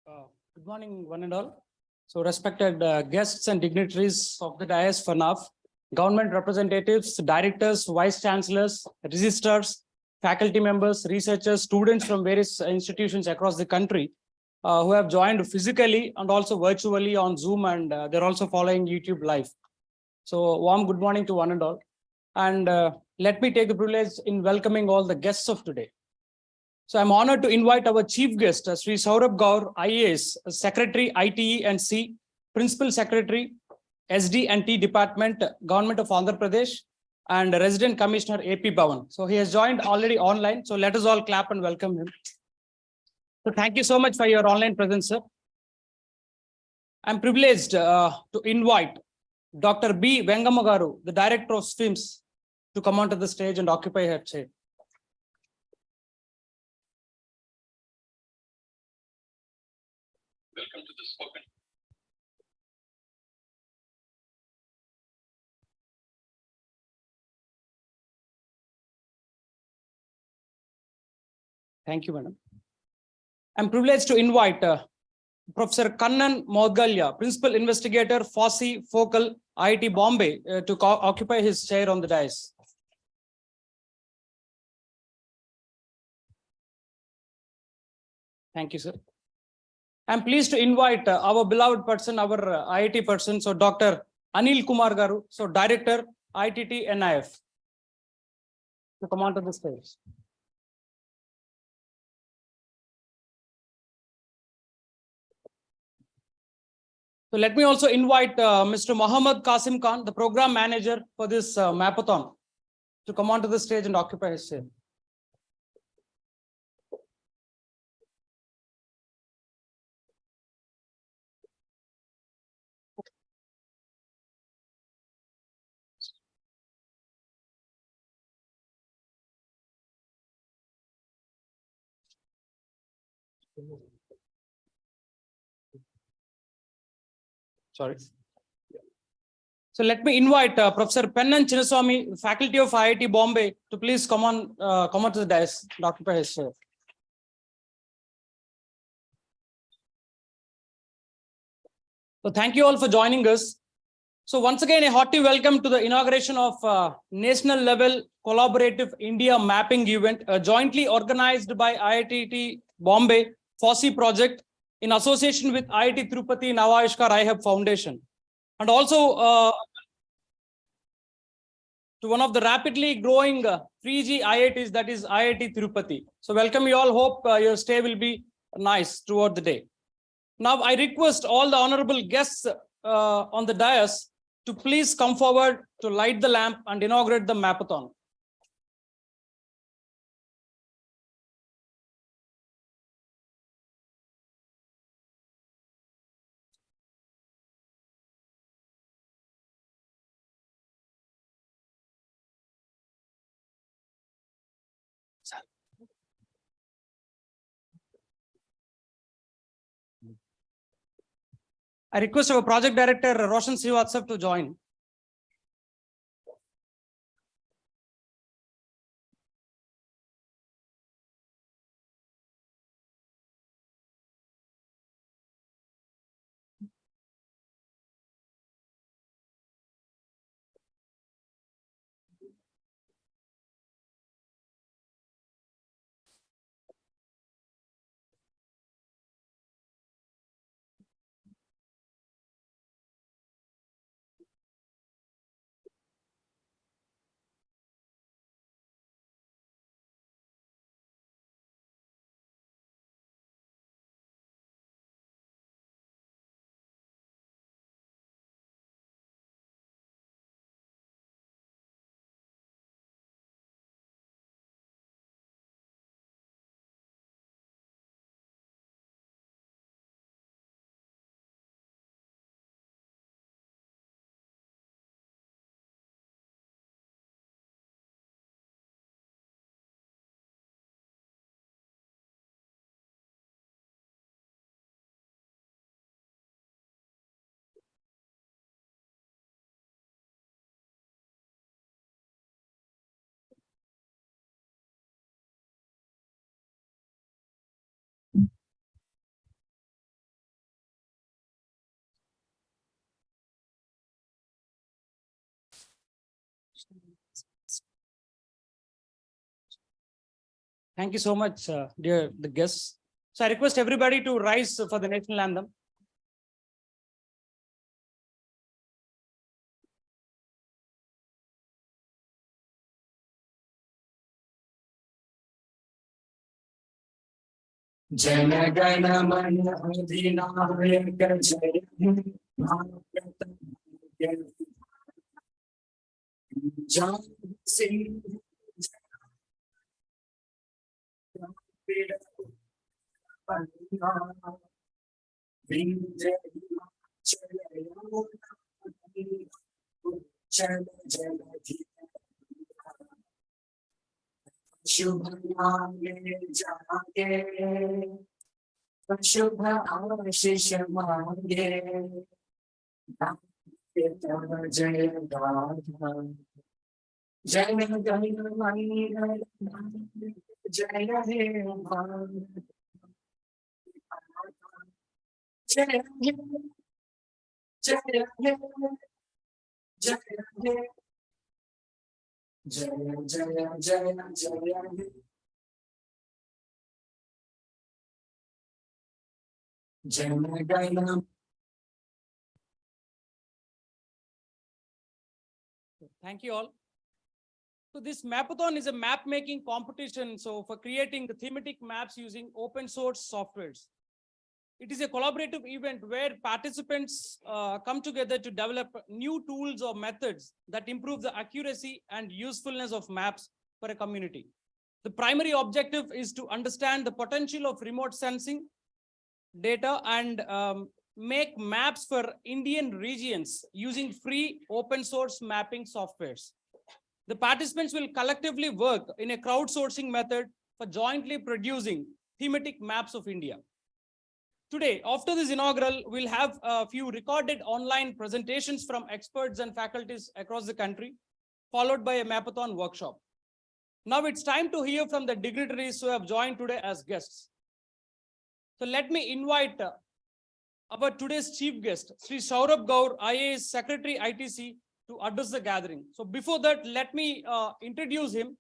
Good morning, one and all. So, respected guests and dignitaries of the dais for now, government representatives, directors, vice chancellors, registrars, faculty members, researchers, students from various institutions across the country who have joined physically and also virtually on Zoom, and they're also following YouTube live. So, warm good morning to one and all. And let me take the privilege in welcoming all the guests of today. So I'm honored to invite our chief guest, Sri Saurabh Gaur, IAS, Secretary, ITE and C, Principal Secretary, SD and T Department, Government of Andhra Pradesh, and Resident Commissioner AP Bhavan. So he has joined already online. So let us all clap and welcome him. So thank you so much for your online presence, sir. I'm privileged to invite Dr. B. Vengamagaru, the Director of SFIMS, to come onto the stage and occupy her chair. Welcome to the spoken. Thank you, madam. I'm privileged to invite Professor Kannan Moudgalya, Principal Investigator, FOSSEE, Focal, IIT Bombay, to occupy his chair on the dais. Thank you, sir. I'm pleased to invite our beloved person, our IIT person, so Dr. Anil Kumar Garu, so Director, ITT NIF, to come onto the stage. So let me also invite Mr. Mohammad Qasim Khan, the Program Manager for this Mapathon, to come onto the stage and occupy his chair. Sorry. So let me invite Professor Pennan Chinnaswamy, Faculty of IIT Bombay, to please come on to the dais, Dr. Pahesh, sir. So thank you all for joining us. So once again, a hearty welcome to the inauguration of national level collaborative India mapping event, jointly organized by IIT Bombay FOSSEE project in association with IIT Tirupati Navayashkar iHub Foundation. And also to one of the rapidly growing 3G IITs, that is IIT Tirupati. So welcome you all. Hope your stay will be nice throughout the day. Now I request all the honorable guests on the dais to please come forward to light the lamp and inaugurate the Mapathon. I request our project director, Roshan Srivastav, to join. Thank you so much, dear the guests. So I request everybody to rise for the national anthem. Jana Gana Mana Adhinayaka Jaya Jai Singh Shubh Mange Jage Shubh Ashish Mange Jaya Radha Jaya Jaya Mani Jaya He Bharat Jaya Jaya Jaya Jaya Jaya Jaya Jaya Jaya Jana Gana. Thank you all. So this Mapathon is a map making competition. So for creating the thematic maps using open source softwares. It is a collaborative event where participants come together to develop new tools or methods that improve the accuracy and usefulness of maps for a community. The primary objective is to understand the potential of remote sensing data and make maps for Indian regions using free open source mapping softwares. The participants will collectively work in a crowdsourcing method for jointly producing thematic maps of India. Today, after this inaugural, we'll have a few recorded online presentations from experts and faculties across the country, followed by a Mapathon workshop. Now it's time to hear from the dignitaries who have joined today as guests. So let me invite our today's chief guest, Sri Saurabh Gaur, IAS Secretary ITC, to address the gathering. So before that, let me introduce him.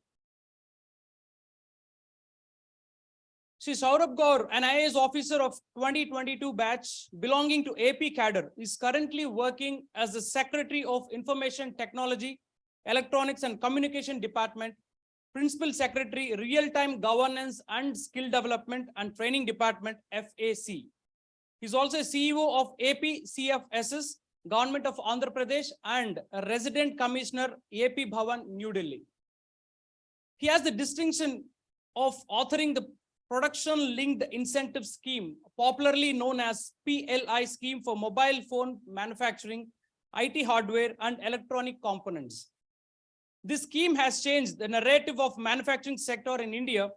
Sri Saurabh Gaur, an IAS officer of 2022 batch belonging to AP cadre, is currently working as the Secretary of Information Technology, Electronics and Communication Department, Principal Secretary, Real-Time Governance and Skill Development and Training Department, FAC. He's also a CEO of AP CFSS, Government of Andhra Pradesh, and a Resident Commissioner, AP Bhavan, New Delhi. He has the distinction of authoring the Production Linked Incentive Scheme, popularly known as PLI scheme for mobile phone manufacturing, IT hardware, and electronic components. This scheme has changed the narrative of manufacturing sector in India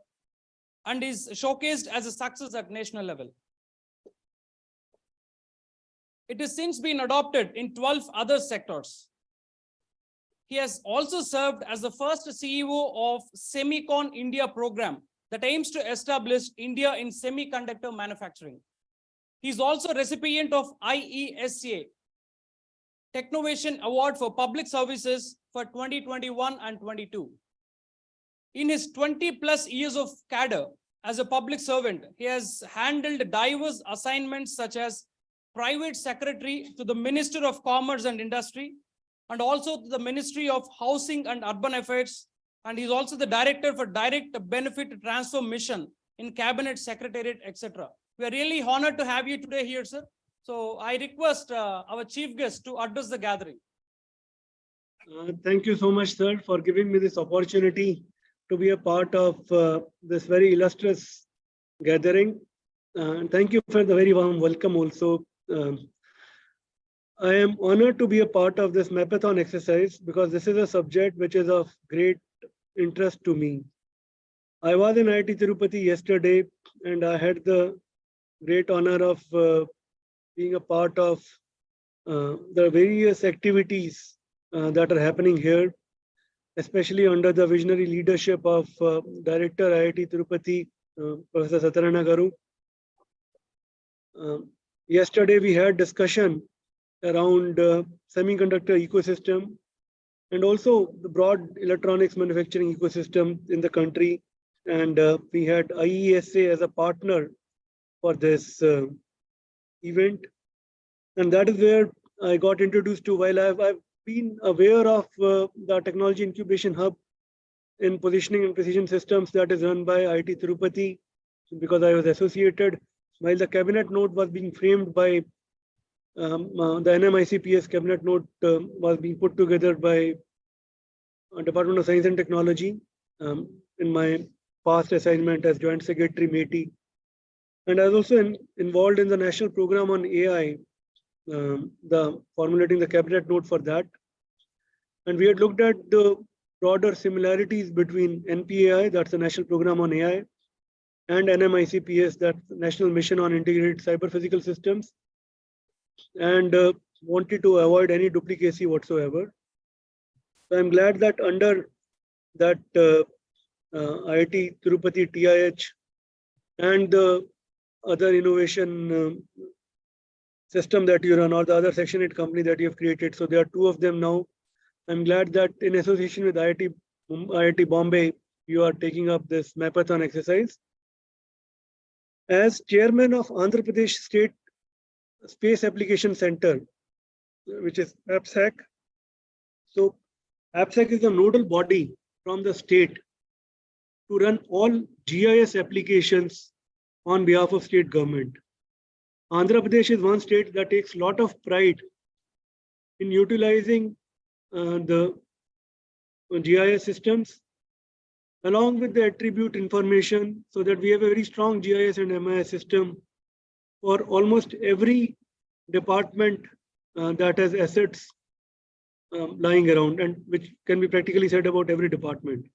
and is showcased as a success at national level. It has since been adopted in 12 other sectors. He has also served as the first CEO of Semicon India program that aims to establish India in semiconductor manufacturing. He is also recipient of IESA Technovation Award for Public Services for 2021 and 22. In his 20+ years of cadre as a public servant, he has handled diverse assignments such as Private Secretary to the Minister of Commerce and Industry, and also to the Ministry of Housing and Urban Affairs. And he's also the Director for Direct Benefit Transfer Mission in Cabinet Secretariat, etc. We are really honored to have you today here, sir. So I request our chief guest to address the gathering. Thank you so much, sir, for giving me this opportunity to be a part of this very illustrious gathering. Thank you for the very warm welcome also. I am honored to be a part of this Mapathon exercise because this is a subject which is of great interest to me. I was in IIT Tirupati yesterday and I had the great honor of being a part of the various activities that are happening here, especially under the visionary leadership of Director IIT Tirupati, Professor Satyanarayana Garu. Yesterday we had discussion around semiconductor ecosystem, and also the broad electronics manufacturing ecosystem in the country. And we had IESA as a partner for this event. And that is where I got introduced to, while I've been aware of the Technology Incubation Hub in Positioning and Precision Systems that is run by IIT Tirupati, because I was associated, while the cabinet note was being framed by the NMICPS cabinet note was being put together by Department of Science and Technology in my past assignment as Joint Secretary METI. And I was also involved in the national program on AI, the formulating the cabinet note for that. And we had looked at the broader similarities between NPAI, that's the national program on AI, and NMICPS, that's the National Mission on Integrated Cyber Physical Systems, and wanted to avoid any duplicacy whatsoever. So I'm glad that under that IIT Tirupati TIH and the other innovation system that you run, or the other Section 8 company that you have created, so there are two of them now. I'm glad that in association with IIT Bombay, you are taking up this Mapathon exercise. As chairman of Andhra Pradesh State Space Application Center, which is APSAC. So APSAC is the nodal body from the state to run all GIS applications on behalf of state government. Andhra Pradesh is one state that takes a lot of pride in utilizing the GIS systems along with the attribute information, so that we have a very strong GIS and MIS system for almost every department that has assets lying around, and which can be practically said about every department.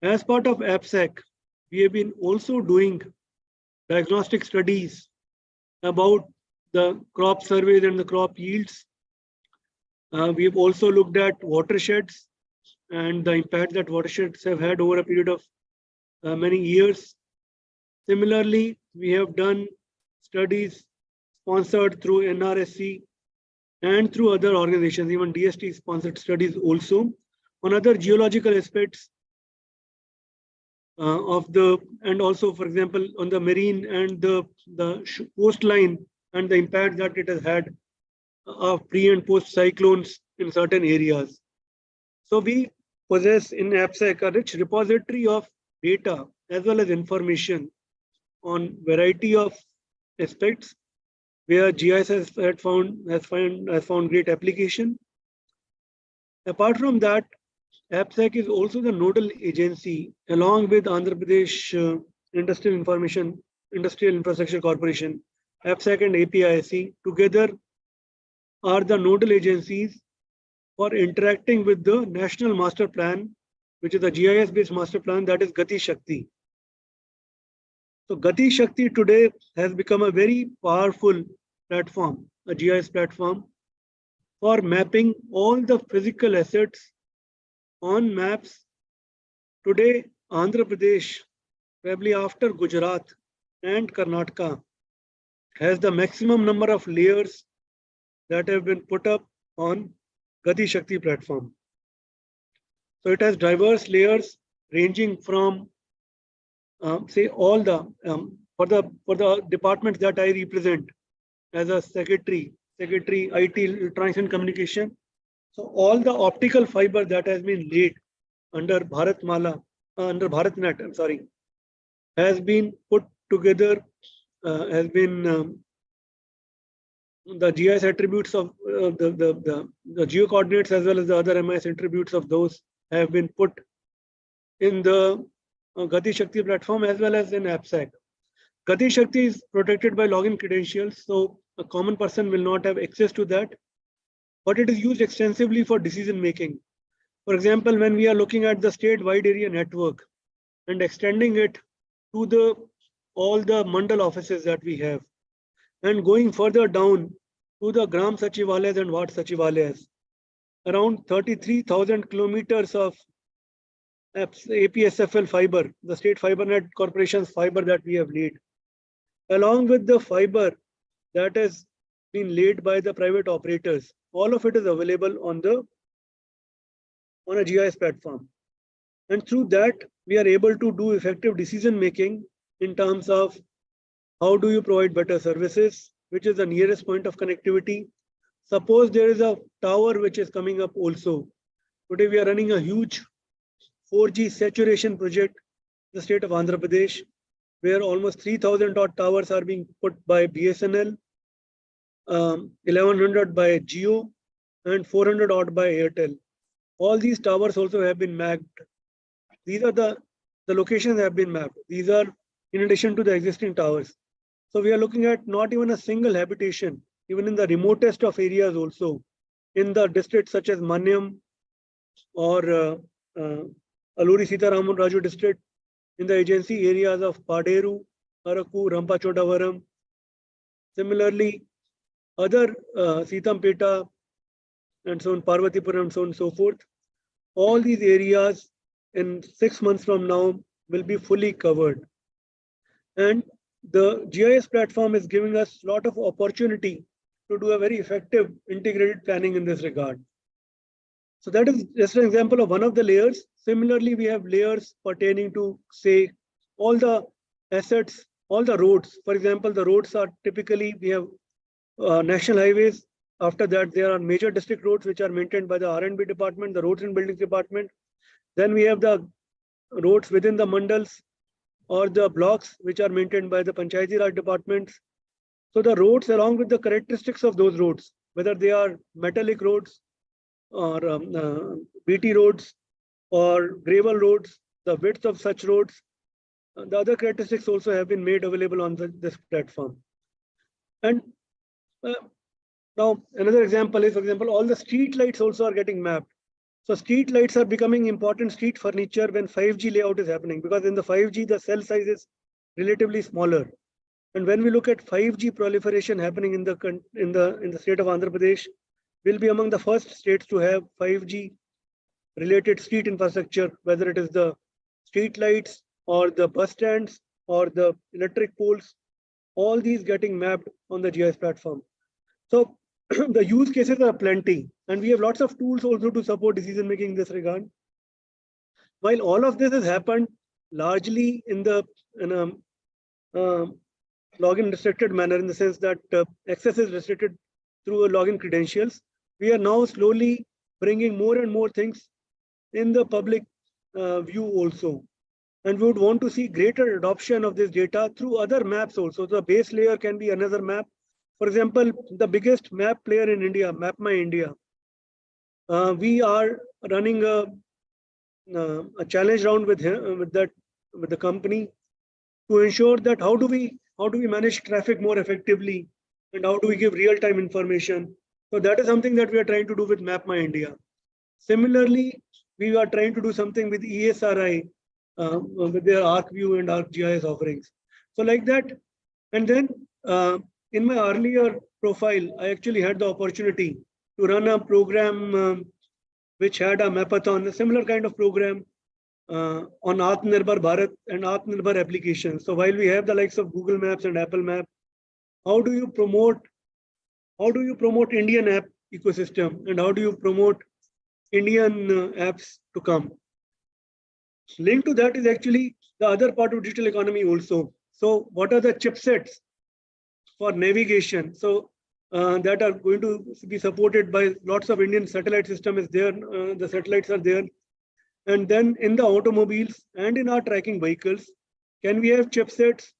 As part of APSAC, we have been also doing diagnostic studies about the crop surveys and the crop yields. We have also looked at watersheds and the impact that watersheds have had over a period of many years. Similarly, we have done studies sponsored through NRSC and through other organizations, even DST sponsored studies also on other geological aspects of the, and also, for example, on the marine and the coastline and the impact that it has had of pre and post cyclones in certain areas. So we possess in APSAC a rich repository of data as well as information on variety of aspects where GIS has found great application. Apart from that, APSAC is also the nodal agency along with Andhra Pradesh Industrial Infrastructure Corporation. APSAC and APIIC together are the nodal agencies for interacting with the National Master Plan, which is a GIS-based master plan, that is Gati Shakti. So Gati Shakti today has become a very powerful platform, a GIS platform for mapping all the physical assets on maps. Today, Andhra Pradesh, probably after Gujarat and Karnataka, has the maximum number of layers that have been put up on Gati Shakti platform. So it has diverse layers ranging from say all the for the departments that I represent as a secretary IT, Electronics and Communication. So all the optical fiber that has been laid under Bharatmala, under BharatNet, I'm sorry, has been put together, has been the GIS attributes of the geo coordinates as well as the other MIS attributes of those have been put in the Gati Shakti platform as well as in APSAC. Gati Shakti is protected by login credentials, so a common person will not have access to that, but it is used extensively for decision making. For example, when we are looking at the state wide area network and extending it to all the mandal offices that we have, and going further down to the Gram Sachivalayas and Ward Sachivalayas, around 33,000 kilometers of APSFL fiber, the State Fiber Net Corporation's fiber that we have laid, along with the fiber that has been laid by the private operators. All of it is available on the on a GIS platform. And through that, we are able to do effective decision making in terms of how do you provide better services, which is the nearest point of connectivity. Suppose there is a tower which is coming up also. Today we are running a huge 4G saturation project in the state of Andhra Pradesh, where almost 3,000 odd towers are being put by BSNL, 1,100 by Jio, and 400 odd by Airtel. All these towers also have been mapped. These are the locations have been mapped. These are in addition to the existing towers. So we are looking at not even a single habitation, even in the remotest of areas also, in the districts such as Manyam or Aluri Sitaraman Raju district, in the agency areas of Paderu, Araku, Rampachotavaram. Similarly, other Sitampeta and so on, Parvatipuram, so on and so forth. All these areas in 6 months from now will be fully covered. And the GIS platform is giving us a lot of opportunity to do a very effective integrated planning in this regard. So that is just an example of one of the layers. Similarly, we have layers pertaining to, say, all the assets, all the roads. For example, the roads are typically, we have national highways. After that, there are major district roads which are maintained by the R&B department, the roads and buildings department. Then we have the roads within the mandals or the blocks which are maintained by the Panchayati Raj departments. So the roads, along with the characteristics of those roads, whether they are metallic roads or BT roads or gravel roads, the width of such roads, the other characteristics also have been made available on this platform. And now another example is, for example, all the street lights also are getting mapped. So street lights are becoming important street furniture when 5G layout is happening, because in the 5G, the cell size is relatively smaller. And when we look at 5G proliferation happening in the state of Andhra Pradesh, we'll be among the first states to have 5G related street infrastructure, whether it is the street lights or the bus stands or the electric poles, all these getting mapped on the GIS platform. So the use cases are plenty, and we have lots of tools also to support decision making in this regard. While all of this has happened largely in a login restricted manner, in the sense that access is restricted through login credentials, we are now slowly bringing more and more things in the public view also. And we would want to see greater adoption of this data through other maps also. The base layer can be another map. For example, the biggest map player in India, Map My India, we are running a challenge round with the company to ensure that how do we manage traffic more effectively, and how do we give real-time information. So that is something that we are trying to do with Map My India. Similarly, we are trying to do something with ESRI with their ArcView and ArcGIS offerings. So like that. And then in my earlier profile, I actually had the opportunity to run a program which had a Mapathon, a similar kind of program on Atmanirbhar Bharat and Atmanirbhar applications. So while we have the likes of Google Maps and Apple Map, how do you promote Indian app ecosystem, and how do you promote Indian apps to come? Linked to that is actually the other part of digital economy also. So what are the chipsets for navigation? So that are going to be supported by lots of Indian satellite system is there. The satellites are there. And then in the automobiles and in our tracking vehicles, can we have chipsets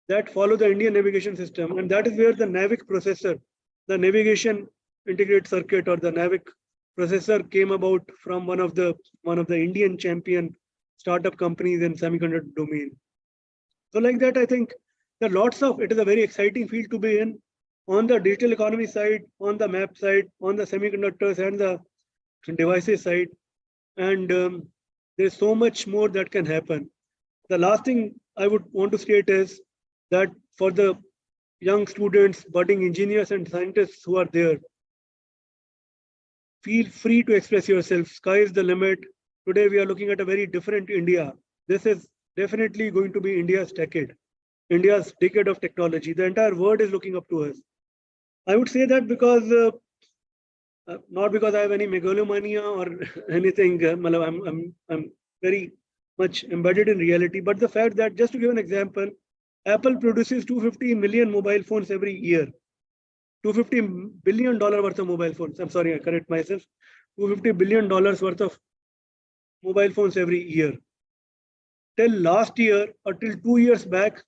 that follow the Indian navigation system? And that is where the NAVIC processor, the navigation integrated circuit, or the NAVIC processor came about from one of the Indian champion startup companies in semiconductor domain. So like that, I think there are lots of, it is a very exciting field to be in, on the digital economy side, on the map side, on the semiconductors and the devices side. And there's so much more that can happen. The last thing I would want to state is that for the young students, budding engineers and scientists who are there, feel free to express yourself. Sky is the limit. Today we are looking at a very different India. This is definitely going to be India's decade of technology. The entire world is looking up to us. I would say that because Not because I have any megalomania or anything. I'm very much embedded in reality. But the fact that, just to give an example, Apple produces 250 million mobile phones every year. $250 billion worth of mobile phones. I'm sorry, I correct myself. $250 billion worth of mobile phones every year. Till last year or till 2 years back,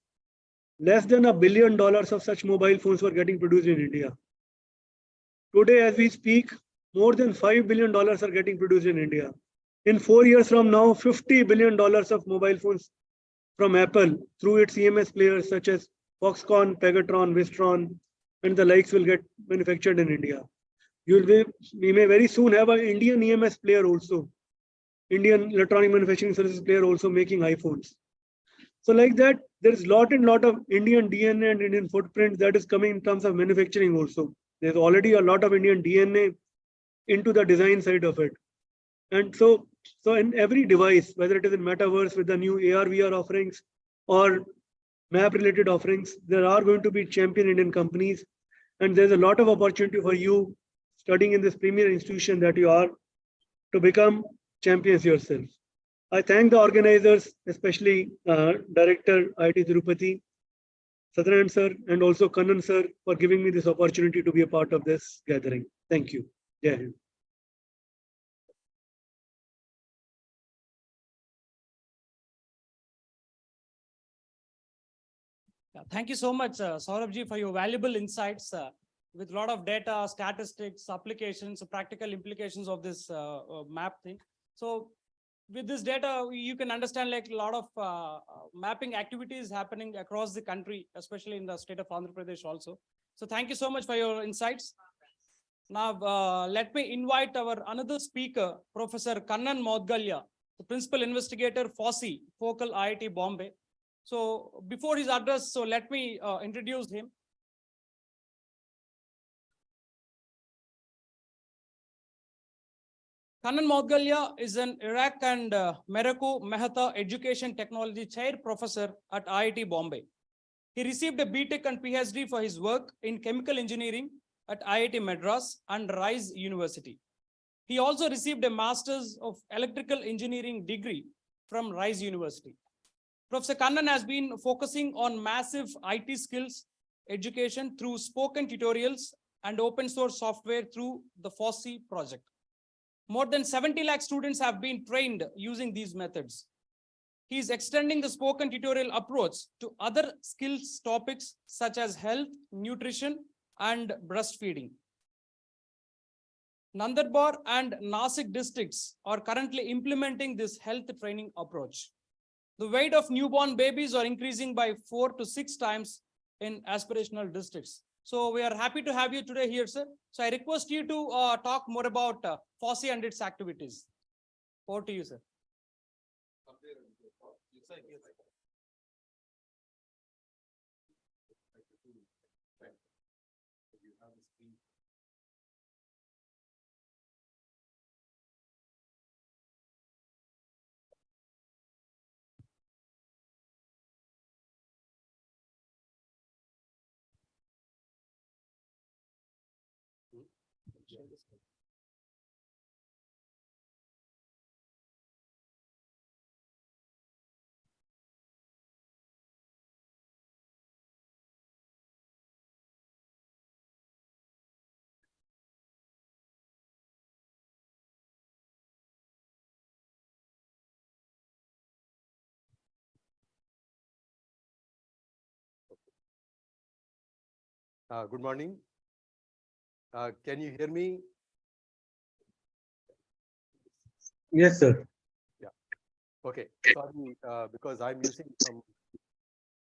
less than $1 billion of such mobile phones were getting produced in India. Today, as we speak, more than $5 billion are getting produced in India. In 4 years from now, $50 billion of mobile phones from Apple through its EMS players such as Foxconn, Pegatron, Wistron, and the likes will get manufactured in India. We may very soon have an Indian EMS player also, Indian electronic manufacturing services player also making iPhones. So like that, there's lot of Indian DNA and Indian footprint that is coming in terms of manufacturing also. There's already a lot of Indian DNA into the design side of it. And so in every device, whether it is in metaverse with the new AR, VR offerings or map related offerings, there are going to be champion Indian companies. And there's a lot of opportunity for you studying in this premier institution that you are to become champions yourself. I thank the organizers, especially Director IIT Tirupati, Satyanarayana sir, and also Kannan sir for giving me this opportunity to be a part of this gathering. Thank you. Jai Hind. Thank you so much, Saurabh for your valuable insights with a lot of data, statistics, applications, practical implications of this map thing. So with this data, you can understand like a lot of mapping activities happening across the country, especially in the state of Andhra Pradesh also. So thank you so much for your insights. Now, let me invite our another speaker, Professor Kannan Maudgalya, the Principal Investigator, FOSSEE, Focal IIT Bombay. So before his address, so let me introduce him. Kannan Maudgalya is an Iraq and Meraku Mehta Education Technology Chair Professor at IIT Bombay. He received a BTech and PhD for his work in chemical engineering at IIT Madras and Rice University. He also received a Master's of Electrical Engineering degree from Rice University. Professor Kannan has been focusing on massive IT skills education through spoken tutorials and open source software through the FOSSEE project. More than 70 lakh students have been trained using these methods. He is extending the spoken tutorial approach to other skills topics such as health, nutrition, and breastfeeding. Nandurbar and Nasik districts are currently implementing this health training approach. The weight of newborn babies are increasing by 4 to 6 times in aspirational districts. So we are happy to have you today here, sir. So I request you to talk more about FOSSEE and its activities. Over to you, sir. Good morning. Can you hear me? Yes, sir. Yeah. Okay. Sorry, because I'm using some.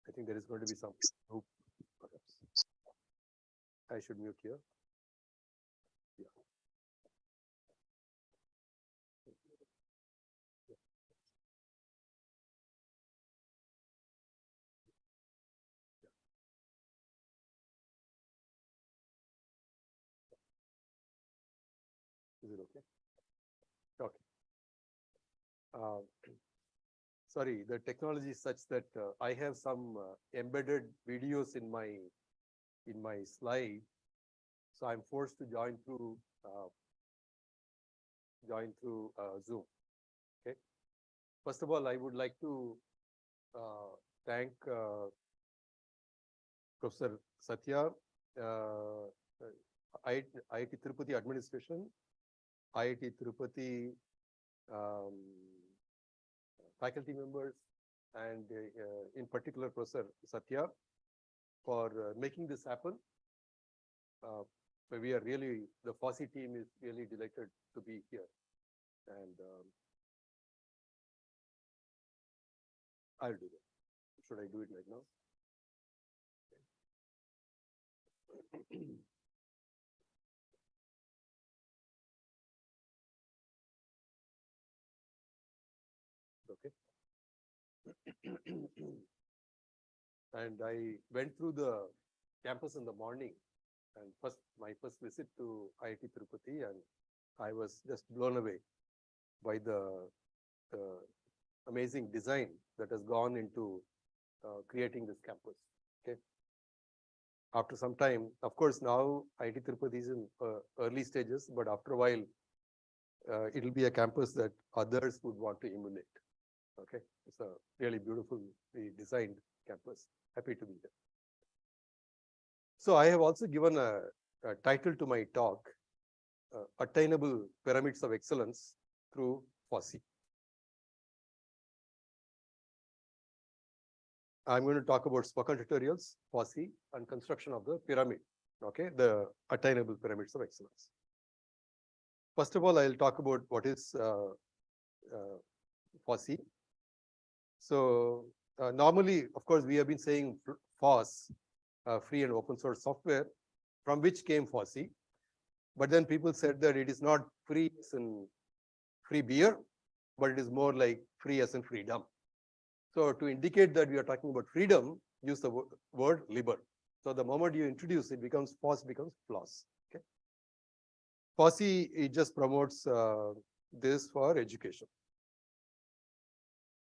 I think there is going to be some group. Perhaps. I should mute here. Yeah. Is it okay? Okay. Sorry, the technology is such that I have some embedded videos in my slide, so I'm forced to join through join through Zoom. Okay. First of all, I would like to thank Professor Satya, IIT Tirupati Administration, IIT Tirupati faculty members, and in particular Professor Satya for making this happen. We are really, the FOSSEE team is really delighted to be here. And I'll do that. Should I do it right now? Okay. And I went through the campus in the morning, and my first visit to IIT Tirupati, and I was just blown away by the amazing design that has gone into creating this campus. Okay. After some time, of course, now IIT Tirupati is in early stages, but after a while, it will be a campus that others would want to emulate. Okay, it's a really beautifully designed campus. Happy to be there. So I have also given a title to my talk, Attainable Pyramids of Excellence through FOSSEE. I'm going to talk about spoken tutorials, FOSSEE, and construction of the pyramid. Okay, the Attainable Pyramids of Excellence. First of all, I'll talk about what is FOSSEE. So normally, of course, we have been saying FOSS, free and open source software, from which came FOSSEE. But then people said that it is not free as in free beer, but it is more like free as in freedom. So to indicate that we are talking about freedom, use the word liber. So the moment you introduce it, becomes FOSS becomes FLOSS. Okay. FOSSEE, it just promotes this for education.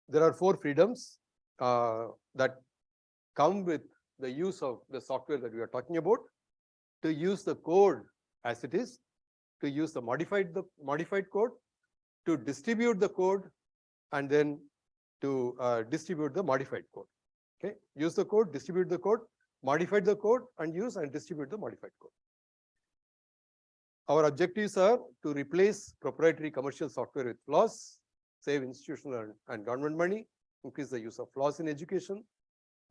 There are 4 freedoms that come with the use of the software that we are talking about: to use the code as it is, to use the modified code, to distribute the code, and then to distribute the modified code. Okay, use the code, distribute the code, modify the code, and use and distribute the modified code. Our objectives are to replace proprietary commercial software with FLOSS, save institutional and government money, increase the use of FLOSS in education,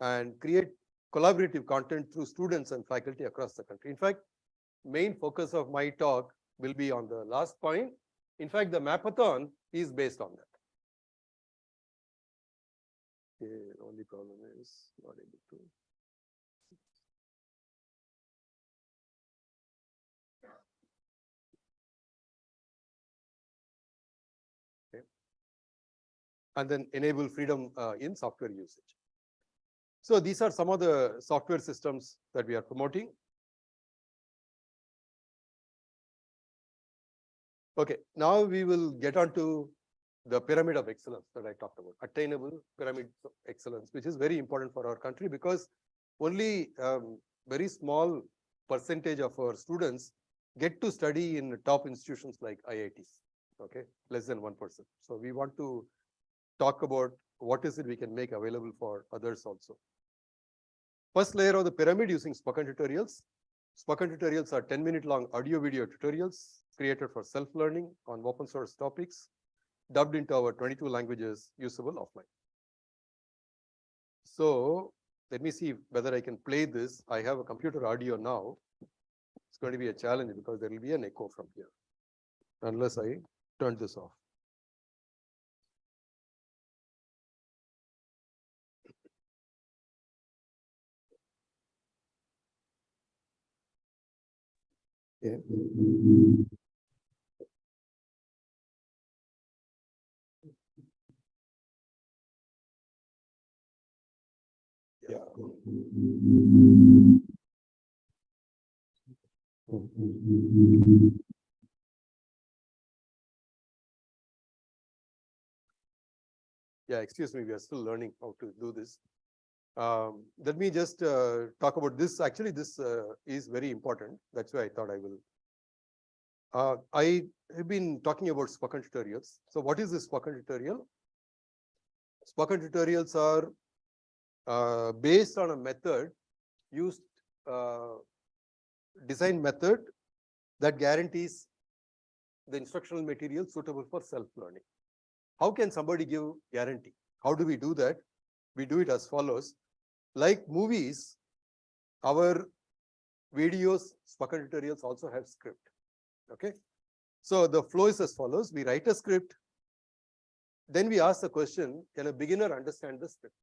and create collaborative content through students and faculty across the country. In fact, main focus of my talk will be on the last point. In fact, the Mapathon is based on that. Okay, only problem is not able to. Okay. And then enable freedom in software usage. So these are some of the software systems that we are promoting. Okay, now we will get on to the pyramid of excellence that I talked about, attainable pyramid of excellence, which is very important for our country because only very small percentage of our students get to study in top institutions like IITs, okay, less than 1%. So we want to talk about what is it we can make available for others also. First layer of the pyramid using spoken tutorials. Spoken tutorials are 10-minute long audio video tutorials created for self-learning on open source topics, dubbed into our 22 languages, usable offline. So let me see whether I can play this. I have a computer audio now. It's going to be a challenge because there will be an echo from here, unless I turn this off. Yeah. Yeah. Yeah, excuse me, we are still learning how to do this. Let me just talk about this. Actually, this is very important. That's why I thought I have been talking about spoken tutorials. So what is this spoken tutorial? Spoken tutorials are based on a method used, design method that guarantees the instructional material suitable for self-learning. How can somebody give guarantee? How do we do that? We do it as follows. Like movies, our videos, spoken tutorials also have script. Okay. So the flow is as follows. We write a script. Then we ask the question, can a beginner understand the script?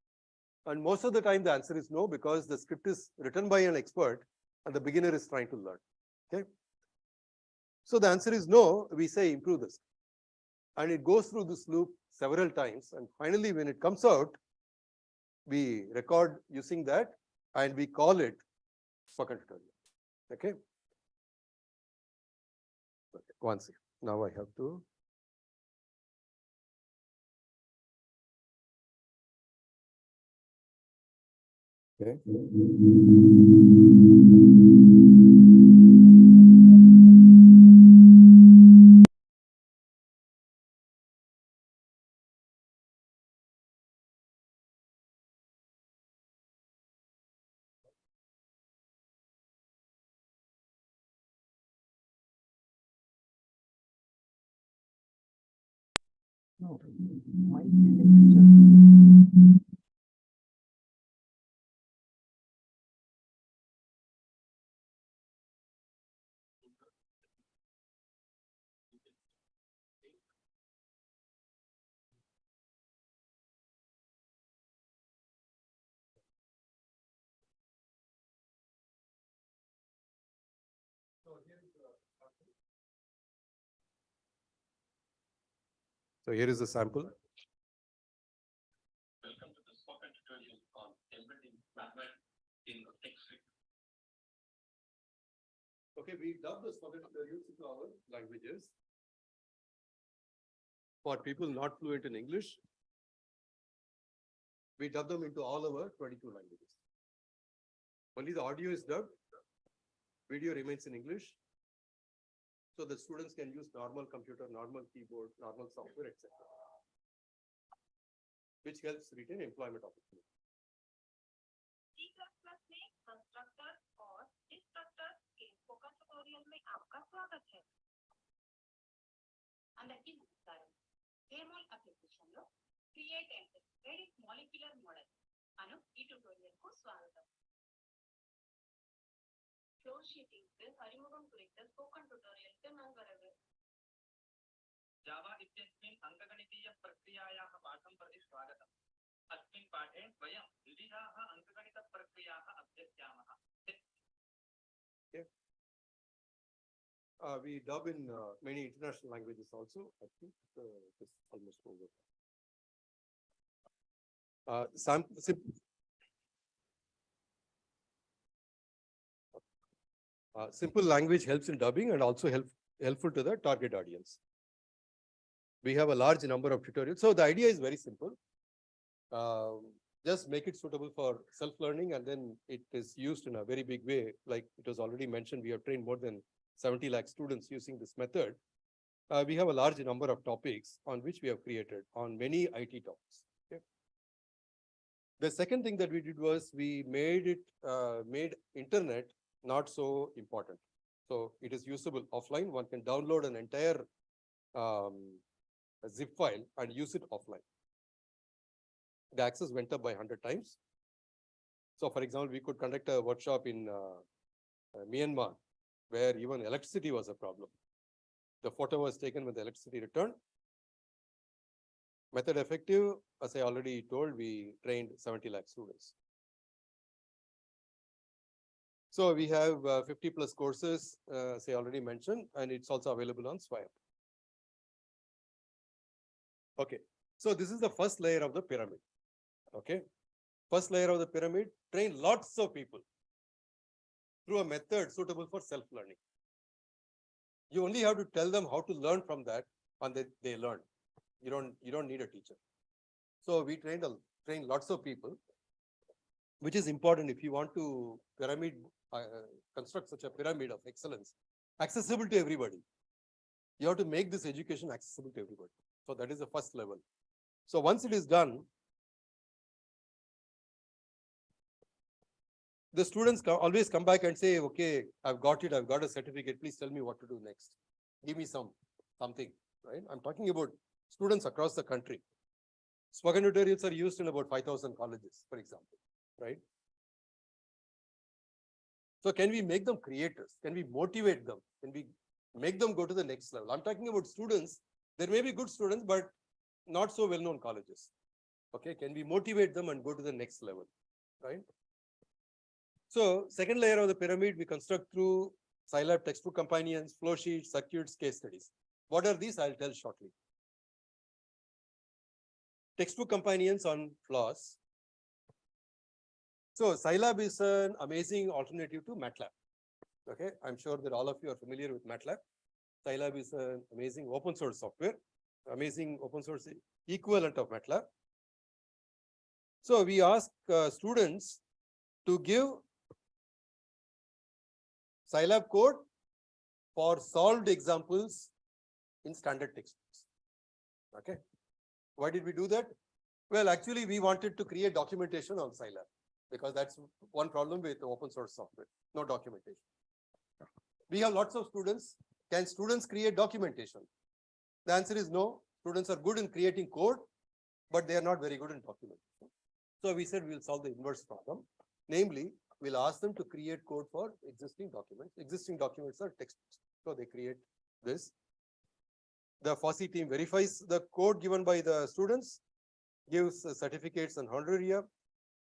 And most of the time the answer is no, because the script is written by an expert and the beginner is trying to learn. Okay. So the answer is no, we say improve this. And it goes through this loop several times. And finally, when it comes out, we record using that and we call it spoken tutorial. Okay. Okay, one second. Now I have to. Okay. No, mic is in picture. So here is the sample. Welcome to the spoken tutorial on embedding Mapathon in TechScript. Okay, we dub the spoken tutorials into our languages. For people not fluent in English, we dub them into all our 22 languages. Only the audio is dubbed, video remains in English. So the students can use normal computer, normal keyboard, normal software, etc. Which helps retain employment opportunity. C++ में constructor और destructor के spoken tutorial में आपका स्वागत है. అందరికీ నమస్కారం. Jmol అప్లికేషన్లో create and predict molecular model అను ఈ ట్యుటోరియల్కు స్వాగతం. ஃப்ளோ ஷீட்டிங்க்கு அறிமுகம் குறித்த ஸ்போக்கன் ट्यूटोरियल्க்கு நல்வரவு. जावा इत्यस्मिन् अङ्कगणितीयप्रक्रियायाः पाठं प्रति स्वागतम्. अस्मिन् पाठे वयं विविधाः अङ्कगणितप्रक्रियाः अभ्यस्यामः. We dub in many international languages also. I think this is almost over. Simple language helps in dubbing and also helpful to the target audience. We have a large number of tutorials. So the idea is very simple. Just make it suitable for self-learning, and then it is used in a very big way. Like it was already mentioned, we have trained more than 70 lakh students using this method. We have a large number of topics on which we have created on many IT topics. Okay. The second thing that we did was we made internet not so important. So it is usable offline. One can download an entire zip file and use it offline. The access went up by 100 times. So for example, we could conduct a workshop in Myanmar, where even electricity was a problem. The photo was taken with the electricity returned. Method effective, as I already told, we trained 70 lakh students. So we have 50 plus courses, as I already mentioned, and it's also available on Swayam. Okay, so this is the first layer of the pyramid. Okay, first layer of the pyramid, train lots of people through a method suitable for self-learning. You only have to tell them how to learn from that, and they learn. You don't need a teacher. So we train lots of people, which is important if you want to construct such a pyramid of excellence, accessible to everybody. You have to make this education accessible to everybody. So that is the first level. So once it is done, the students always come back and say, okay, I've got it, I've got a certificate, please tell me what to do next. Give me something, right? I'm talking about students across the country. Spoken tutorials are used in about 5,000 colleges, for example, right? So can we make them creators? Can we motivate them? Can we make them go to the next level? I'm talking about students. There may be good students, but not so well-known colleges. Okay, can we motivate them and go to the next level, right? So second layer of the pyramid, we construct through Scilab textbook companions, flow sheets, circuits, case studies. What are these? I'll tell shortly. Textbook companions on flaws. So Scilab is an amazing alternative to MATLAB. Okay, I'm sure that all of you are familiar with MATLAB. Scilab is an amazing open source software, amazing open source equivalent of MATLAB. So we ask students to give Scilab code for solved examples in standard textbooks. Okay. Why did we do that? Well, actually, we wanted to create documentation on Scilab because that's one problem with open source software, no documentation. We have lots of students. Can students create documentation? The answer is no. Students are good in creating code, but they are not very good in documentation. So we said we'll solve the inverse problem. Namely, we'll ask them to create code for existing documents. Existing documents are textbooks. So they create this. The FOSSEE team verifies the code given by the students, gives certificates and honoraria.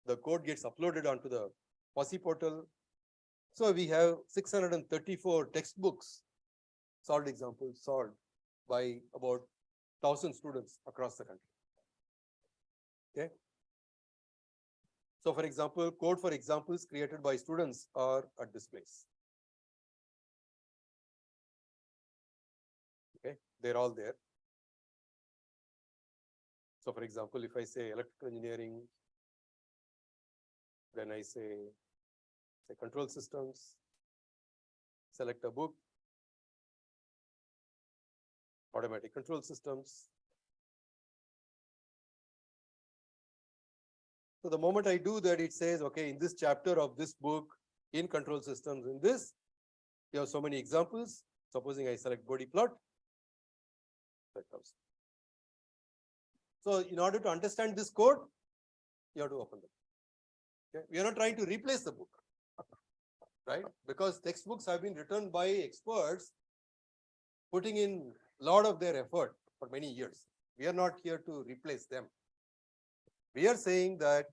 The code gets uploaded onto the FOSSEE portal. So we have 634 textbooks, solved examples solved by about 1,000 students across the country. Okay. So for example, code for examples created by students are at this place. Okay, they're all there. So for example, if I say electrical engineering, then I say control systems, select a book, automatic control systems. So the moment I do that, it says, okay, in this chapter of this book, in control systems, in this, you have so many examples. Supposing I select body plot, that comes. So in order to understand this code, you have to open them. Okay? We are not trying to replace the book, right? Because textbooks have been written by experts, putting in a lot of their effort for many years. We are not here to replace them. We are saying that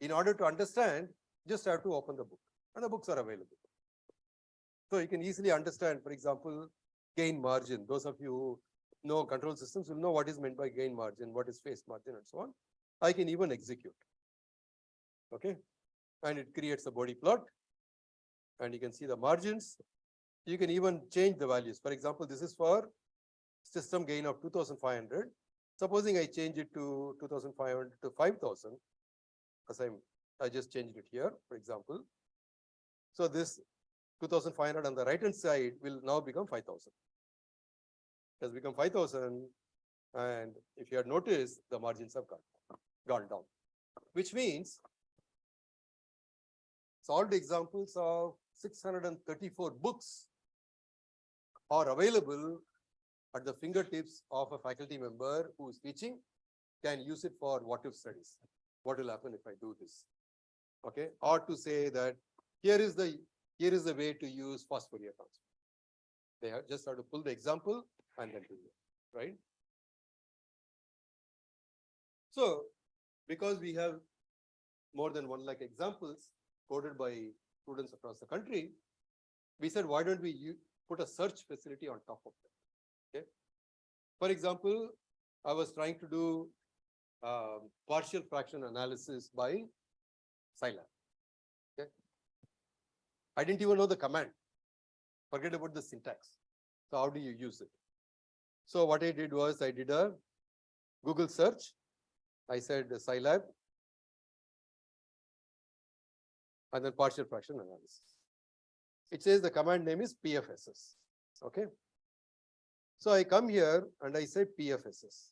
in order to understand, just have to open the book, and the books are available. So you can easily understand, for example, gain margin. Those of you who know control systems will know what is meant by gain margin, what is phase margin, and so on. I can even execute. Okay. And it creates a body plot, and you can see the margins. You can even change the values. For example, this is for system gain of 2,500. Supposing I change it to 2,500 to 5,000, as I just changed it here, for example. So this 2,500 on the right hand side will now become 5,000. It has become 5,000, and if you had noticed, the margins have gone down, which means solved examples of 634 books are available at the fingertips of a faculty member who is teaching, can use it for what if studies. What will happen if I do this? Okay, or to say that here is the way to use fast Fourier transform. They just have to pull the example and then do it, right? So because we have more than 1 lakh examples coded by students across the country, we said, why don't we put a search facility on top of that? Okay. For example, I was trying to do partial fraction analysis by Scilab. Okay. I didn't even know the command. Forget about the syntax. So how do you use it? So what I did was I did a Google search. I said Scilab and then partial fraction analysis. It says the command name is PFSS. Okay. So I come here and I say PFSS.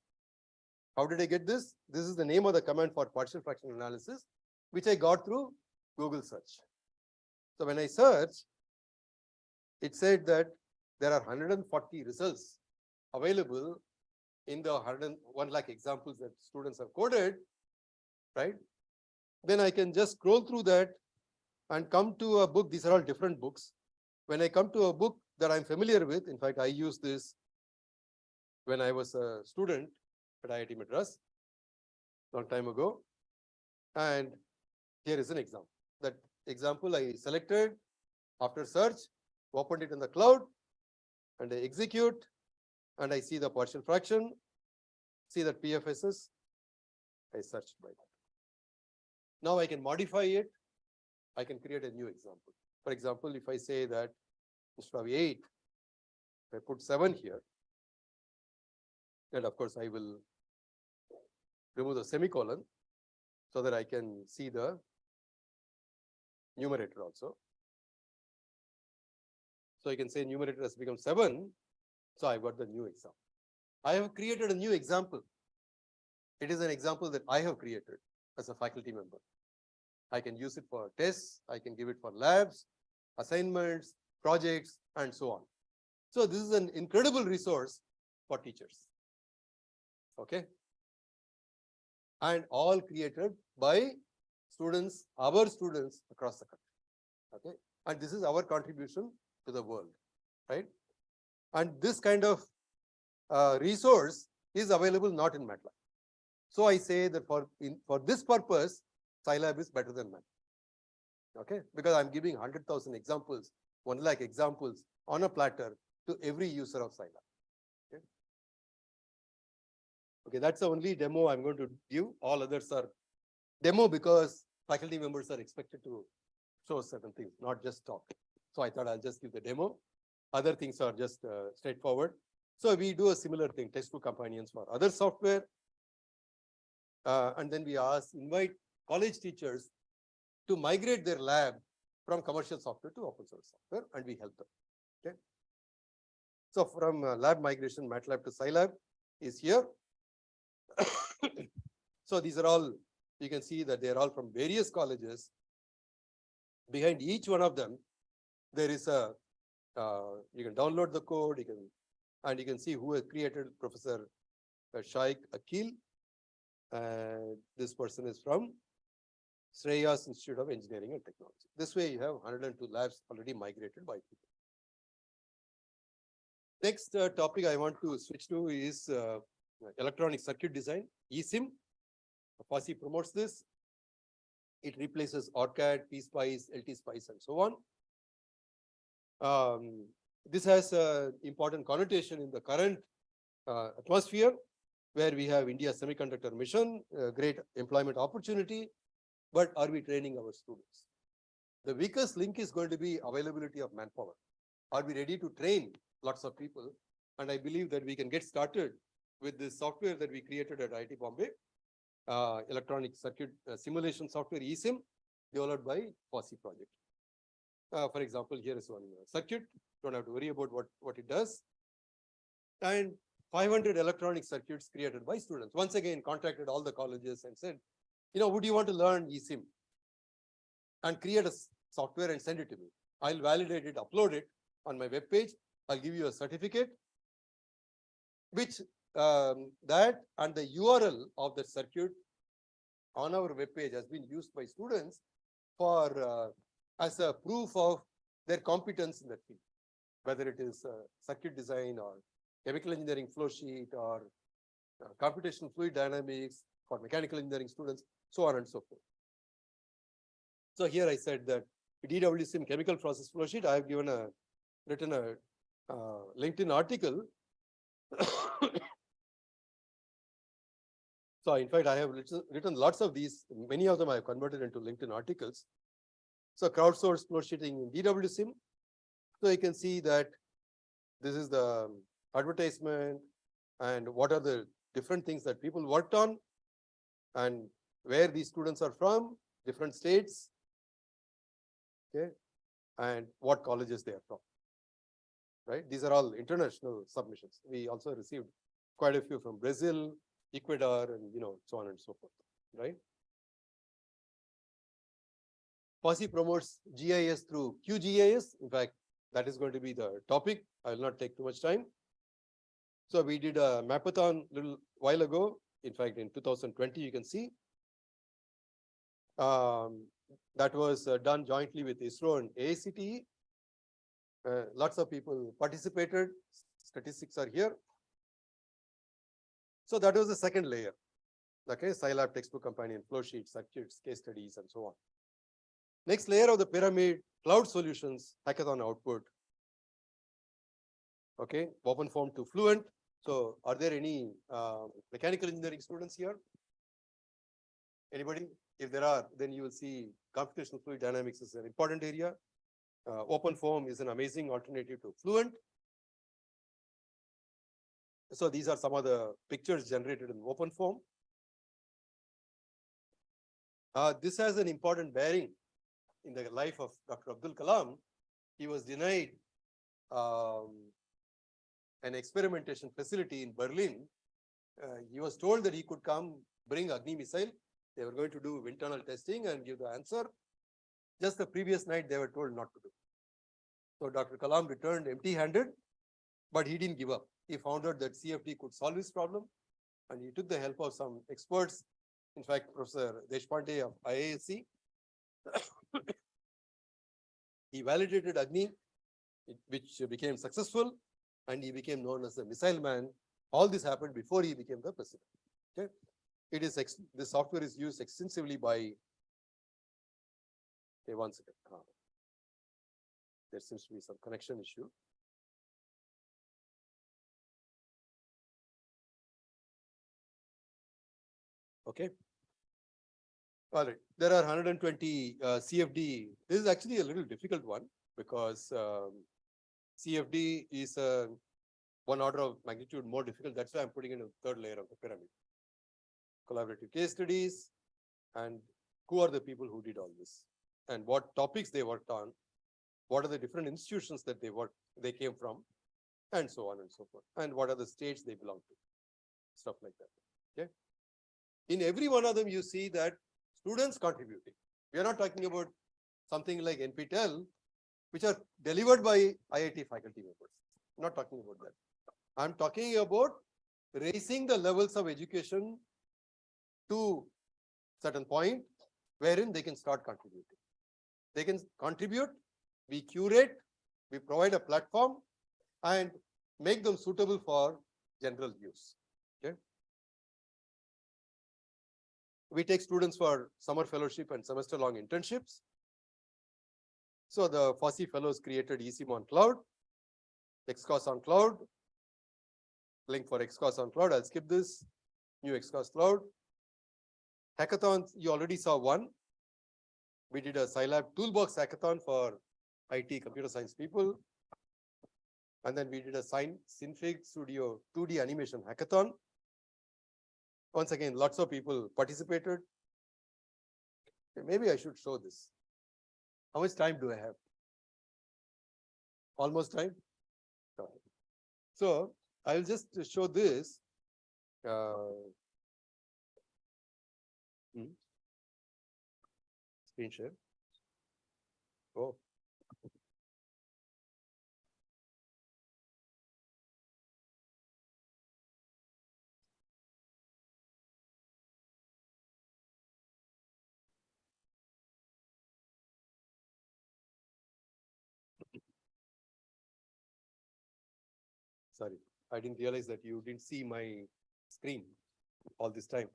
How did I get this? This is the name of the command for partial fraction analysis, which I got through Google search. So when I search, it said that there are 140 results available in the 101 lakh examples that students have coded, right? Then I can just scroll through that and come to a book. These are all different books. When I come to a book that I'm familiar with, in fact, I used this when I was a student at IIT Madras long time ago. And here is an example. That example I selected after search, opened it in the cloud, and I execute, and I see the partial fraction, see that PFSS, I searched by that. Now I can modify it. I can create a new example. For example, if I say that instead of 8, I put 7 here, and of course I will remove the semicolon so that I can see the numerator also. So I can say numerator has become 7. So I've got the new example. I have created a new example. It is an example that I have created as a faculty member. I can use it for tests. I can give it for labs, assignments, projects, and so on. So this is an incredible resource for teachers. Okay. And all created by students, our students across the country. Okay. And this is our contribution to the world, right? And this kind of resource is available not in MATLAB. So I say that for this purpose, Scilab is better than MATLAB. Okay, because I'm giving 100,000 examples, 1 lakh examples on a platter to every user of Scilab. Okay. Okay, that's the only demo I'm going to give. All others are demo because faculty members are expected to show certain things, not just talk. So I thought I'll just give the demo. Other things are just straightforward. So we do a similar thing, textbook companions for other software. And then we invite college teachers to migrate their lab from commercial software to open source software, and we help them. Okay. So from lab migration, MATLAB to Scilab is here. So these are all, you can see that they're all from various colleges. Behind each one of them, there is a, you can download the code, you can see who has created Professor Shaikh Akil. And this person is from Shreyas Institute of Engineering and Technology. This way you have 102 labs already migrated by people. Next topic I want to switch to is electronic circuit design, eSIM. FOSSEE promotes this. It replaces ORCAD, PSpice, LTSpice, and so on. This has an important connotation in the current atmosphere, where we have India semiconductor mission, great employment opportunity, but are we training our students? The weakest link is going to be availability of manpower. Are we ready to train lots of people? And I believe that we can get started with this software that we created at IIT Bombay, electronic circuit simulation software, eSIM, developed by FOSSEE project. For example, here is one circuit. Don't have to worry about what it does. And 500 electronic circuits created by students. Once again, contacted all the colleges and said, would you want to learn eSIM? And create a software and send it to me. I'll validate it, upload it on my web page. I'll give you a certificate, which that and the URL of the circuit on our web page has been used by students for as a proof of their competence in that field, whether it is circuit design or chemical engineering flow sheet or computational fluid dynamics for mechanical engineering students, so on and so forth. So here I said that DWSIM chemical process flow sheet, I have written a LinkedIn article. So in fact, I have written lots of these. Many of them I have converted into LinkedIn articles. So crowdsourced flow sheeting in DWSIM. So you can see that this is the advertisement and what are the different things that people worked on and where these students are from, different states, okay, and what colleges they are from. right? These are all international submissions. We also received quite a few from Brazil, Ecuador, and so on and so forth, right? FOSSEE promotes GIS through QGIS. In fact, that is going to be the topic. I will not take too much time. So we did a Mapathon a little while ago. In fact, in 2020, you can see. That was done jointly with ISRO and AICTE. Lots of people participated. Statistics are here. So that was the second layer. Okay, Scilab textbook companion, flow sheets, circuits, case studies, and so on. Next layer of the pyramid, cloud solutions, hackathon output. Okay, open form to fluent. So are there any mechanical engineering students here? Anybody? If there are, then you will see computational fluid dynamics is an important area. Open form is an amazing alternative to fluent. So these are some of the pictures generated in open form. This has an important bearing in the life of Dr. Abdul Kalam. He was denied an experimentation facility in Berlin. He was told that he could come bring Agni missile. They were going to do internal testing and give the answer. Just the previous night, they were told not to do. So Dr. Kalam returned empty-handed, but he didn't give up. He found out that CFD could solve this problem, and he took the help of some experts. In fact, Professor Deshpande of IISc. He validated Agni, which became successful, and he became known as the missile man. All this happened before he became the president. Okay, this software is used extensively by. Okay, one second. There seems to be some connection issue. Okay. All right. There are 120 CFD. This is actually a little difficult one because CFD is one order of magnitude more difficult. That's why I'm putting in a third layer of the pyramid. Collaborative case studies and who are the people who did all this and what topics they worked on, what are the different institutions that they came from, and so on and so forth, and what are the states they belong to, stuff like that. Okay. In every one of them, you see that students contributing. We are not talking about something like NPTEL, which are delivered by IIT faculty members. I'm not talking about that. I'm talking about raising the levels of education to certain point wherein they can start contributing. They can contribute, we curate, we provide a platform and make them suitable for general use. Okay. We take students for summer fellowship and semester-long internships. So the FOSSEE fellows created eCM on cloud, XCOS on cloud, link for XCOS on cloud. I'll skip this. New XCOS cloud. Hackathons, you already saw one. We did a Scilab toolbox hackathon for IT computer science people. And then we did a Synfig Studio 2D animation hackathon. Once again, lots of people participated. Okay, maybe I should show this. How much time do I have? Almost time? So I'll just show this. Screen share. Oh. Sorry, I didn't realize that you didn't see my screen all this time.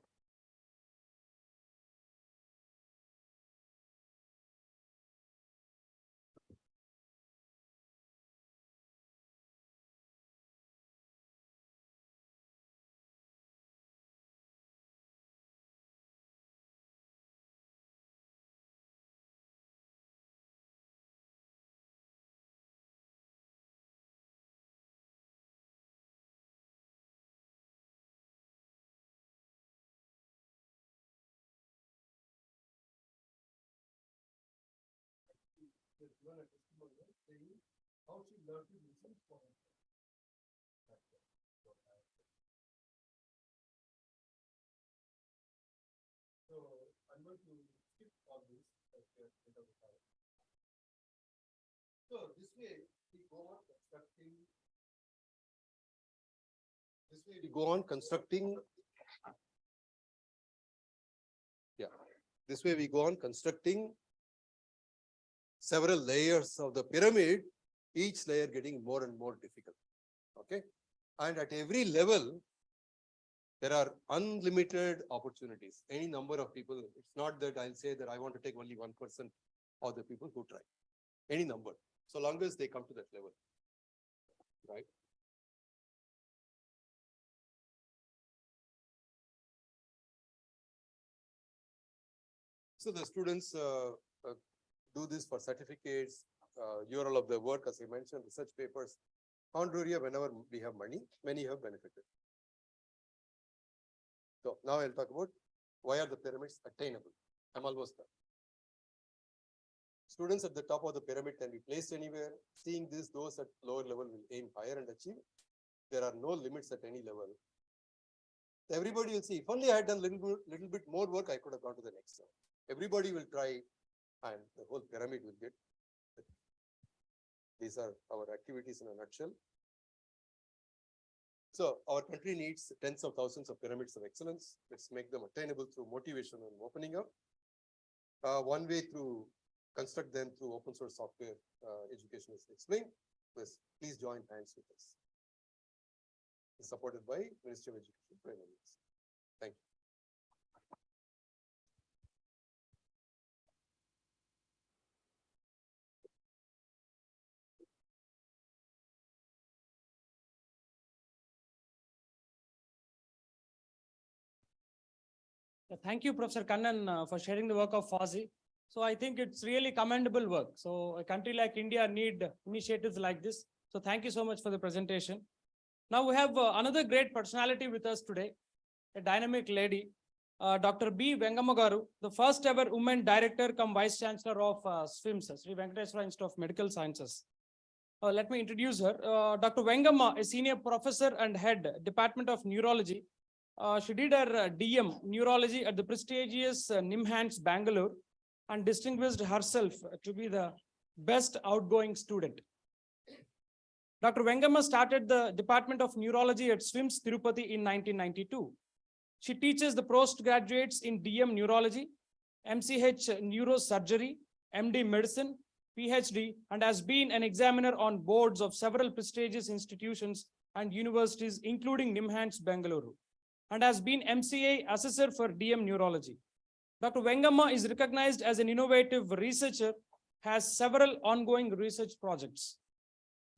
How she learn to listen for herself. So I'm going to skip all this. So this way we go on constructing. This way we go on constructing. Yeah. This way we go on constructing several layers of the pyramid, each layer getting more and more difficult. Okay. And at every level, there are unlimited opportunities. Any number of people. It's not that I'll say that I want to take only 1% of the people who try. Any number, so long as they come to that level. Right. So the students do this for certificates, URL of the work, as I mentioned, research papers. Honduria, whenever we have money, many have benefited. So now I'll talk about why are the pyramids attainable. I'm almost done. Students at the top of the pyramid can be placed anywhere. Seeing this, those at lower level will aim higher and achieve. There are no limits at any level. Everybody will see, if only I had done little bit more work, I could have gone to the next level. Everybody will try and the whole pyramid will get. These are our activities in a nutshell. So our country needs tens of thousands of pyramids of excellence. Let's make them attainable through motivation and opening up. One way to construct them through open source software education is explained. Please join hands with us. It's supported by Ministry of Education. Thank you. Thank you, Professor Kannan, for sharing the work of FOSSEE. So I think it's really commendable work. So a country like India need initiatives like this. So thank you so much for the presentation. Now we have another great personality with us today, a dynamic lady, Dr. B. Vengamagaru, the first ever woman director cum vice chancellor of SVIMS, Sri Venkateswara Institute of Medical Sciences. Let me introduce her. Dr. Vengamma, a senior professor and head, Department of Neurology. She did her DM Neurology at the prestigious NIMHANS Bangalore and distinguished herself to be the best outgoing student. Dr. Vengamma started the Department of Neurology at SVIMS Tirupati in 1992. She teaches the postgraduates in DM Neurology, MCH Neurosurgery, MD Medicine, PhD, and has been an examiner on boards of several prestigious institutions and universities, including NIMHANS Bangalore, and has been MCA assessor for DM Neurology. Dr. Vengamma is recognized as an innovative researcher, has several ongoing research projects.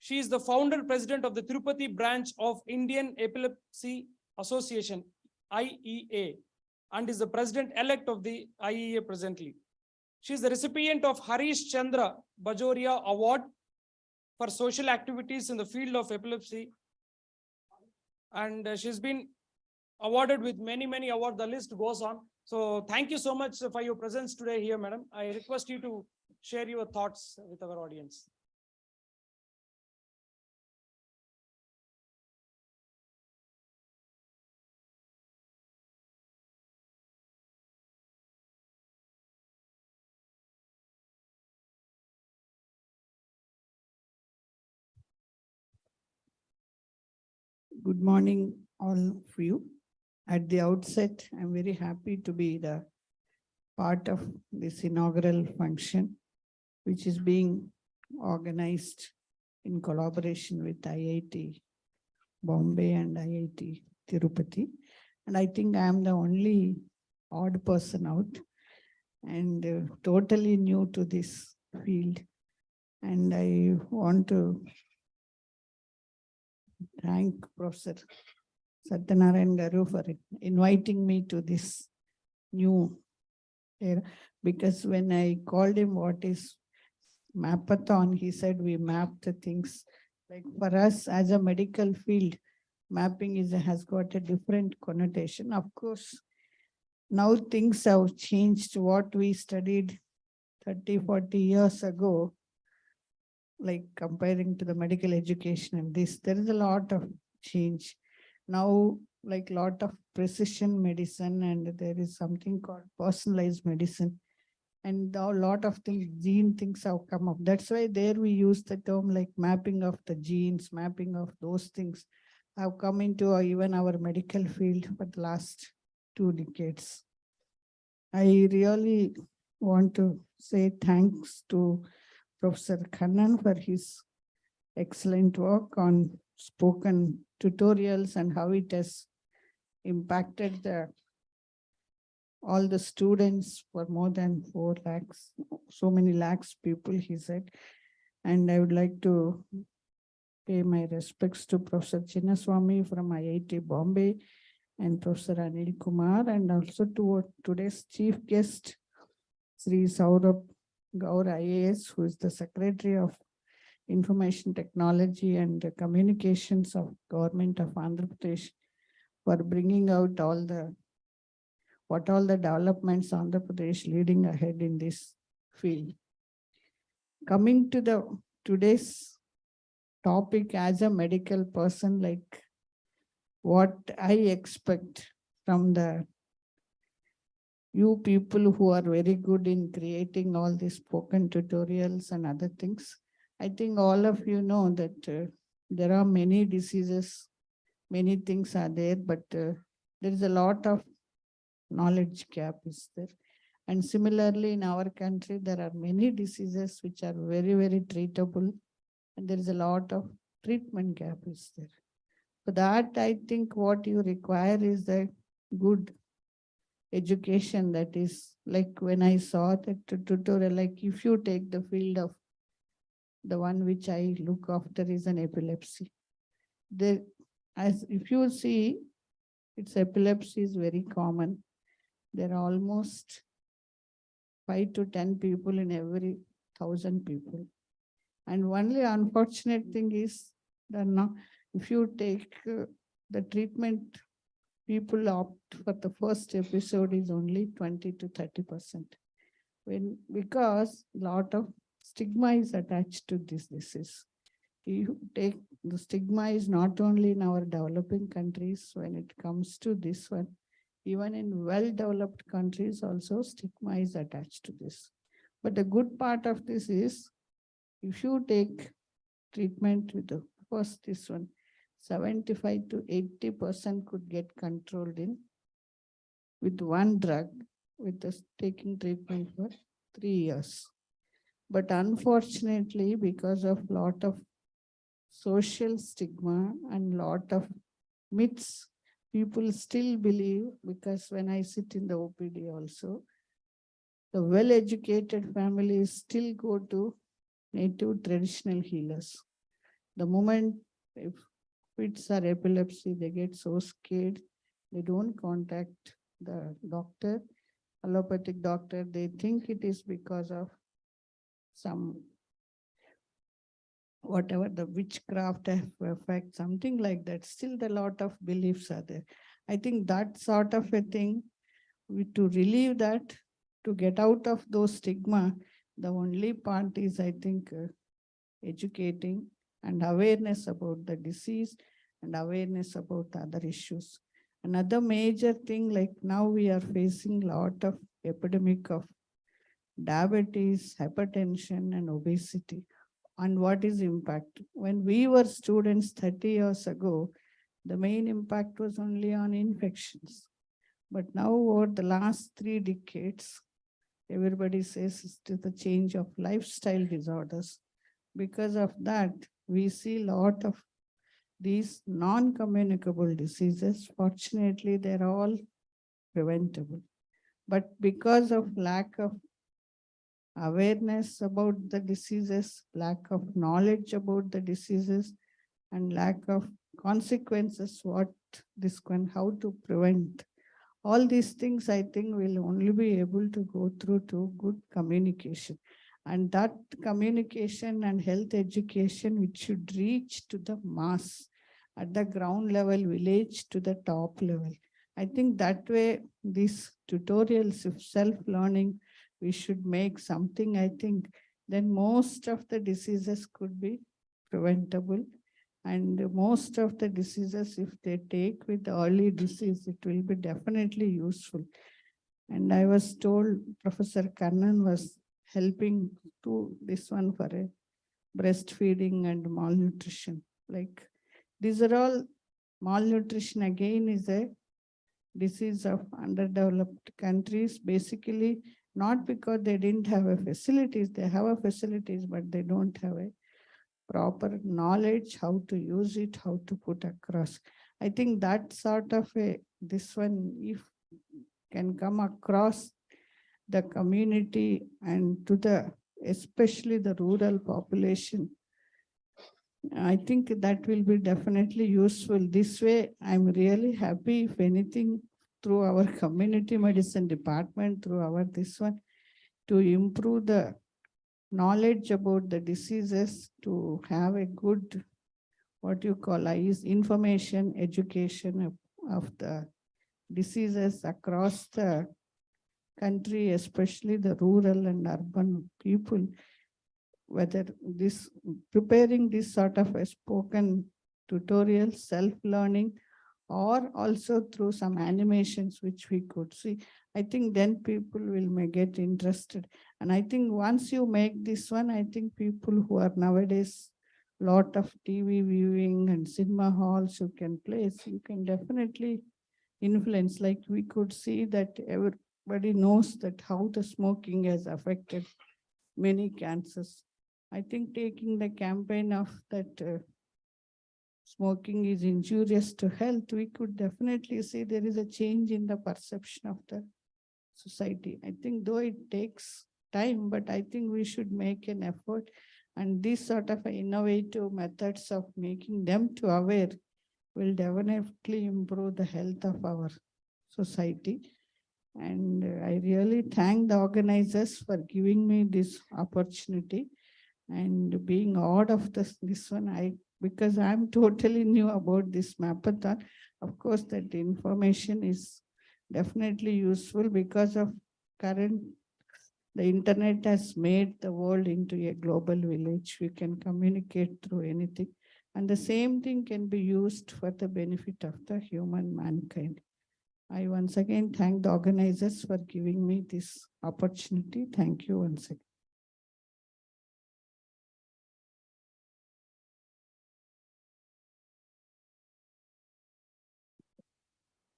She is the founder president of the Tirupati branch of Indian Epilepsy Association, IEA, and is the president-elect of the IEA presently. She is the recipient of Harish Chandra Bajoria Award for social activities in the field of epilepsy. And she's been awarded with many awards. The list goes on. So thank you so much for your presence today here, madam. I request you to share your thoughts with our audience. Good morning, all of you. At the outset, I'm very happy to be the part of this inaugural function, which is being organized in collaboration with IIT Bombay and IIT Tirupati. And I think I am the only odd person out and totally new to this field. And I want to thank Professor Satyanarayan Garu for inviting me to this new era, because when I called him what is Mapathon, he said we map the things. Like for us as a medical field, mapping has got a different connotation. Of course, now things have changed. What we studied 30, 40 years ago like comparing to the medical education and this, there is a lot of change. Now, like lot of precision medicine, and there is something called personalized medicine. And a lot of things, gene things have come up. That's why there we use the term like mapping of the genes, mapping of those things have come into even our medical field for the last 2 decades. I really want to say thanks to Professor Khannan for his excellent work on spoken tutorials and how it has impacted all the students for more than 4 lakhs, so many lakhs people, he said. And I would like to pay my respects to Professor Chinnaswamy from IIT Bombay and Professor Anil Kumar, and also to today's chief guest, Sri Saurabh Gaur IAS, who is the Secretary of Information Technology and Communications of Government of Andhra Pradesh, for bringing out all the developments Andhra Pradesh leading ahead in this field. Coming to today's topic, as a medical person, like what I expect from you people who are very good in creating all these spoken tutorials and other things. I think all of you know that there are many diseases, many things are there, but there is a lot of knowledge gap is there. And similarly, in our country, there are many diseases which are very, very treatable, and there is a lot of treatment gap is there. For that, I think what you require is a good education. That is like when I saw that tutorial, like if you take the field of the one which I look after is an epilepsy. As if you see, its epilepsy is very common. There are almost 5 to 10 people in every 1,000 people. And only unfortunate thing is that now, if you take the treatment, people opt for the first episode is only 20 to 30%. Because a lot of stigma is attached to this disease. You take the stigma is not only in our developing countries when it comes to this one, even in well-developed countries also stigma is attached to this. But the good part of this is, if you take treatment with the first this one, 75 to 80% could get controlled with one drug, with taking treatment for 3 years. But unfortunately, because of lot of social stigma and lot of myths, people still believe, because when I sit in the OPD also, the well-educated families still go to native traditional healers. The moment if fits or epilepsy, they get so scared, they don't contact the doctor, allopathic doctor. They think it is because of some whatever the witchcraft effect, something like that. Still the lot of beliefs are there. I think that sort of a thing, to relieve that, to get out of those stigma, the only part is, I think, educating and awareness about the disease and awareness about the other issues. Another major thing, like now we are facing a lot of epidemic of diabetes, hypertension, and obesity. And what is impact? When we were students 30 years ago, the main impact was only on infections. But now over the last 3 decades, everybody says it is the change of lifestyle disorders. Because of that, we see a lot of these non-communicable diseases. Fortunately, they're all preventable. But because of lack of awareness about the diseases, lack of knowledge about the diseases, and lack of consequences, what this can, how to prevent. All these things, I think, will only be able to go through to good communication. And that communication and health education, which should reach to the mass at the ground level, village to the top level. I think that way, these tutorials of self-learning, we should make something, I think, then most of the diseases could be preventable. And most of the diseases, if they take with early disease, it will be definitely useful. And I was told Professor Kannan was helping to this one for a breastfeeding and malnutrition. Like these are all, malnutrition again is a disease of underdeveloped countries, basically not because they didn't have a facilities, they have a facilities, but they don't have a proper knowledge, how to use it, how to put across. I think that sort of a, this one, if can come across the community and to the, especially the rural population, I think that will be definitely useful. This way, I'm really happy if anything through our community medicine department, through our this one, to improve the knowledge about the diseases, to have a good, what you call is information, education of the diseases across the country, especially the rural and urban people, whether this preparing this sort of a spoken tutorial, self-learning, or also through some animations which we could see. I think then people may get interested. And I think once you make this one, I think people who are nowadays lot of TV viewing and cinema halls you can place, you can definitely influence. Like we could see that everybody knows that how the smoking has affected many cancers. I think taking the campaign of that smoking is injurious to health, we could definitely see there is a change in the perception of the society. I think though it takes time, but I think we should make an effort, and these sort of innovative methods of making them to aware will definitely improve the health of our society. And I really thank the organizers for giving me this opportunity and being out of this one. Because I'm totally new about this Mapathon. Of course, that information is definitely useful because of current, the internet has made the world into a global village. We can communicate through anything. And the same thing can be used for the benefit of the human mankind. I once again thank the organizers for giving me this opportunity. Thank you once again.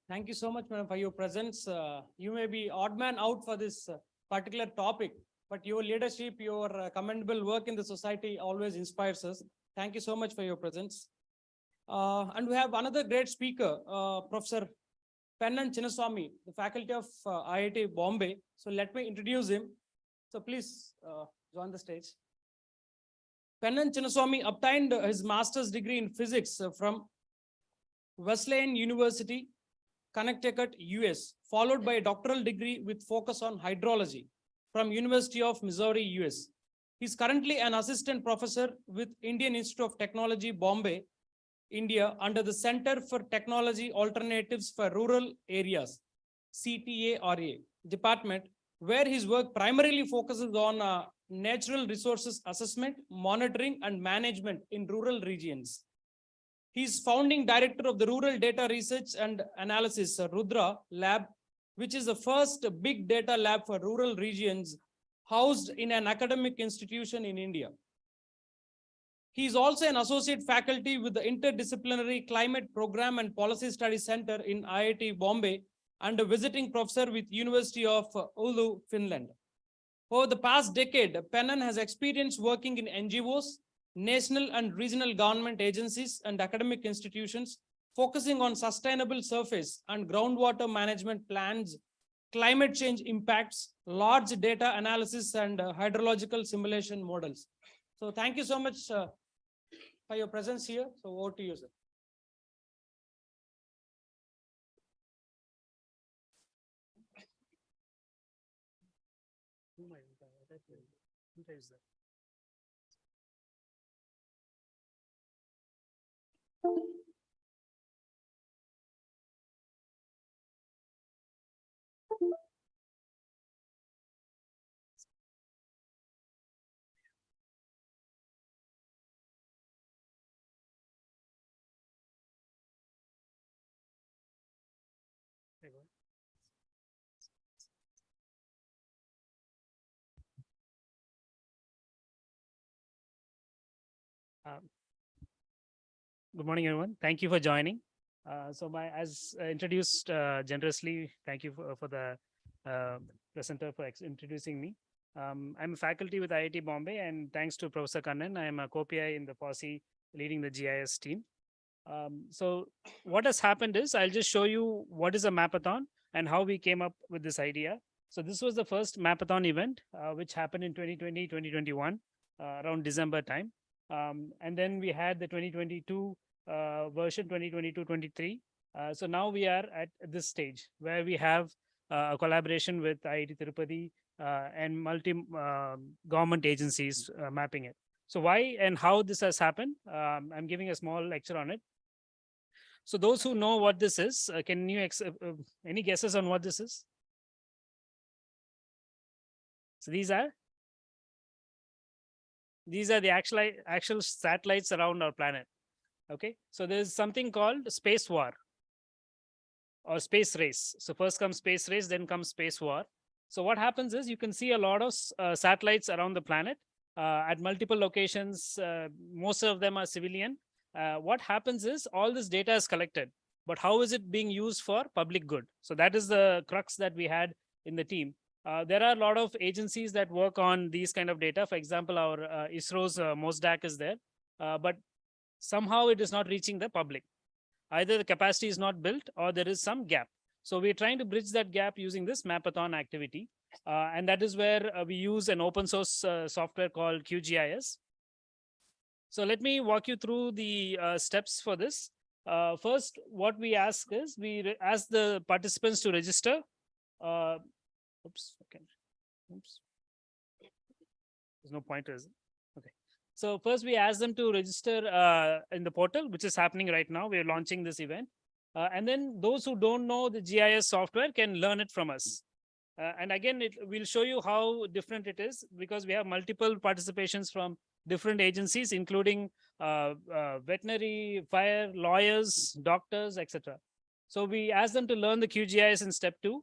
Thank you so much, madam, for your presence. You may be odd man out for this particular topic, but your leadership, your commendable work in the society always inspires us. Thank you so much for your presence. And we have another great speaker, Professor Pennan Chinnaswamy, the faculty of IIT Bombay. So let me introduce him. So please join the stage. Pennan Chinnaswamy obtained his master's degree in physics from Wesleyan University, Connecticut, US, followed by a doctoral degree with focus on hydrology from University of Missouri, US. He's currently an assistant professor with Indian Institute of Technology, Bombay, India, under the Center for Technology Alternatives for Rural Areas, CTARA department, where his work primarily focuses on natural resources assessment, monitoring, and management in rural regions. He is founding director of the Rural Data Research and Analysis Rudra Lab, which is the first big data lab for rural regions housed in an academic institution in India. He is also an associate faculty with the Interdisciplinary Climate Program and Policy Studies Center in IIT Bombay and a visiting professor with University of Oulu, Finland. Over the past decade, Pennan has experience working in NGOs, national and regional government agencies and academic institutions, focusing on sustainable surface and groundwater management plans, climate change impacts, large data analysis, and hydrological simulation models. So thank you so much for your presence here. So over to you, sir. Good morning, everyone. Thank you for joining. As introduced generously, thank you for the presenter for introducing me. I'm a faculty with IIT Bombay, and thanks to Professor Kannan, I am a co-PI in the FOSSEE leading the GIS team. So what has happened is I'll just show you what is a Mapathon and how we came up with this idea. So this was the first Mapathon event, which happened in 2020, 2021, around December time. And then we had the 2022 version 2022-23. So now we are at this stage where we have a collaboration with IIT Tirupati and multi government agencies mapping it. So why and how this has happened, I'm giving a small lecture on it. So those who know what this is, can you any guesses on what this is? So these are the actual satellites around our planet. Okay, so there's something called space war or space race. So first comes space race, then comes space war. So what happens is you can see a lot of satellites around the planet at multiple locations. Most of them are civilian. What happens is all this data is collected, but how is it being used for public good? So that is the crux that we had in the team. There are a lot of agencies that work on these kind of data. For example, our ISRO's MOSDAC is there, but somehow it is not reaching the public. Either the capacity is not built or there is some gap. So we're trying to bridge that gap using this Mapathon activity. And that is where we use an open source software called QGIS. So let me walk you through the steps for this. First, what we ask is we ask the participants to register. Oops, okay. Oops. There's no pointers. Okay. So first we ask them to register in the portal, which is happening right now. We're launching this event. And then those who don't know the GIS software can learn it from us. And again, we'll show you how different it is because we have multiple participations from different agencies, including veterinary, fire, lawyers, doctors, etc. So we ask them to learn the QGIS in step 2.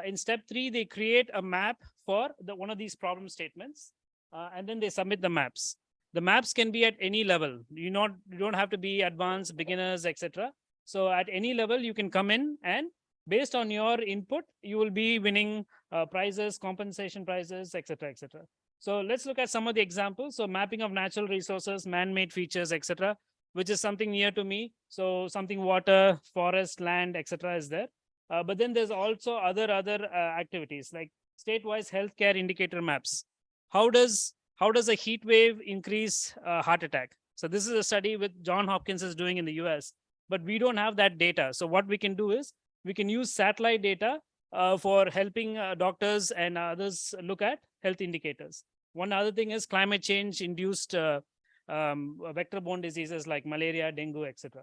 In step 3, they create a map for one of these problem statements, and then they submit the maps. The maps can be at any level. You don't have to be advanced, beginners, etc. So at any level, you can come in and based on your input, you will be winning prizes, compensation prizes, etc., etc. So let's look at some of the examples. So mapping of natural resources, man-made features, etc., which is something near to me. So something water, forest, land, etc. is there. But then there's also other activities like state-wise healthcare indicator maps. How does a heat wave increase heart attack? So this is a study with John Hopkins is doing in the US, but we don't have that data. So what we can do is we can use satellite data for helping doctors and others look at health indicators. One other thing is climate change induced vector-borne diseases like malaria, dengue, etc.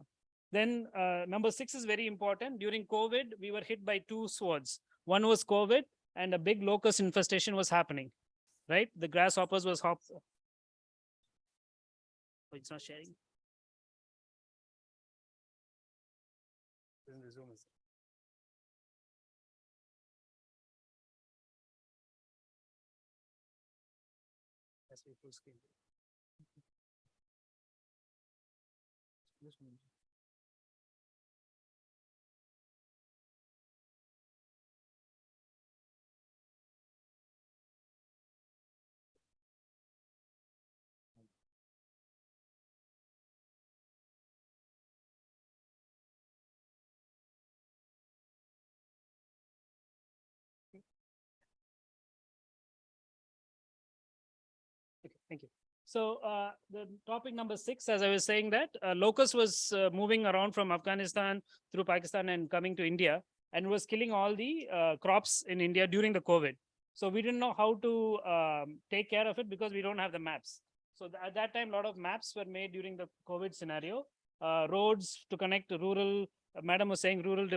Then number 6 is very important. During COVID, we were hit by 2 swords. One was COVID and a big locust infestation was happening, right? The grasshoppers was Oh, it's not sharing. The Zoom is. That's full screen. Okay, thank you. So the topic number 6, as I was saying that locust was moving around from Afghanistan through Pakistan and coming to India and was killing all the crops in India during the COVID. So we didn't know how to take care of it because we don't have the maps. So at that time, a lot of maps were made during the COVID scenario. Roads to connect to rural, Madam was saying rural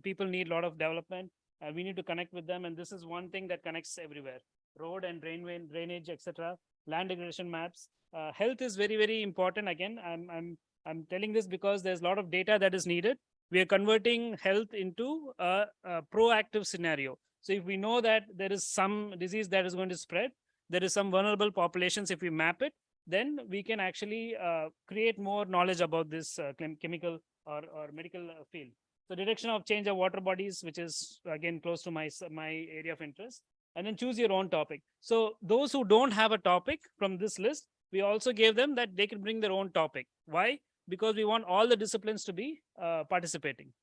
people need a lot of development. We need to connect with them. And this is one thing that connects everywhere. Road and drainage, etc. Land degradation maps. Health is very, very important. Again, I'm telling this because there's a lot of data that is needed. We are converting health into a proactive scenario. So if we know that there is some disease that is going to spread, there is some vulnerable populations, if we map it, then we can actually create more knowledge about this chemical or medical field. So detection of change of water bodies, which is again close to my area of interest, and then choose your own topic. So those who don't have a topic from this list, we also gave them that they can bring their own topic. Why? Because we want all the disciplines to be participating.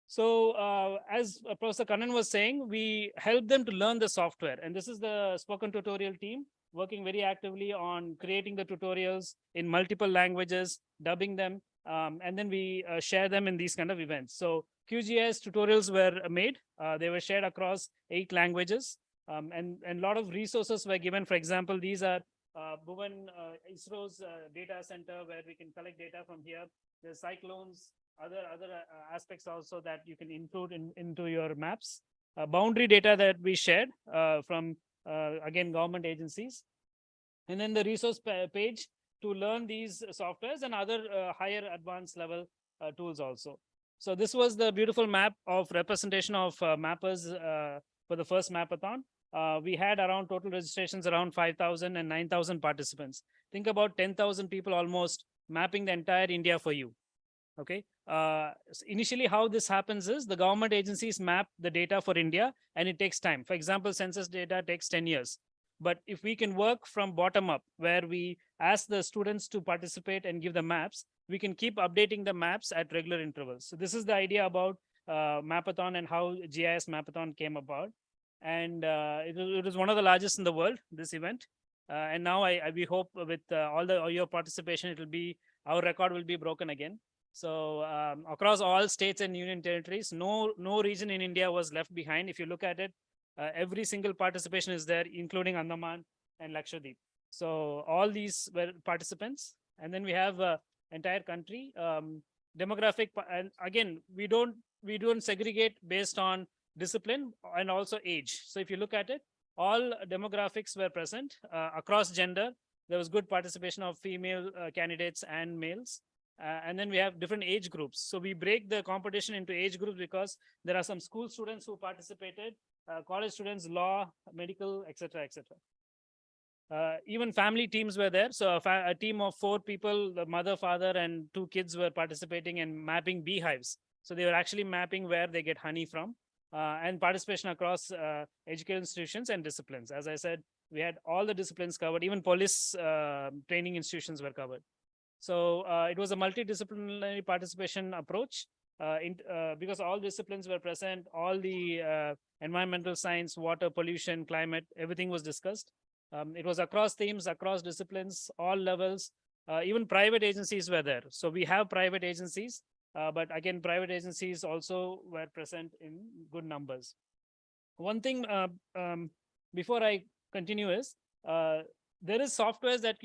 So as Professor Kannan was saying, we help them to learn the software. And this is the spoken tutorial team working very actively on creating the tutorials in multiple languages, dubbing them, and then we share them in these kind of events. So QGIS tutorials were made. They were shared across 8 languages. And a lot of resources were given. For example, these are Bhuvan, ISRO's data center where we can collect data from here. There's cyclones, other aspects also that you can include into your maps. Boundary data that we shared from again government agencies, and then the resource page to learn these softwares and other higher advanced level tools also. So this was the beautiful map of representation of mappers for the first Mapathon. We had around total registrations around 5,000 and 9,000 participants. Think about 10,000 people almost mapping the entire India for you. Okay. So initially, how this happens is the government agencies map the data for India, and it takes time. For example, census data takes 10 years. But if we can work from bottom up, where we ask the students to participate and give the maps, we can keep updating the maps at regular intervals. So this is the idea about Mapathon and how GIS Mapathon came about. And it was one of the largest in the world, this event. And now we hope with all your participation, our record will be broken again. So across all states and union territories, no region in India was left behind. If you look at it, every single participation is there, including Andaman and Lakshadweep. So all these were participants. And then we have entire country demographic. And again, we don't segregate based on discipline and also age. So if you look at it, all demographics were present across gender. There was good participation of female candidates and males. And then we have different age groups. So we break the competition into age groups because there are some school students who participated, college students, law, medical, etc., etc. Even family teams were there. So a team of 4 people, the mother, father, and 2 kids were participating in mapping beehives. So they were actually mapping where they get honey from, and participation across educational institutions and disciplines. As I said, we had all the disciplines covered, even police training institutions were covered. So it was a multidisciplinary participation approach because all disciplines were present, all the environmental science, water, pollution, climate, everything was discussed. It was across themes, across disciplines, all levels, even private agencies were there. So we have private agencies, but again, private agencies also were present in good numbers. One thing before I continue is, there is softwares that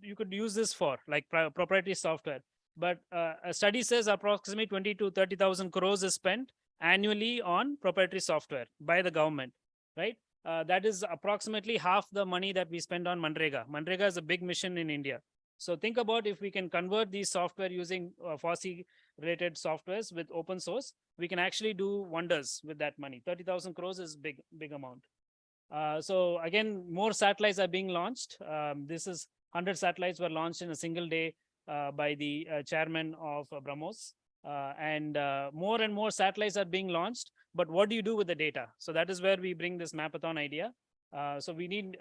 you could use this for, like proprietary software. But a study says approximately 20 to 30,000 crores is spent annually on proprietary software by the government, right? That is approximately half the money that we spend on Manrega. Manrega is a big mission in India. So think about if we can convert these software using FOSSEE related softwares with open source, we can actually do wonders with that money. 30,000 crores is big amount. So again, more satellites are being launched. This is 100 satellites were launched in a single day by the chairman of BrahMos. And more and more satellites are being launched. But what do you do with the data? So that is where we bring this Mapathon idea. So we need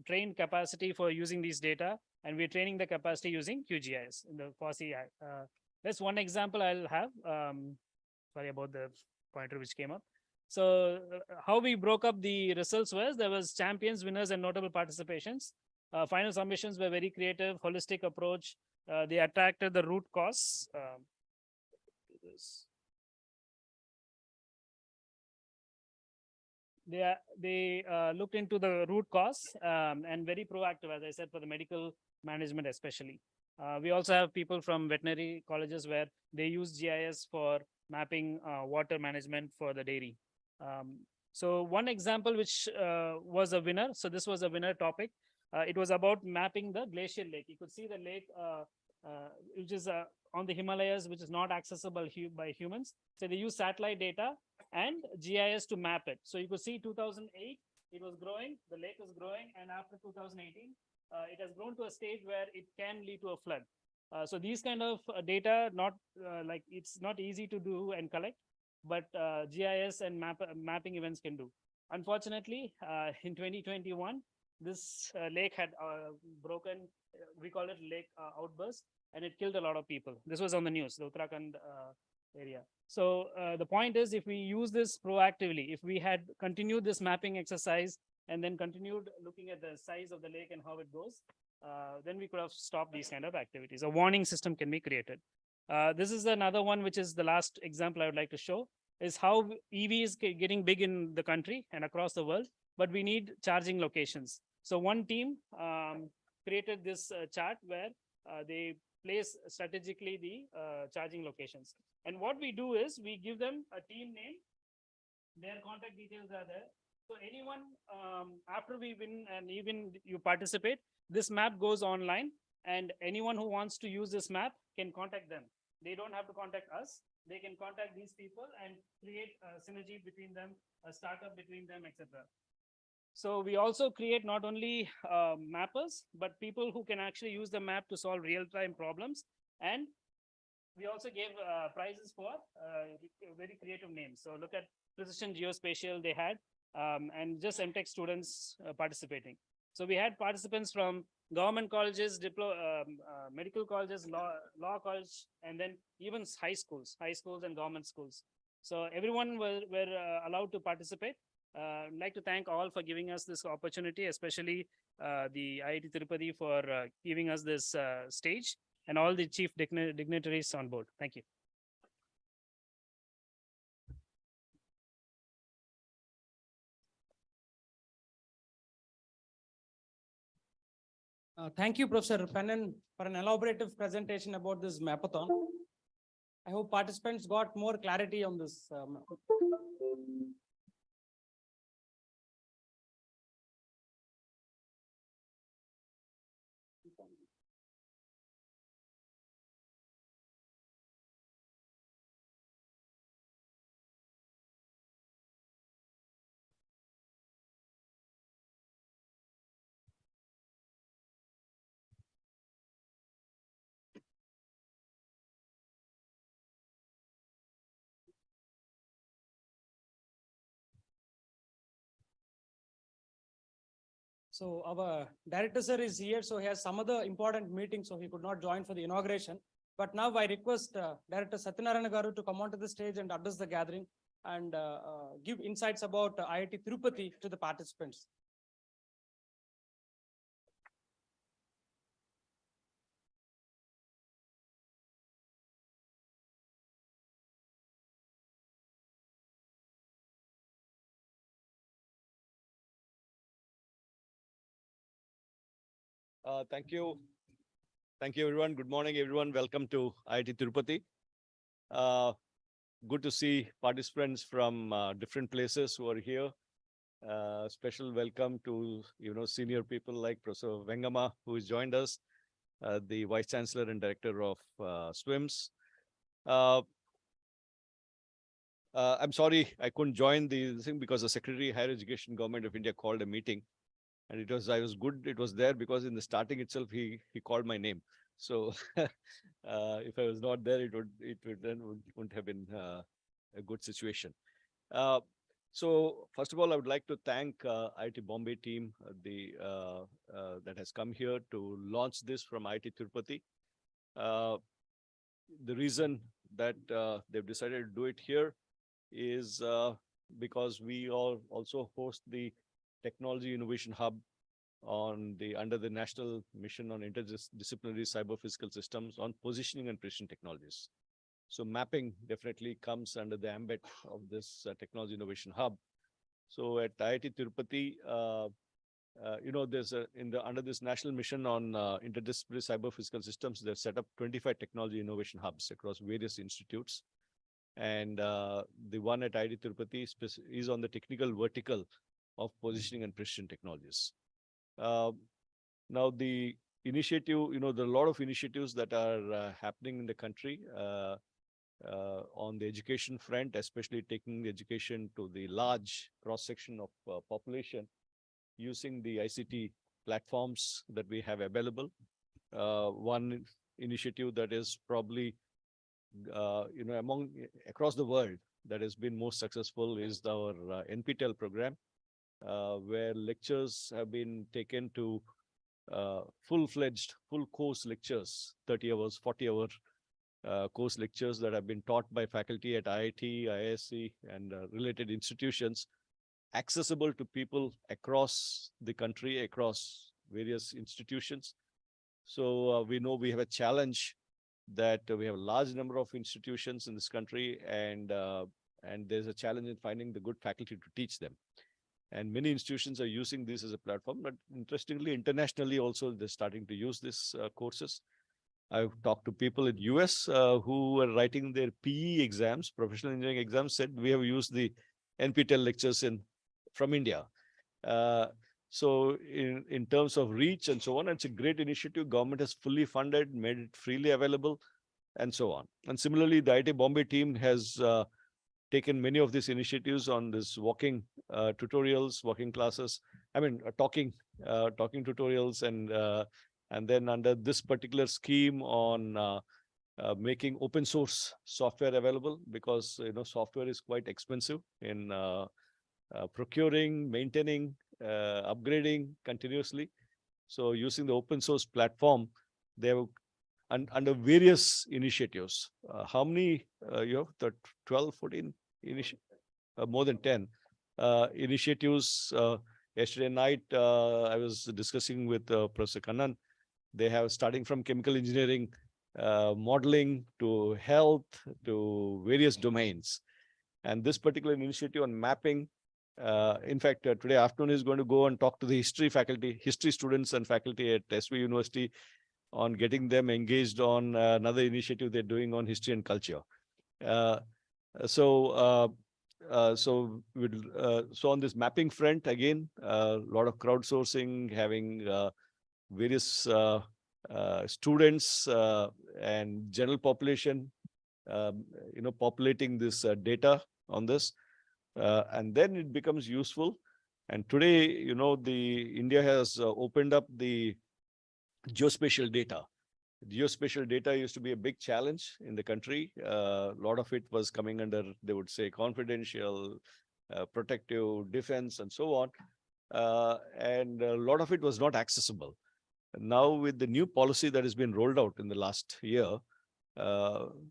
trained capacity for using these data, and we're training the capacity using QGIS in the FOSSEE. That's one example I'll have. Sorry about the pointer which came up. So how we broke up the results was there was champions, winners, and notable participations. Final submissions were very creative, holistic approach. They attracted the root cause. They looked into the root cause and very proactive, as I said, for the medical management especially. We also have people from veterinary colleges where they use GIS for mapping water management for the dairy. So one example which was a winner. So this was a winner topic. It was about mapping the glacial lake. You could see the lake which is on the Himalayas, which is not accessible by humans. So they use satellite data and GIS to map it. So you could see 2008, it was growing, the lake was growing, and after 2018, it has grown to a stage where it can lead to a flood. So these kind of data, not like it's not easy to do and collect, but GIS and mapping events can do. Unfortunately, in 2021, this lake had broken, we call it lake outburst, and it killed a lot of people. This was on the news, the Uttarakhand area. So the point is, if we use this proactively, if we had continued this mapping exercise and then continued looking at the size of the lake and how it goes, then we could have stopped these kind of activities. A warning system can be created. This is another one, which is the last example I would like to show, is how EV is getting big in the country and across the world, but we need charging locations. So one team created this chart where they place strategically the charging locations. And what we do is we give them a team name, their contact details are there. So anyone, after we win and even you participate, this map goes online, and anyone who wants to use this map can contact them. They don't have to contact us. They can contact these people and create a synergy between them, a startup between them, etc. So we also create not only mappers, but people who can actually use the map to solve real-time problems. And we also gave prizes for very creative names. So look at Precision Geospatial they had, and just MTech students participating. So we had participants from government colleges, medical colleges, law college, and then even high schools and government schools. So everyone were allowed to participate. I'd like to thank all for giving us this opportunity, especially the IIT Tirupati for giving us this stage, and all the chief dignitaries on board. Thank you. Thank you, Professor Pennan, for an elaborative presentation about this Mapathon. I hope participants got more clarity on this. So our director sir is here, so he has some other important meeting, so he could not join for the inauguration. But now I request Director Satyanarayana Garu to come onto the stage and address the gathering and give insights about IIT Tirupati to the participants. Thank you. Thank you, everyone. Good morning, everyone. Welcome to IIT Tirupati. Good to see participants from different places who are here. Special welcome to, senior people like Professor Vengama, who has joined us, the Vice Chancellor and Director of SWIMS. I'm sorry I couldn't join the thing because the Secretary of Higher Education Government of India called a meeting. And it was there because in the starting itself, he called my name. So if I was not there, it wouldn't have been a good situation. So first of all, I would like to thank IIT Bombay team that has come here to launch this from IIT Tirupati. The reason that they've decided to do it here is because we all also host the Technology Innovation Hub under the National Mission on Interdisciplinary Cyber-Physical Systems on Positioning and Precision Technologies. So mapping definitely comes under the ambit of this Technology Innovation Hub. So at IIT Tirupati, there's under this National Mission on Interdisciplinary Cyber-Physical Systems, they've set up 25 technology innovation hubs across various institutes. And the one at IIT Tirupati is on the technical vertical of positioning and precision technologies. Now the initiative, there are a lot of initiatives that are happening in the country on the education front, especially taking the education to the large cross-section of population using the ICT platforms that we have available. One initiative that is probably, among across the world that has been most successful is our NPTEL program, where lectures have been taken to full-fledged, full course lectures, 30 hours, 40-hour course lectures that have been taught by faculty at IIT, ISC, and related institutions, accessible to people across the country, across various institutions. So we know we have a challenge that we have a large number of institutions in this country, and there's a challenge in finding the good faculty to teach them. And many institutions are using this as a platform, but interestingly, internationally also, they're starting to use these courses. I've talked to people in US who were writing their PE exams, professional engineering exams, said we have used the NPTEL lectures from India. So in terms of reach and so on, it's a great initiative. Government has fully funded, made it freely available, and so on. And similarly, the IIT Bombay team has taken many of these initiatives on this walking tutorials, walking classes. I mean, talking tutorials, and then under this particular scheme on making open source software available, because software is quite expensive in procuring, maintaining, upgrading continuously. So using the open source platform, they have under various initiatives. How many you have? The 12, 14 more than 10 initiatives. Yesterday night, I was discussing with Professor Kannan. They have starting from chemical engineering, modeling to health to various domains. And this particular initiative on mapping, in fact, today afternoon is going to go and talk to the history faculty, history students and faculty at SV University on getting them engaged on another initiative they're doing on history and culture. So on this mapping front, again, a lot of crowdsourcing, having various students and general population, populating this data on this, and then it becomes useful. And today, India has opened up the geospatial data. Geospatial data used to be a big challenge in the country. A lot of it was coming under, they would say, confidential, protective, defense, and so on. And a lot of it was not accessible. Now, with the new policy that has been rolled out in the last year,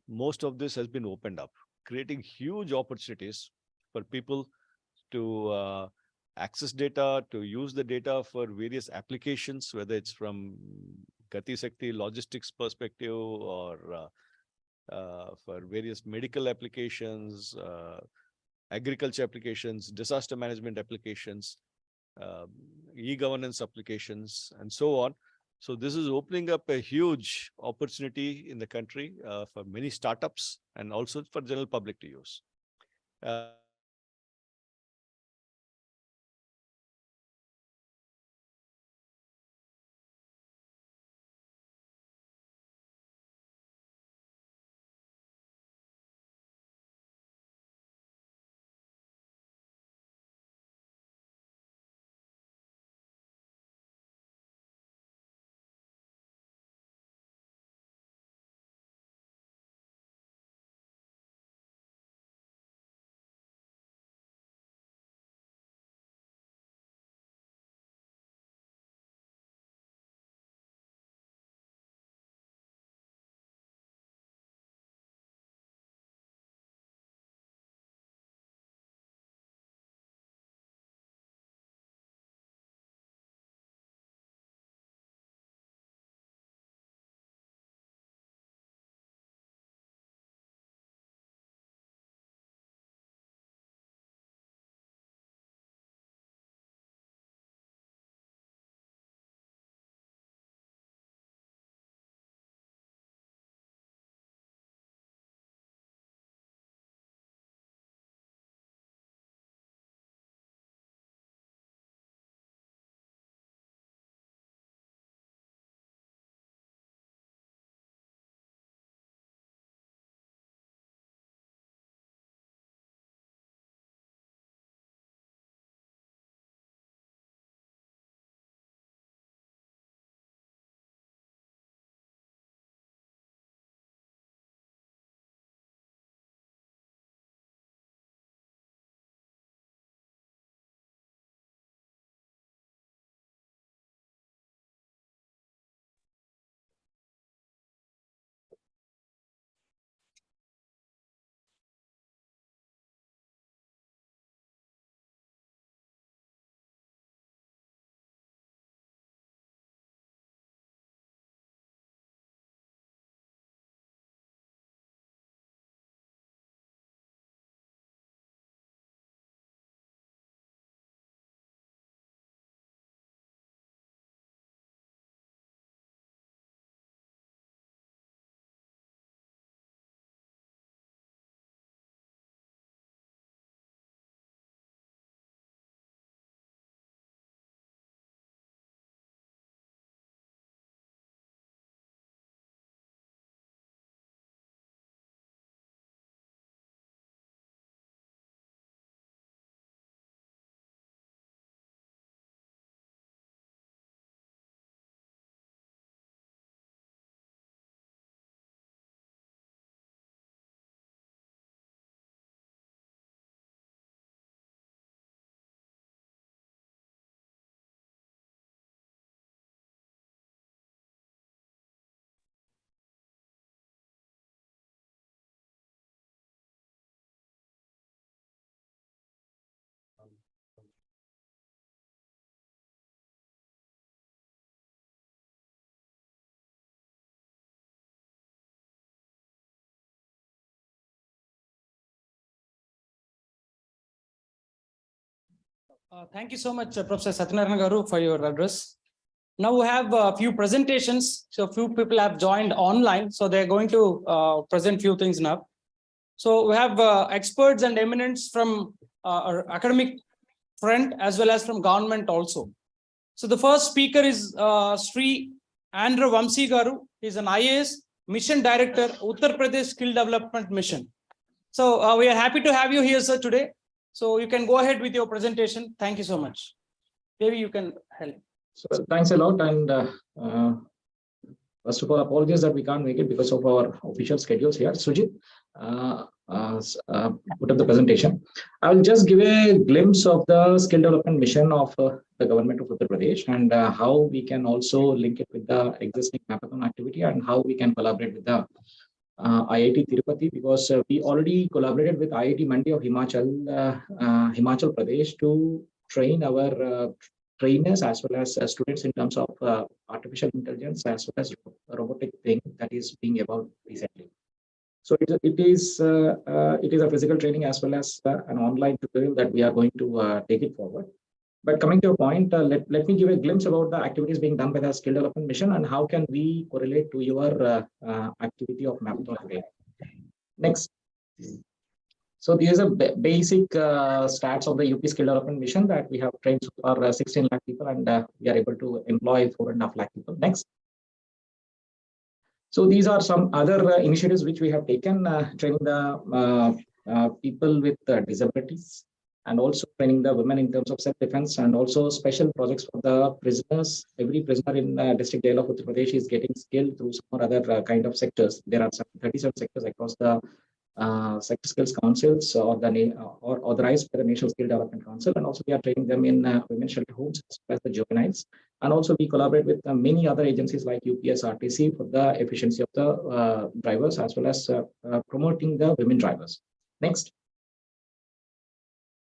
most of this has been opened up, creating huge opportunities for people to access data, to use the data for various applications, whether it's from Gati Shakti logistics perspective or for various medical applications, agriculture applications, disaster management applications, e-governance applications, and so on. So this is opening up a huge opportunity in the country for many startups and also for general public to use. Thank you so much, Professor Satyanarayana Garu, for your address. Now we have a few presentations. So few people have joined online, so they're going to present few things now. So we have experts and eminents from our academic front as well as from government also. So the first speaker is Sri Andhra Vamsi Garu. He's an IAS Mission Director, Uttar Pradesh Skill Development Mission. So we are happy to have you here, sir, today. So you can go ahead with your presentation. Thank you so much. Maybe you can help. So thanks a lot. And first of all, apologies that we can't make it because of our official schedules here. Sujit, put up the presentation. I will just give a glimpse of the skill development mission of the government of Uttar Pradesh and how we can also link it with the existing Mapathon activity and how we can collaborate with the IIT Tirupati, because we already collaborated with IIT Mandi of Himachal Pradesh to train our trainers as well as students in terms of artificial intelligence as well as robotic thing that is being evolved recently. So it is a physical training as well as an online tutorial that we are going to take it forward. But coming to your point, let me give a glimpse about the activities being done by the skill development mission and how can we correlate to your activity of Mapathon today. Next. So these are basic stats of the UP skill development mission that we have trained so far 16 lakh people and we are able to employ 4.5 lakh people. Next. So these are some other initiatives which we have taken, training the people with disabilities, and also training the women in terms of self-defense, and also special projects for the prisoners. Every prisoner in district jail of Uttar Pradesh is getting skill through some or other kind of sectors. There are some 37 sectors across the sector skills councils or authorized by the National Skill Development Council, and also we are training them in women's shelter homes as well as the juveniles. And also we collaborate with many other agencies like UPS, RTC for the efficiency of the drivers as well as promoting the women drivers. Next.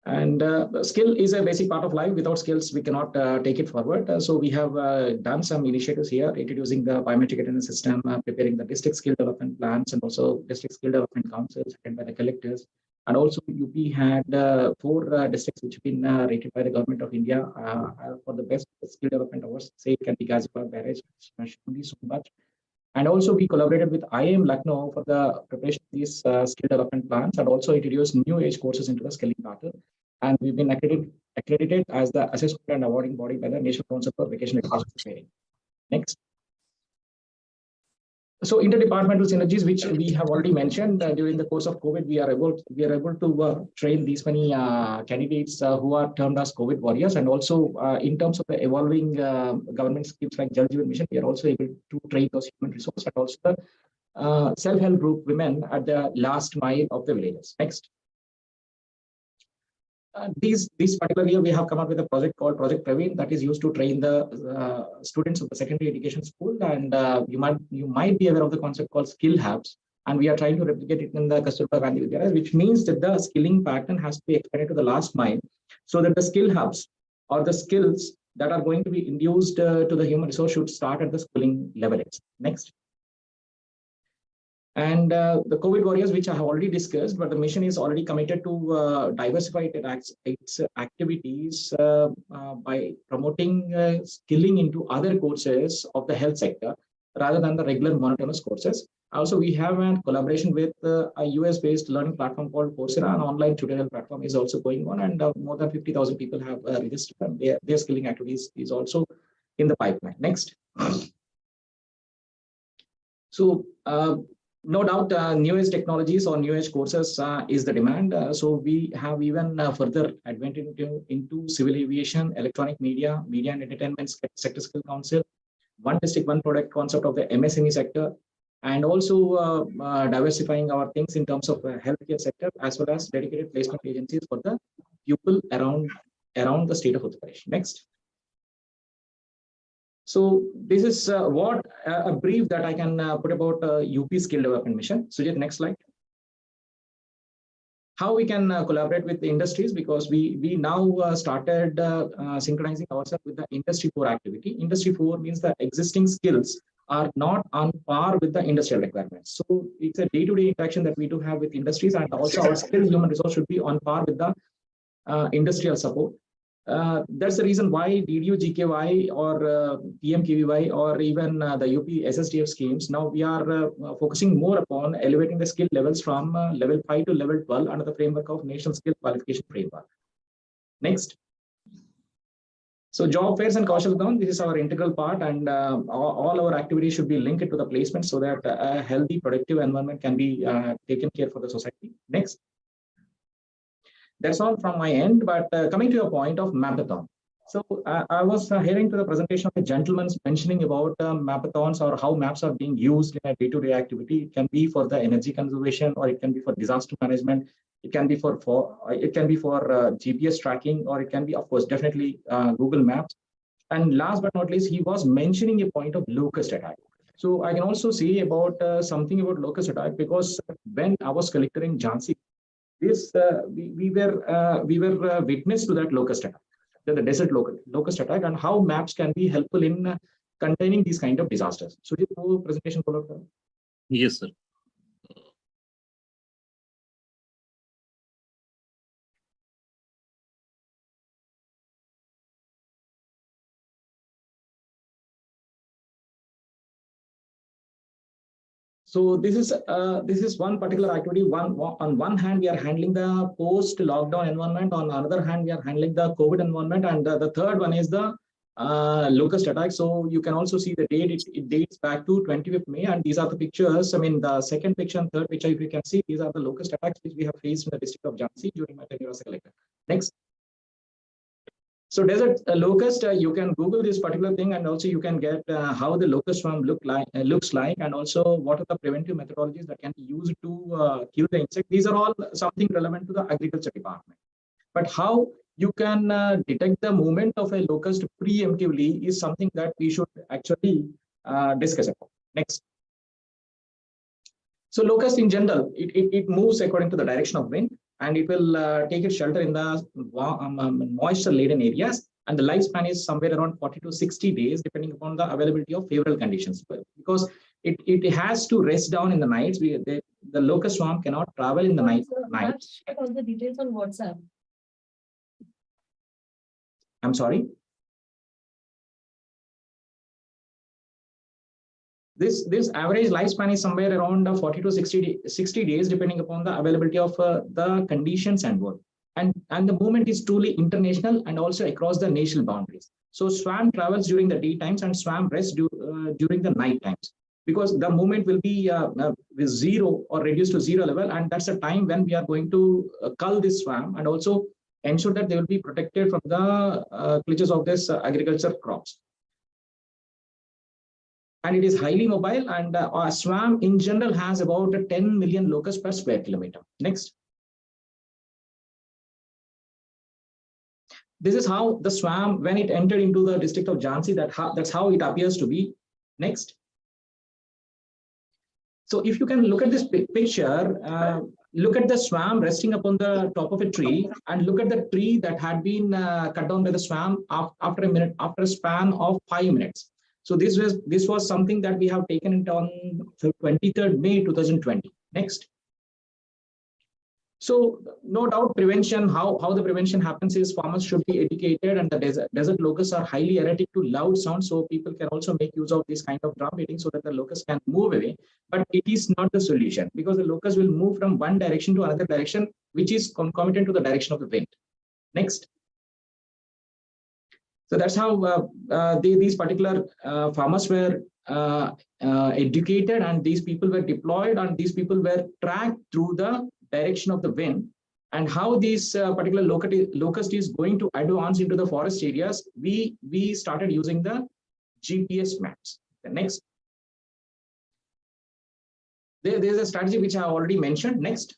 And skill is a basic part of life. Without skills, we cannot take it forward. So we have done some initiatives here, introducing the biometric attendance system, preparing the district skill development plans, and also district skill development councils attended by the collectors. And also UP had 4 districts which have been rated by the government of India for the best skill development awards. Say it can be Gazipur, Barrage, so much. And also we collaborated with IIM Lucknow for the preparation of these skill development plans, and also introduced new age courses into the skilling pattern. And we've been accredited as the assessment and awarding body by the National Council for Vocational Education Training. Next. So interdepartmental synergies, which we have already mentioned during the course of COVID, we are able to train these many candidates who are termed as COVID warriors, and also in terms of the evolving government schemes like Jal Jeevan Mission, we are also able to train those human resources and also the self-help group women at the last mile of the villages. Next. This particular year, we have come up with a project called Project Praveen that is used to train the students of the secondary education school. And you might be aware of the concept called skill hubs. And we are trying to replicate it in the Kasturba Gandhi Vidyalaya, which means that the skilling pattern has to be expanded to the last mile, so that the skill hubs or the skills that are going to be induced to the human resource should start at the schooling level. Next. And the COVID warriors, which I have already discussed, but the mission is already committed to diversify its activities by promoting skilling into other courses of the health sector rather than the regular monotonous courses. Also, we have a collaboration with a US-based learning platform called Coursera. An online tutorial platform is also going on, and more than 50,000 people have registered, and their skilling activities is also in the pipeline. Next. So, no doubt, new age technologies or new age courses is the demand. So we have even further advanced into civil aviation, electronic media, media and entertainment sector skill council, one district, one product concept of the MSME sector, and also diversifying our things in terms of healthcare sector, as well as dedicated placement agencies for the people around the state of Uttar Pradesh. Next. So this is what a brief that I can put about UP skill development mission. Sujit, next slide. How we can collaborate with the industries, because we now started synchronizing ourselves with the Industry 4 activity. Industry 4 means the existing skills are not on par with the industrial requirements. So it's a day-to-day interaction that we do have with industries, and also our skills human resource should be on par with the industrial support. That's the reason why DDU-GKY or PMKVY or even the UP SSDF schemes, now we are focusing more upon elevating the skill levels from level 5 to level 12 under the framework of National Skill Qualification Framework. Next. So job fairs and Kaushal, this is our integral part, and all our activities should be linked to the placement so that a healthy, productive environment can be taken care for the society. Next. That's all from my end, but coming to your point of Mapathon. So I was hearing to the presentation of the gentleman mentioning about Mapathons or how maps are being used in a day-to-day activity. It can be for the energy conservation, or it can be for disaster management. It can be for GPS tracking, or it can be, of course, definitely Google Maps. And last but not least, he was mentioning a point of locust attack. So I can also say about something about locust attack, because when I was collecting Jhansi, this we were witness to that locust attack, the desert locust attack, and how maps can be helpful in containing these kind of disasters. So this whole presentation followed. Yes, sir. So this is one particular activity. On one hand, we are handling the post-lockdown environment. On the other hand, we are handling the COVID environment, and the third one is the locust attack. So you can also see the date. It dates back to 25th May, and these are the pictures. I mean, the second picture and third picture, if you can see, these are the locust attacks which we have faced in the district of Jhansi during my tenure as a collector. Next. So desert locust, you can Google this particular thing, and also you can get how the locust swarm looks like, and also what are the preventive methodologies that can be used to kill the insect. These are all something relevant to the agriculture department. But how you can detect the movement of a locust preemptively is something that we should actually discuss about. Next. So locust in general, it moves according to the direction of wind, and it will take its shelter in the moisture-laden areas, and the lifespan is somewhere around 40 to 60 days, depending upon the availability of favorable conditions. Because it has to rest down in the nights. The locust swarm cannot travel in the night. Check all the details on WhatsApp. I'm sorry. This average lifespan is somewhere around 40 to 60 days, depending upon the availability of the conditions and work. And the movement is truly international and also across the national boundaries. So swarm travels during the daytimes and swarm rests during the night times, because the movement will be with zero or reduced to zero level, and that's the time when we are going to cull this swarm and also ensure that they will be protected from the clutches of this agriculture crops. And it is highly mobile, and our swarm in general has about 10 million locusts per square kilometer. Next. This is how the swarm, when it entered into the district of Jhansi, that's how it appears to be. Next. So if you can look at this picture, look at the swarm resting upon the top of a tree, and look at the tree that had been cut down by the swarm after a span of 5 minutes. So this was something that we have taken it on 23rd May 2020. Next. So no doubt prevention, how the prevention happens is farmers should be educated, and the desert locusts are highly erratic to loud sounds, so people can also make use of this kind of drum beating so that the locust can move away. But it is not the solution, because the locust will move from one direction to another direction, which is concomitant to the direction of the wind. Next. So that's how these particular farmers were educated, and these people were deployed, and these people were tracked through the direction of the wind, and how this particular locust is going to advance into the forest areas. We started using the GPS maps. The next. There's a strategy which I already mentioned. Next.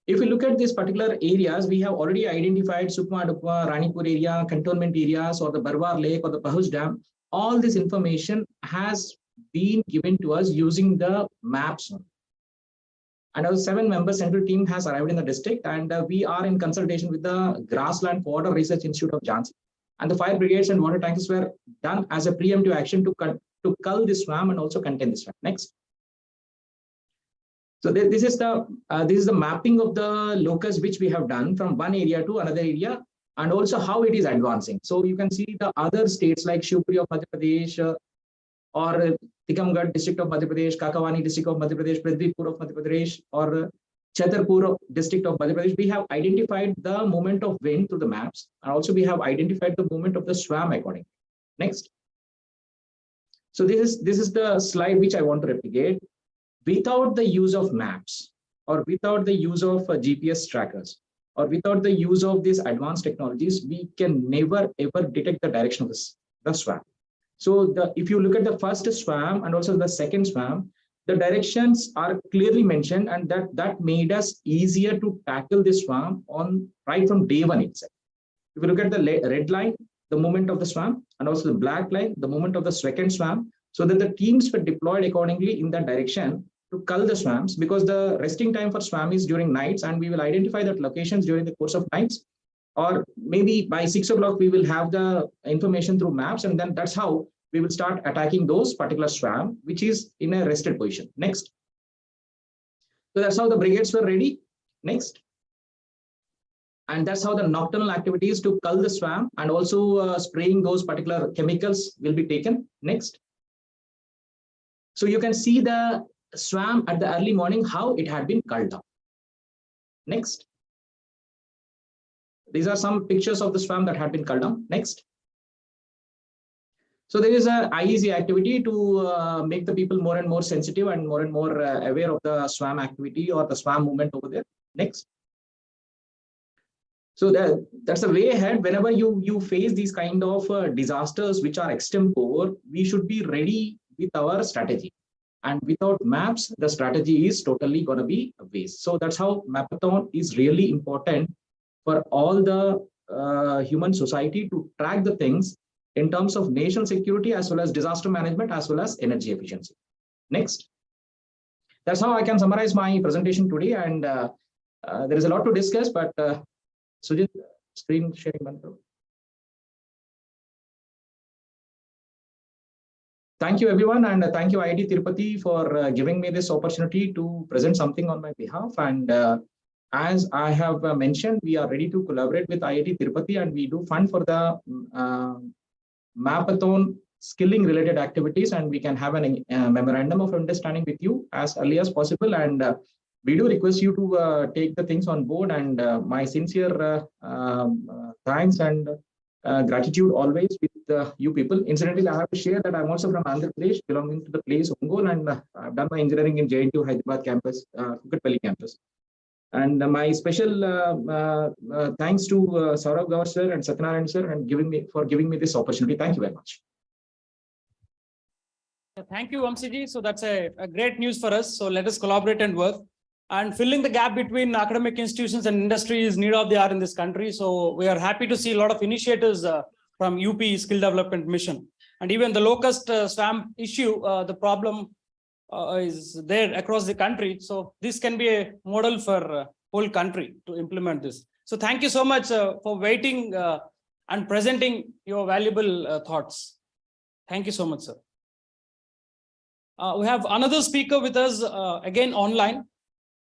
If we look at these particular areas, we have already identified Sukma, Dukma, Ranipur area, cantonment areas, or the Barwar Lake or the Pahuj Dam. All this information has been given to us using the maps. And our 7-member central team has arrived in the district, and we are in consultation with the Grassland Fodder Research Institute of Jhansi. And the fire brigades and water tankers were done as a preemptive action to cull this swarm and also contain this swarm. Next. So this is the mapping of the locus which we have done from one area to another area, and also how it is advancing. So you can see the other states like Shivpuri of Madhya Pradesh, or Tikamgarh district of Madhya Pradesh, Kakawani district of Madhya Pradesh, Pradipur of Madhya Pradesh, or Chhatarpur district of Madhya Pradesh. We have identified the movement of wind through the maps, and also we have identified the movement of the swam accordingly. Next. So this is the slide which I want to replicate. Without the use of maps, or without the use of GPS trackers, or without the use of these advanced technologies, we can never ever detect the direction of the swam. So if you look at the first swam and also the second swam, the directions are clearly mentioned, and that made us easier to tackle this swam right from day one itself. If you look at the red line, the movement of the swam, and also the black line, the movement of the second swam, so that the teams were deployed accordingly in that direction to cull the swams, because the resting time for swam is during nights, and we will identify that locations during the course of nights, or maybe by 6 o'clock we will have the information through maps, and then that's how we will start attacking those particular swam which is in a rested position. Next. So that's how the brigades were ready. Next. And that's how the nocturnal activities to cull the swam and also spraying those particular chemicals will be taken. Next. So you can see the swam at the early morning, how it had been culled down. Next. These are some pictures of the swam that had been culled down. Next. So there is a IEC activity to make the people more and more sensitive and more aware of the swam activity or the swam movement over there. Next. So that's a way ahead. Whenever you face these kind of disasters which are extempore, we should be ready with our strategy. And without maps, the strategy is totally going to be a waste. So that's how Mapathon is really important for all the human society to track the things in terms of national security, as well as disaster management, as well as energy efficiency. Next. That's how I can summarize my presentation today. And there is a lot to discuss, but Sujit, screen sharing mantra. Thank you, everyone, and thank you, IIT Tirupati, for giving me this opportunity to present something on my behalf. And as I have mentioned, we are ready to collaborate with IIT Tirupati, and we do fund for the Mapathon skilling related activities, and we can have a memorandum of understanding with you as early as possible. And we do request you to take the things on board, and my sincere thanks and gratitude always with you people. Incidentally, I have to share that I'm also from Andhra Pradesh, belonging to the place Ongole, and I've done my engineering in JNTU Hyderabad campus, Kukatpalli campus. And my special thanks to Saurabh Gaur sir and Satyanarayan sir and giving me this opportunity. Thank you very much. Thank you, Vamsiji. So that's a great news for us. So let us collaborate and work. And filling the gap between academic institutions and industry is need of the hour in this country. So we are happy to see a lot of initiatives from UP Skill Development Mission. And even the locust swamp issue, the problem is there across the country. So this can be a model for whole country to implement this. So thank you so much for waiting and presenting your valuable thoughts. Thank you so much, sir. We have another speaker with us again online.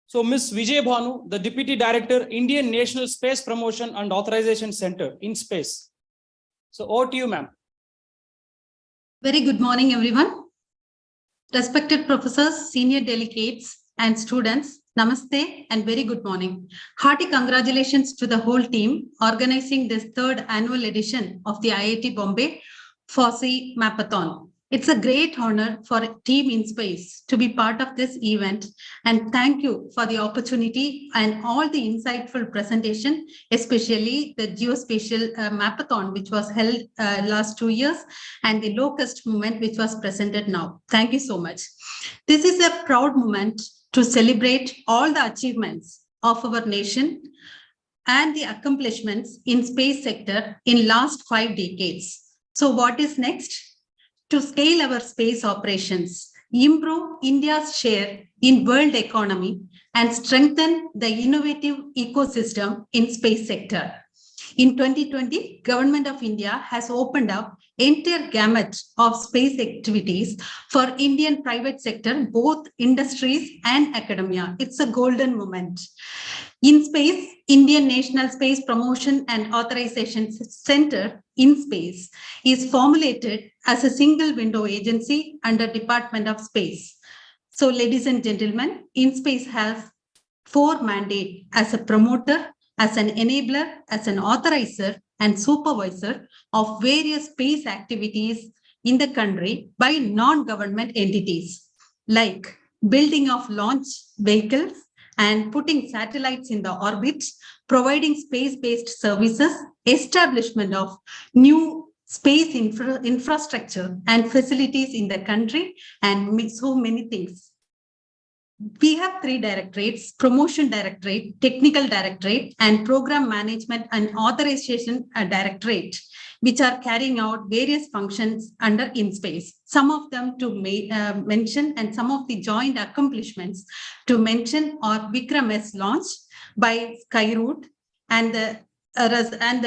So Ms. Vijay Bhanu, the Deputy Director, Indian National Space Promotion and Authorization Center, IN-SPACE. So over to you, ma'am. Very good morning, everyone. Respected professors, senior delegates, and students, namaste and very good morning. Hearty congratulations to the whole team organizing this third annual edition of the IIT Bombay FOSSEE Mapathon. It's a great honor for Team IN-SPACE to be part of this event, and thank you for the opportunity and all the insightful presentation, especially the geospatial Mapathon, which was held last 2 years, and the locust movement, which was presented now. Thank you so much. This is a proud moment to celebrate all the achievements of our nation and the accomplishments in space sector in last 5 decades. So what is next? To scale our space operations, improve India's share in world economy, and strengthen the innovative ecosystem in space sector. In 2020, Government of India has opened up entire gamut of space activities for Indian private sector, both industries and academia. It's a golden moment. In space, Indian National Space Promotion and Authorization Center, InSpace, is formulated as a single window agency under Department of Space. So, ladies and gentlemen, InSpace has 4 mandates as a promoter, as an enabler, as an authorizer, and supervisor of various space activities in the country by non-government entities, like building of launch vehicles and putting satellites in the orbit, providing space-based services, establishment of new space infrastructure and facilities in the country, and so many things. We have 3 directorates: Promotion Directorate, Technical Directorate, and Program Management and Authorization Directorate, which are carrying out various functions under InSpace. Some of them to mention, and some of the joint accomplishments to mention are Vikram S launch by Skyroot and the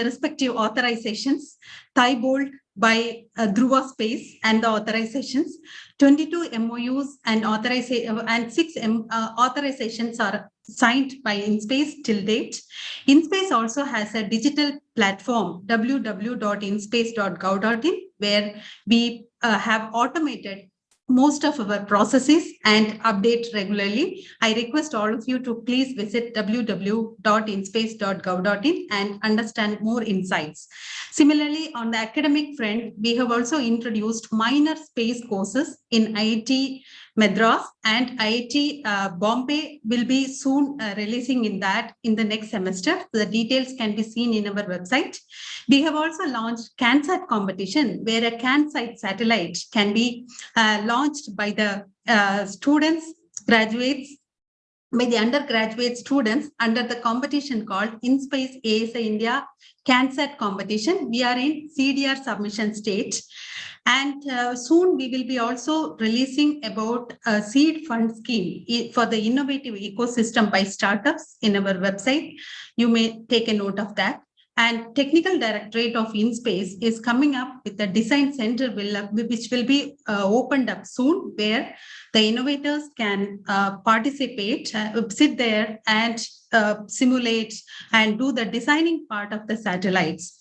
respective authorizations, Thibault by Dhruva Space and the authorizations, 22 MOUs and 6 authorizations are signed by InSpace till date. InSpace also has a digital platform, www.inspace.gov.in, where we have automated most of our processes and update regularly. I request all of you to please visit www.inspace.gov.in and understand more insights. Similarly, on the academic front, we have also introduced minor space courses in IIT Madras and IIT Bombay will be soon releasing in the next semester. The details can be seen in our website. We have also launched CANSAT competition, where a CANSAT satellite can be launched by the undergraduate students under the competition called InSpace ASA India CANSAT competition. We are in CDR submission stage. And soon we will be also releasing about a seed fund scheme for the innovative ecosystem by startups in our website. You may take a note of that. And Technical Directorate of InSpace is coming up with a design center which will be opened up soon, where the innovators can participate, sit there and simulate and do the designing part of the satellites.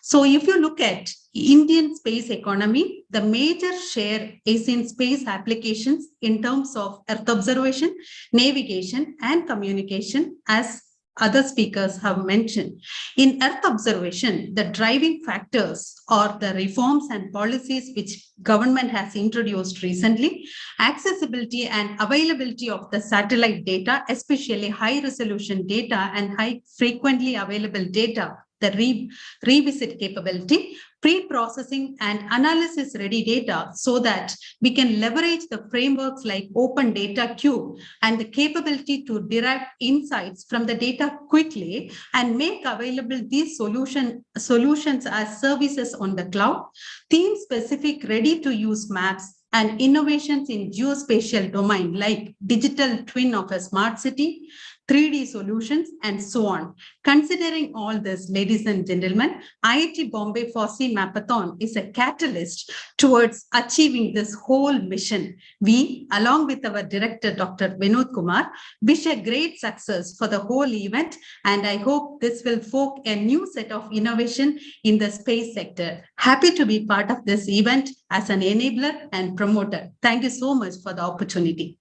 So if you look at Indian space economy, the major share is in space applications in terms of Earth observation, navigation, and communication, as other speakers have mentioned. In Earth observation, the driving factors are the reforms and policies which government has introduced recently, accessibility and availability of the satellite data, especially high resolution data and high frequently available data, the revisit capability, pre-processing and analysis ready data, so that we can leverage the frameworks like Open Data Cube and the capability to derive insights from the data quickly and make available these solutions as services on the cloud, theme-specific ready-to-use maps, and innovations in geospatial domain like digital twin of a smart city, 3D solutions, and so on. Considering all this, ladies and gentlemen, IIT Bombay FOSSEE Mapathon is a catalyst towards achieving this whole mission. We, along with our director, Dr. Vinod Kumar, wish a great success for the whole event, and I hope this will fork a new set of innovation in the space sector. Happy to be part of this event as an enabler and promoter. Thank you so much for the opportunity.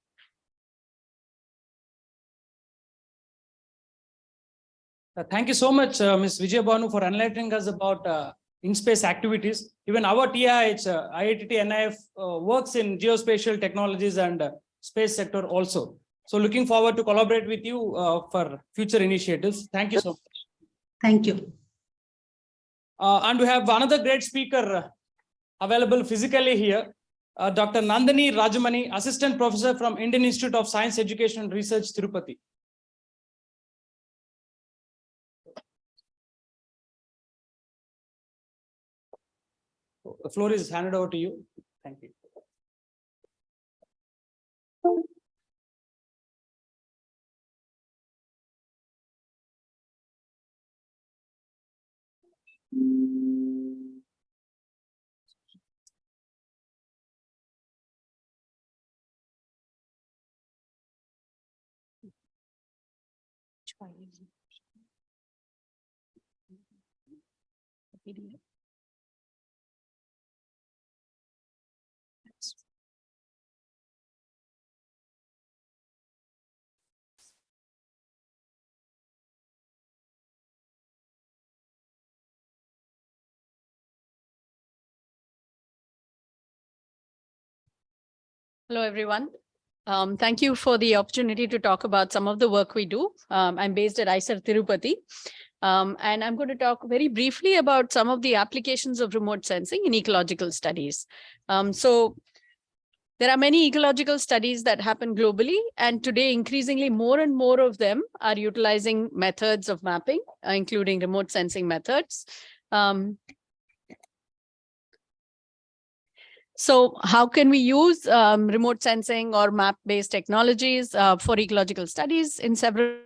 Thank you so much, Ms. Vijay Banu, for enlightening us about in-space activities. Even our TIH, IIT NIF, works in geospatial technologies and space sector also. So looking forward to collaborate with you for future initiatives. Thank you so much. Thank you. And we have another great speaker available physically here, Dr. Nandini Rajamani, Assistant Professor from Indian Institute of Science Education and Research, Tirupati. The floor is handed over to you. Thank you. Hello, everyone. Thank you for the opportunity to talk about some of the work we do. I'm based at IIT Tirupati, and I'm going to talk very briefly about some of the applications of remote sensing in ecological studies. So there are many ecological studies that happen globally, and today increasingly more and more of them are utilizing methods of mapping, including remote sensing methods. So how can we use remote sensing or map-based technologies for ecological studies in several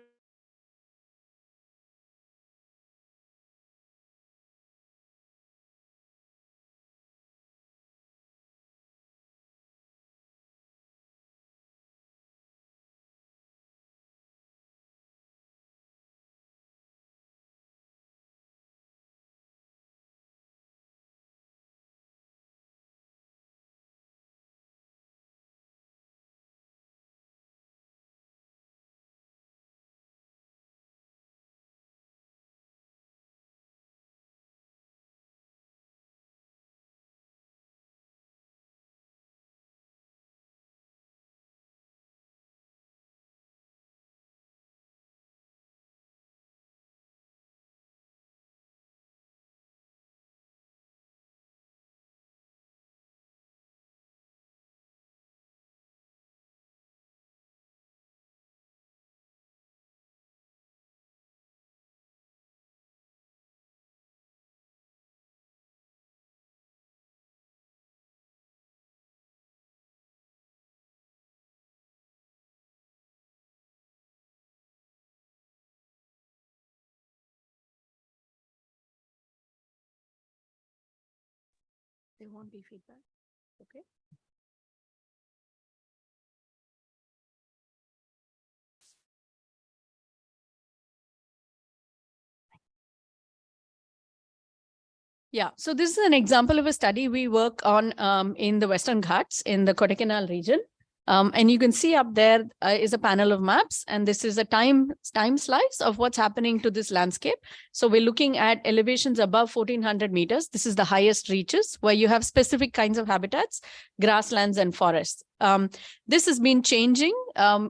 there won't be feedback. Okay. Yeah, so this is an example of a study we work on in the Western Ghats in the Kodaikanal region. And you can see up there is a panel of maps, and this is a time slice of what's happening to this landscape. So we're looking at elevations above 1400 meters. This is the highest reaches where you have specific kinds of habitats, grasslands and forests. This has been changing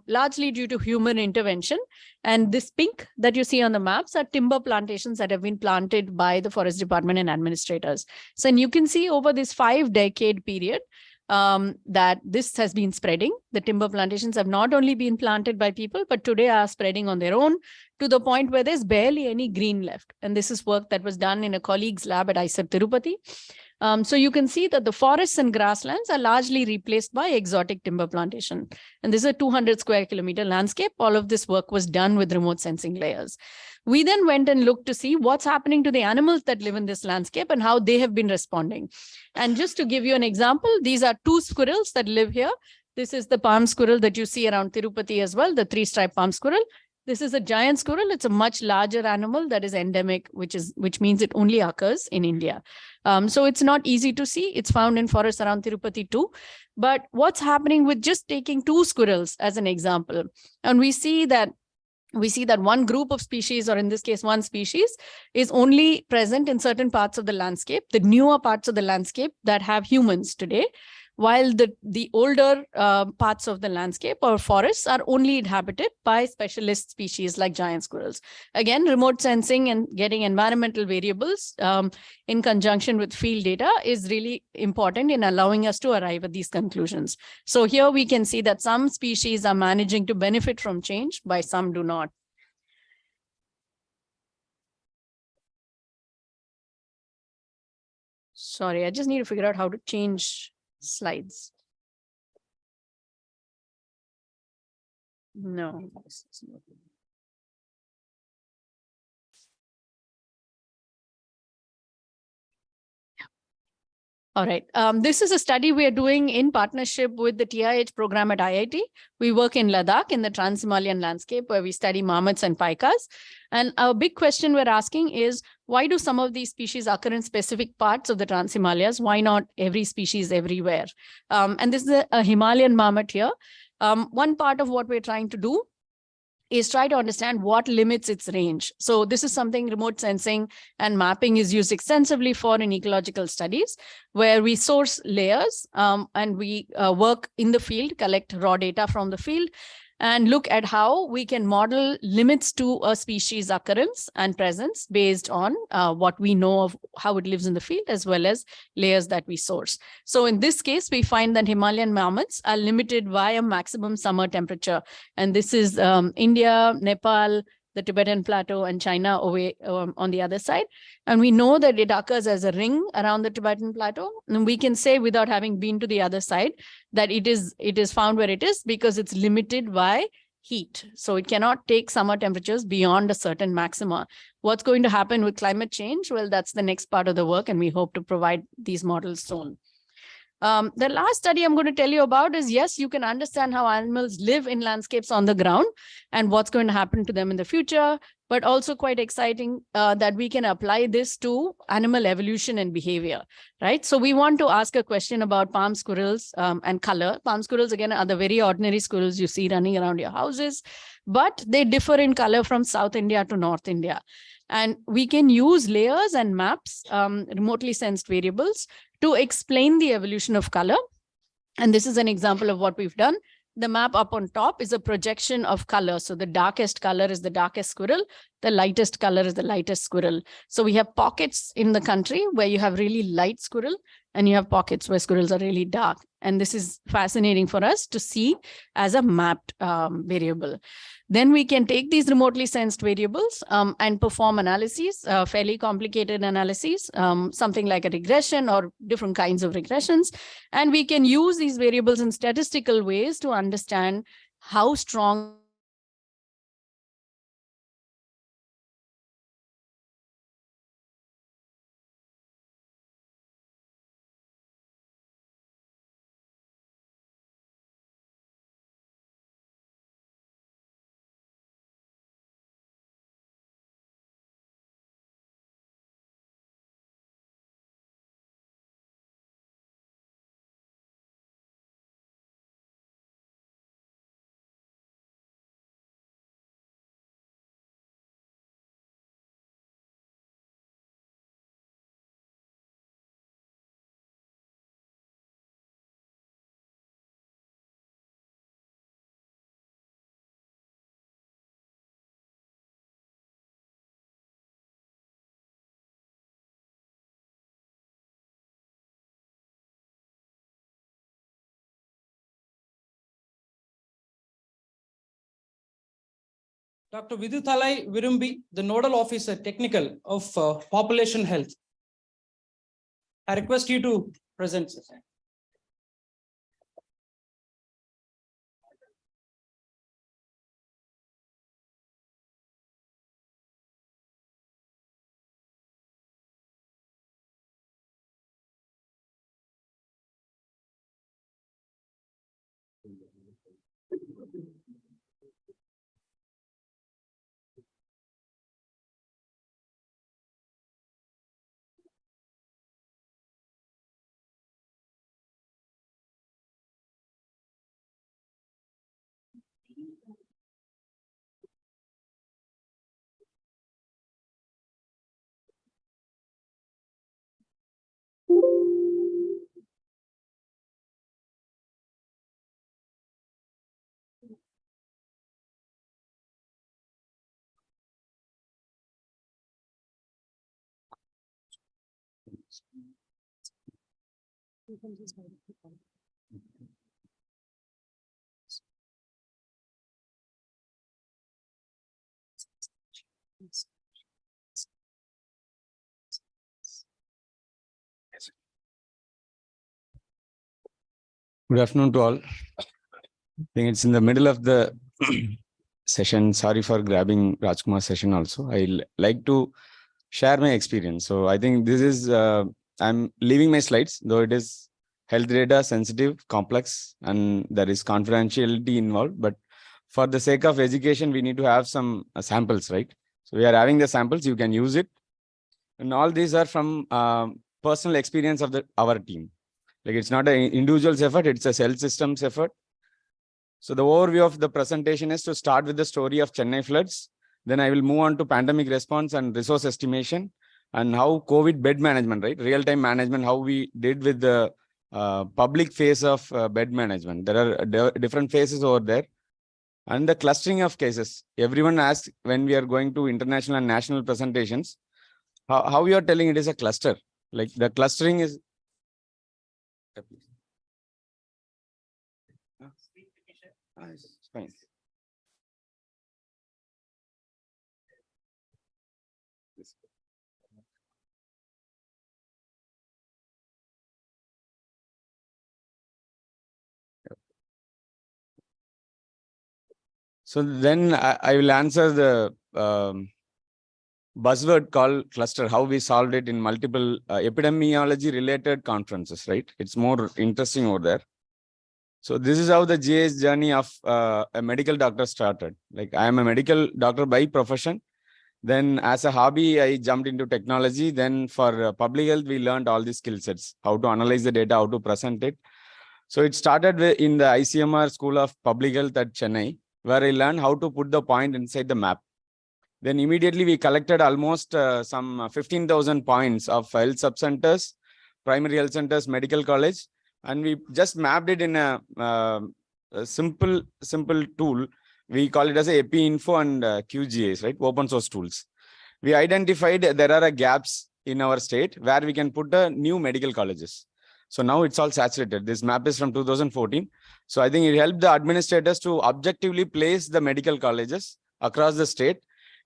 largely due to human intervention. And this pink that you see on the maps are timber plantations that have been planted by the Forest Department and administrators. So and you can see over this 5-decade period, that this has been spreading. The timber plantations have not only been planted by people, but today are spreading on their own to the point where there's barely any green left. And this is work that was done in a colleague's lab at IIT Tirupati. So you can see that the forests and grasslands are largely replaced by exotic timber plantation. And this is a 200 square kilometer landscape. All of this work was done with remote sensing layers. We then went and looked to see what's happening to the animals that live in this landscape and how they have been responding. And just to give you an example, these are 2 squirrels that live here. This is the palm squirrel that you see around Tirupati as well, the 3-striped palm squirrel. This is a giant squirrel. It's a much larger animal that is endemic, which means it only occurs in India. So it's not easy to see. It's found in forests around Tirupati too. But what's happening with just taking 2 squirrels as an example, and we see that one group of species, or in this case, one species, is only present in certain parts of the landscape, the newer parts of the landscape that have humans today, while the older parts of the landscape or forests are only inhabited by specialist species like giant squirrels. Again, remote sensing and getting environmental variables in conjunction with field data is really important in allowing us to arrive at these conclusions. So here we can see that some species are managing to benefit from change, while some do not. Sorry, I just need to figure out how to change slides. No. All right. This is a study we are doing in partnership with the TIH program at IIT. We work in Ladakh in the Trans-Himalayan landscape where we study marmots and paikas. And our big question we're asking is, why do some of these species occur in specific parts of the Trans-Himalayas? Why not every species everywhere? And this is a Himalayan marmot here. One part of what we're trying to do is try to understand what limits its range. So this is something remote sensing and mapping is used extensively for in ecological studies, where we source layers and we work in the field, collect raw data from the field, and look at how we can model limits to a species occurrence and presence based on what we know of how it lives in the field, as well as layers that we source. So in this case, we find that Himalayan marmots are limited by a maximum summer temperature. And this is India, Nepal, the Tibetan Plateau, and China away on the other side. And we know that it occurs as a ring around the Tibetan Plateau. And we can say, without having been to the other side, that it is found where it is because it's limited by heat. So it cannot take summer temperatures beyond a certain maxima. What's going to happen with climate change? Well, that's the next part of the work, and we hope to provide these models soon. The last study I'm going to tell you about is, yes, you can understand how animals live in landscapes on the ground and what's going to happen to them in the future, but also quite exciting that we can apply this to animal evolution and behavior, right? So we want to ask a question about palm squirrels and color. Palm squirrels, again, are the very ordinary squirrels you see running around your houses, but they differ in color from South India to North India. And we can use layers and maps, remotely sensed variables, to explain the evolution of color. And this is an example of what we've done. The map up on top is a projection of color. So the darkest color is the darkest squirrel. The lightest color is the lightest squirrel. So we have pockets in the country where you have really light squirrel, and you have pockets where squirrels are really dark. And this is fascinating for us to see as a mapped variable. Then we can take these remotely sensed variables and perform analyses, fairly complicated analyses, something like a regression or different kinds of regressions. And we can use these variables in statistical ways to understand how strong Dr. Viduthalai Virumbi, the Nodal Officer Technical of Population Health. I request you to present. Good afternoon to all. I think it's in the middle of the session. Sorry for grabbing Rajkumar's session also. I like to share my experience. So I think this is I'm leaving my slides, though it is health data sensitive, complex, and there is confidentiality involved. But for the sake of education, we need to have some samples, right? So we are having the samples, you can use it. And all these are from personal experience of our team. Like it's not an individual's effort, it's a cell systems effort. So the overview of the presentation is to start with the story of Chennai floods. Then I will move on to pandemic response and resource estimation and how COVID bed management, right? Real-time management, how we did with the public phase of bed management. There are different phases over there. And the clustering of cases. Everyone asks when we are going to international and national presentations, how you are telling it is a cluster. Like the clustering is. It's fine. So then I will answer the buzzword called cluster, how we solved it in multiple epidemiology related conferences, right? It's more interesting over there. So this is how the GA's journey of a medical doctor started. Like I am a medical doctor by profession. Then as a hobby, I jumped into technology. Then for public health, we learned all these skill sets, how to analyze the data, how to present it. So it started in the ICMR School of Public Health at Chennai, where I learned how to put the point inside the map. Then immediately we collected almost some 15,000 points of health sub-centers, primary health centers, medical college, and we just mapped it in a simple tool. We call it as a EpiInfo and QGIS, right? Open source tools. We identified there are gaps in our state where we can put new medical colleges. So now it's all saturated. This map is from 2014. So I think it helped the administrators to objectively place the medical colleges across the state.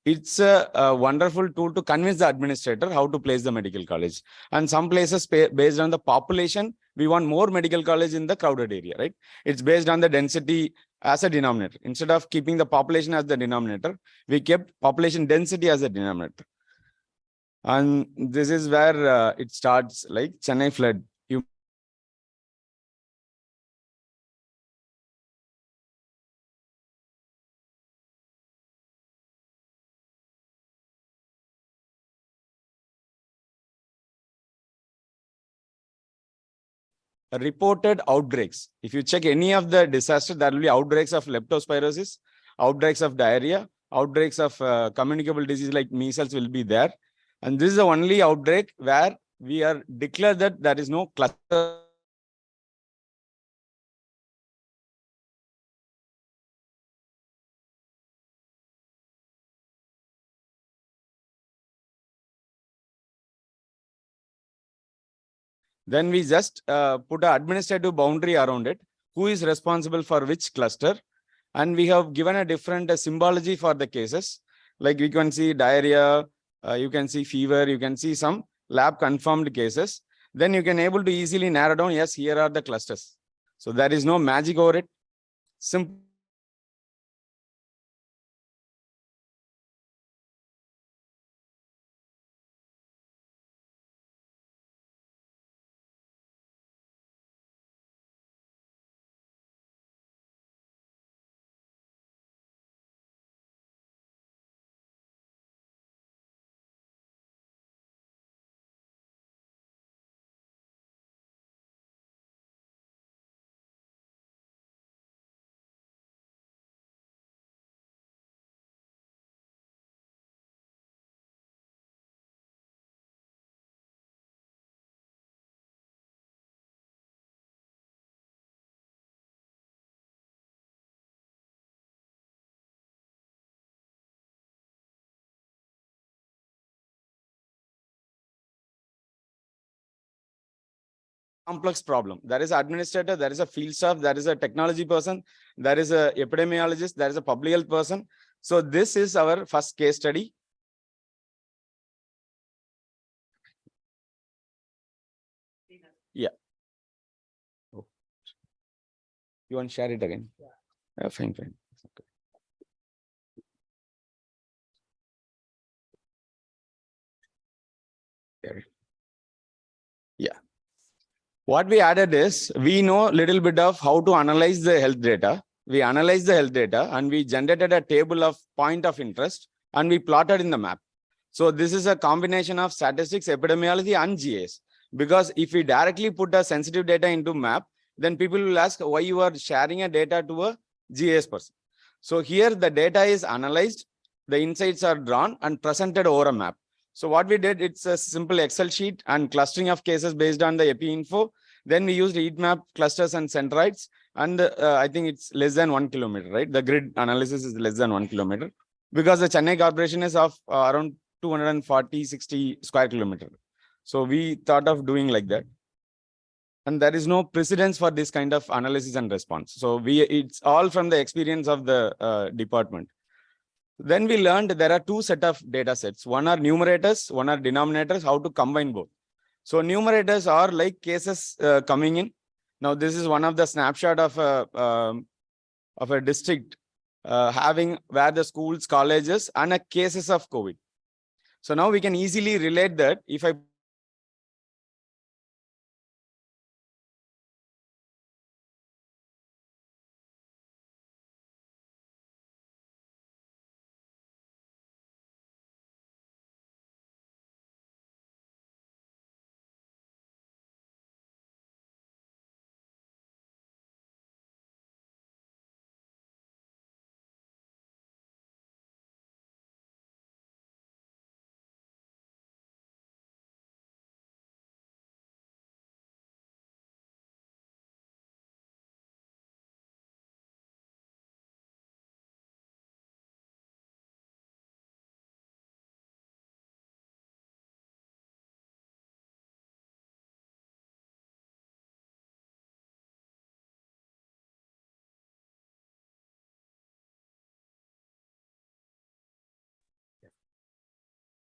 It's a wonderful tool to convince the administrator how to place the medical college. And some places based on the population, we want more medical college in the crowded area, right? It's based on the density as a denominator. Instead of keeping the population as the denominator, we kept population density as a denominator. And this is where it starts, like Chennai flood. You reported outbreaks. If you check any of the disaster, there will be outbreaks of leptospirosis, outbreaks of diarrhea, outbreaks of communicable disease like measles will be there. And this is the only outbreak where we are declared that there is no cluster. Then we just put an administrative boundary around it. Who is responsible for which cluster? And we have given a different symbology for the cases. Like you can see diarrhea, you can see fever, you can see some lab confirmed cases. Then you can able to easily narrow down, yes, here are the clusters. So there is no magic over it. Simple. Complex problem. There is an administrator, there is a field staff, there is a technology person, there is a epidemiologist, there is a public health person. So this is our first case study. Yeah. Oh. You want to share it again? Yeah. Fine. Okay. There. What we added is, we know a little bit of how to analyze the health data. We analyzed the health data and we generated a table of point of interest and we plotted in the map. So this is a combination of statistics, epidemiology and GIS. Because if we directly put a sensitive data into map, then people will ask why you are sharing a data to a GIS person. So here the data is analyzed, the insights are drawn and presented over a map. So what we did, it's a simple Excel sheet and clustering of cases based on the epi info. Then we used heat map clusters and centroids. And I think it's less than 1 kilometer, right? The grid analysis is less than 1 kilometer because the Chennai Corporation is of around 240-60 square kilometer. So we thought of doing like that. And there is no precedence for this kind of analysis and response. So it's all from the experience of the department. Then we learned there are two set of data sets. One are numerators, one are denominators, how to combine both. So numerators are like cases coming in. Now this is one of the snapshot of a district having where the schools, colleges and cases of COVID. So now we can easily relate that if I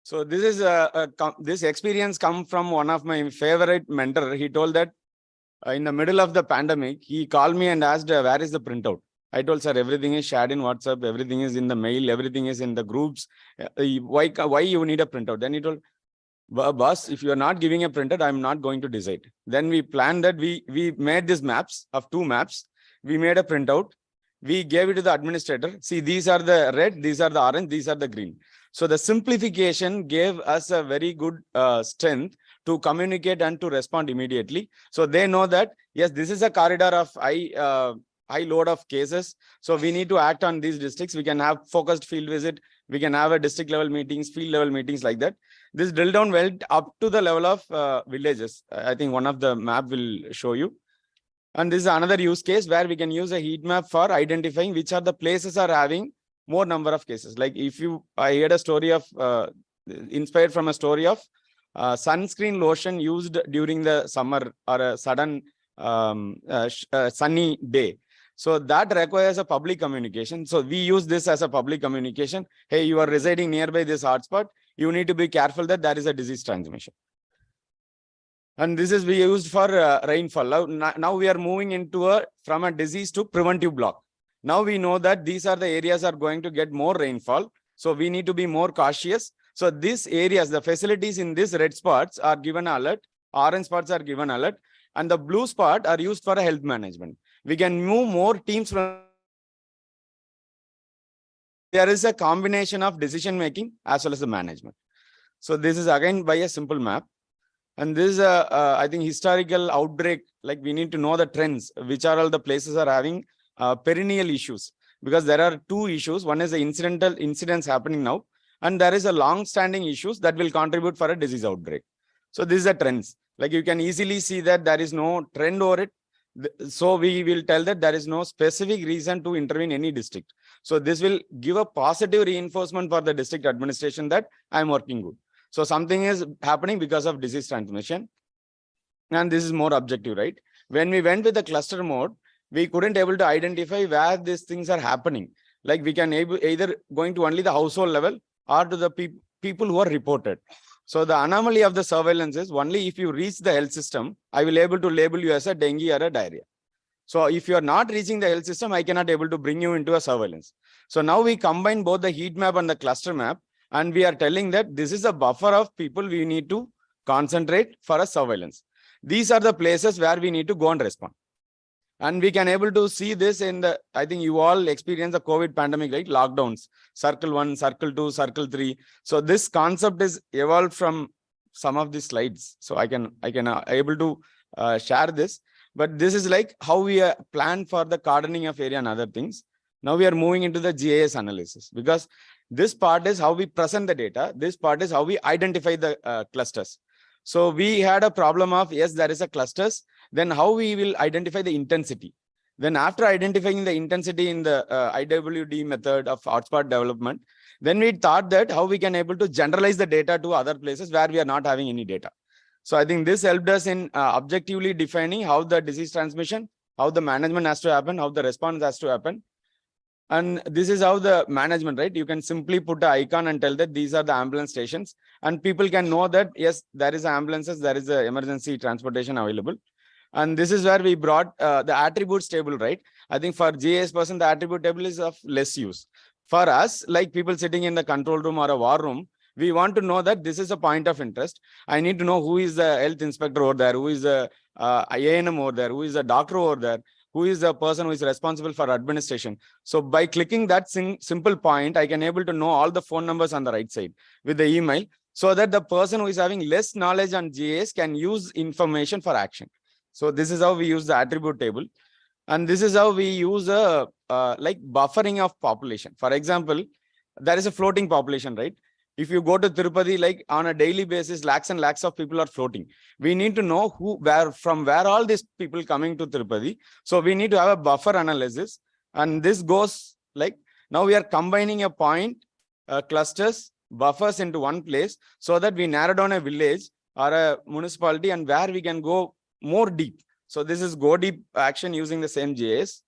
So this is this experience come from one of my favorite mentor. He told that in the middle of the pandemic, he called me and asked, where is the printout? I told, sir, everything is shared in WhatsApp, everything is in the mail, everything is in the groups. Why you need a printout? Then he told, boss, if you are not giving a printout, I'm not going to decide. Then we planned that we made these maps of 2 maps. We made a printout. We gave it to the administrator. See, these are the red, these are the orange, these are the green. So the simplification gave us a very good strength to communicate and to respond immediately. So they know that, yes, this is a corridor of high load of cases. So we need to act on these districts. We can have focused field visit. We can have a district level meetings, field level meetings like that. This drill down went up to the level of villages. I think one of the map will show you. And this is another use case where we can use a heat map for identifying which are the places are having more number of cases. Like if I heard a story of, inspired from a story of sunscreen lotion used during the summer or a sudden sunny day. So that requires a public communication. So we use this as a public communication. Hey, you are residing nearby this hotspot. You need to be careful that there is a disease transmission. And this is we used for rainfall. Now we are moving into from a disease to preventive block. Now we know that these are the areas are going to get more rainfall. So we need to be more cautious. So these areas, the facilities in these red spots are given alert, orange spots are given alert, and the blue spot are used for health management. We can move more teams from. There is a combination of decision making as well as the management. So this is again by a simple map. And this is I think historical outbreak, like we need to know the trends, which are all the places are having perennial issues, because there are 2 issues. One is the incidental incidents happening now, and there is a long-standing issues that will contribute for a disease outbreak. So this is the trends. Like you can easily see that there is no trend over it. So we will tell that there is no specific reason to intervene in any district. So this will give a positive reinforcement for the district administration that I'm working good. So something is happening because of disease transmission. And this is more objective, right? When we went with the cluster mode, we couldn't able to identify where these things are happening. Like we can either going to only the household level or to the people who are reported. So the anomaly of the surveillance is only if you reach the health system, I will able to label you as a dengue or a diarrhea. So if you are not reaching the health system, I cannot able to bring you into a surveillance. So now we combine both the heat map and the cluster map. And we are telling that this is a buffer of people we need to concentrate for a surveillance. these are the places where we need to go and respond. And we can able to see this in the, I think you all experience the COVID pandemic, right? Lockdowns, circle 1, circle 2, circle 3. So this concept is evolved from some of these slides. So I can able to share this, but this is like how we plan for the cordoning of area and other things. Now we are moving into the GIS analysis, because this part is how we present the data. This part is how we identify the clusters. So we had a problem of, yes, there is a clusters. Then how we will identify the intensity. Then after identifying the intensity in the IWD method of hotspot development, then we thought that how we can able to generalize the data to other places where we are not having any data. So I think this helped us in objectively defining how the disease transmission, how the management has to happen, how the response has to happen. And this is how the management, right? You can simply put an icon and tell that these are the ambulance stations, and people can know that, yes, there is ambulances, there is a emergency transportation available. And this is where we brought the attributes table, right? I think for GIS person, the attribute table is of less use. For us, like people sitting in the control room or a war room, we want to know that this is a point of interest. I need to know who is the health inspector over there, who is the ANM over there, who is the doctor over there, who is the person who is responsible for administration. So by clicking that simple point, I can able to know all the phone numbers on the right side with the email, so that the person who is having less knowledge on GIS can use information for action. So this is how we use the attribute table. And this is how we use like buffering of population. For example, there is a floating population, right? If you go to Tirupati, like on a daily basis, lakhs and lakhs of people are floating. We need to know from where all these people coming to Tirupati. So we need to have a buffer analysis. And this goes like, now we are combining a point, clusters, buffers into one place, so that we narrow down a village or a municipality and where we can go more deep. So this is go deep action using the same GIS.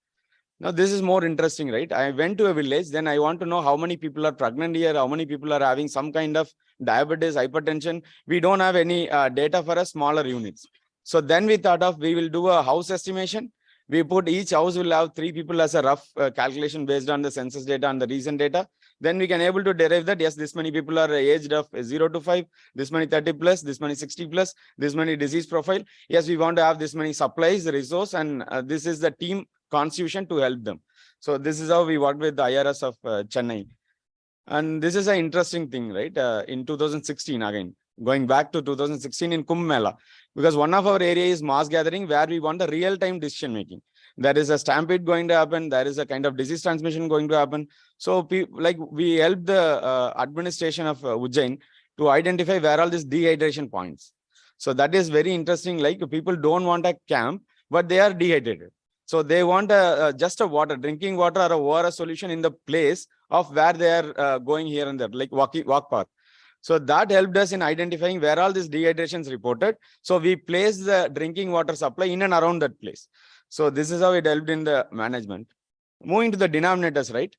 Now this is more interesting, right? I went to a village, then I want to know how many people are pregnant here, how many people are having some kind of diabetes, hypertension. We don't have any data for a smaller units. So then we thought of, we will do a house estimation. We put each house will have 3 people as a rough calculation based on the census data and the recent data. Then we can able to derive that, yes, this many people are aged of 0 to 5, this many 30 plus, this many 60 plus, this many disease profile. Yes, we want to have this many supplies, resource, and this is the team constitution to help them. So this is how we work with the IRS of Chennai. And this is an interesting thing, right? In 2016, again, going back to 2016 in Kumbh Mela, because one of our area is mass gathering where we want a real-time decision making. There is a stampede going to happen. There is a kind of disease transmission going to happen. So like we help the administration of Ujjain to identify where all these dehydration points. So that is very interesting. Like people don't want a camp, but they are dehydrated. So they want just a water, drinking water or a ORS solution in the place of where they are going here and there, like walk path. So that helped us in identifying where all this dehydration is reported. So we place the drinking water supply in and around that place. So this is how it helped in the management. Moving to the denominators, right?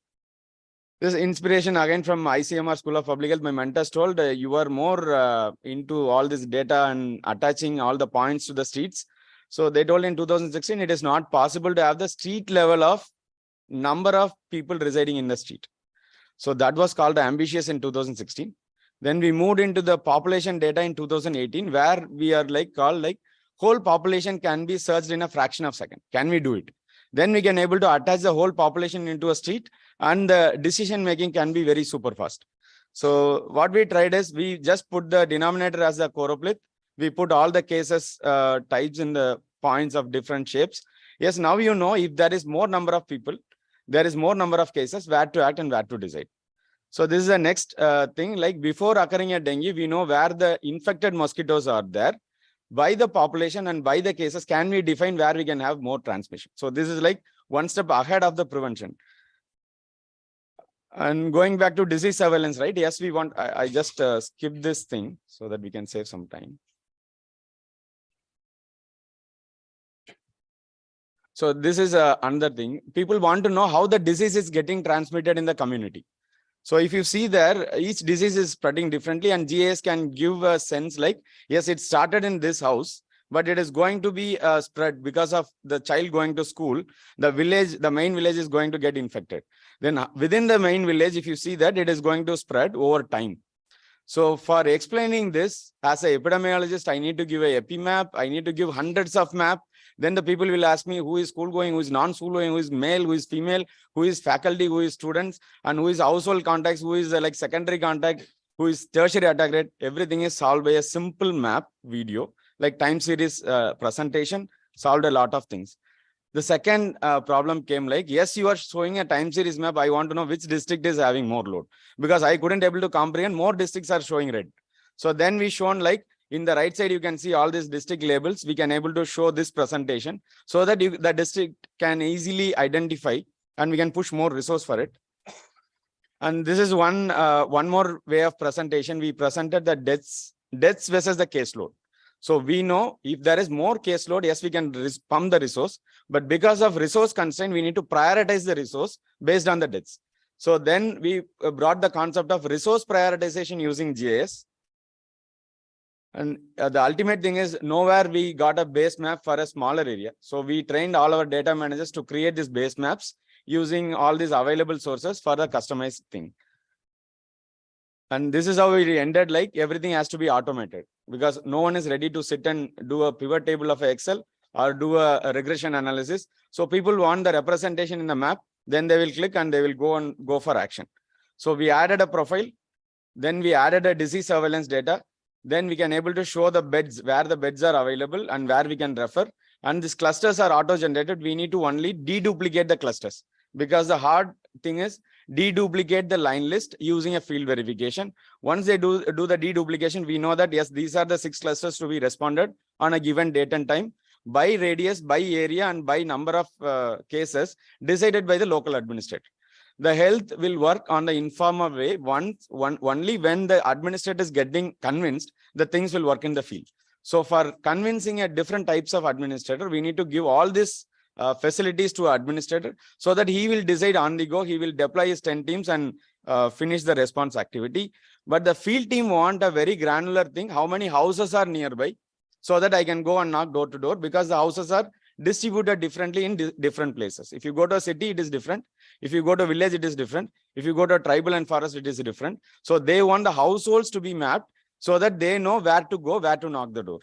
This inspiration again from ICMR School of Public Health. My mentors told you are more into all this data and attaching all the points to the streets. So they told in 2016, it is not possible to have the street level of number of people residing in the street. So that was called ambitious in 2016. Then we moved into the population data in 2018, where we are called whole population can be searched in a fraction of a second. Can we do it? Then we can able to attach the whole population into a street, and the decision making can be very super fast. So what we tried is we just put the denominator as the choropleth. We put all the cases types in the points of different shapes. Yes, now you know if there is more number of people, there is more number of cases, where to act and where to decide. So this is the next thing, like before occurring a dengue, we know where the infected mosquitoes are there. By the population and by the cases, can we define where we can have more transmission? So this is like one step ahead of the prevention. And going back to disease surveillance, right? Yes, we want, I just skip this thing so that we can save some time. So this is another thing. People want to know how the disease is getting transmitted in the community. So if you see there, each disease is spreading differently, and GIS can give a sense like, yes, it started in this house, but it is going to be spread because of the child going to school. The village, the main village is going to get infected. Then within the main village, if you see that, it is going to spread over time. So for explaining this, as an epidemiologist, I need to give a epi map. I need to give hundreds of map. Then the people will ask me who is school going, who is non-school going, who is male, who is female, who is faculty, who is students, and who is household contacts, who is like secondary contact, who is tertiary attack rate. Everything is solved by a simple map video, like time series presentation, solved a lot of things. The second problem came like, yes, you are showing a time series map. I want to know which district is having more load, because I couldn't able to comprehend more districts are showing red. So then we shown like in the right side, you can see all these district labels. We can able to show this presentation so that the district can easily identify and we can push more resource for it. And this is one more way of presentation. We presented the deaths versus the caseload. So we know if there is more caseload, yes, we can pump the resource, but because of resource constraint, we need to prioritize the resource based on the deaths. So then we brought the concept of resource prioritization using GIS. And the ultimate thing is nowhere we got a base map for a smaller area. So we trained all our data managers to create these base maps using all these available sources for the customized thing. And this is how we ended, like everything has to be automated because no one is ready to sit and do a pivot table of Excel or do a regression analysis. So people want the representation in the map, then they will click and they will go for action. So we added a profile, then we added a disease surveillance data. Then we can able to show the beds, where the beds are available and where we can refer. And these clusters are auto-generated. We need to only deduplicate the clusters because the hard thing is deduplicate the line list using a field verification. Once they do the deduplication, we know that yes, these are the 6 clusters to be responded on a given date and time by radius, by area, and by number of cases decided by the local administrator. The health will work on the informal way only when the administrator is getting convinced the things will work in the field. So for convincing a different types of administrator, we need to give all these facilities to administrator so that he will decide on the go. He will deploy his 10 teams and finish the response activity. But the field team want a very granular thing. How many houses are nearby so that I can go and knock door to door because the houses are distributed differently in different places. If you go to a city, it is different. If you go to a village, it is different. If you go to a tribal and forest, it is different. So they want the households to be mapped so that they know where to go, where to knock the door.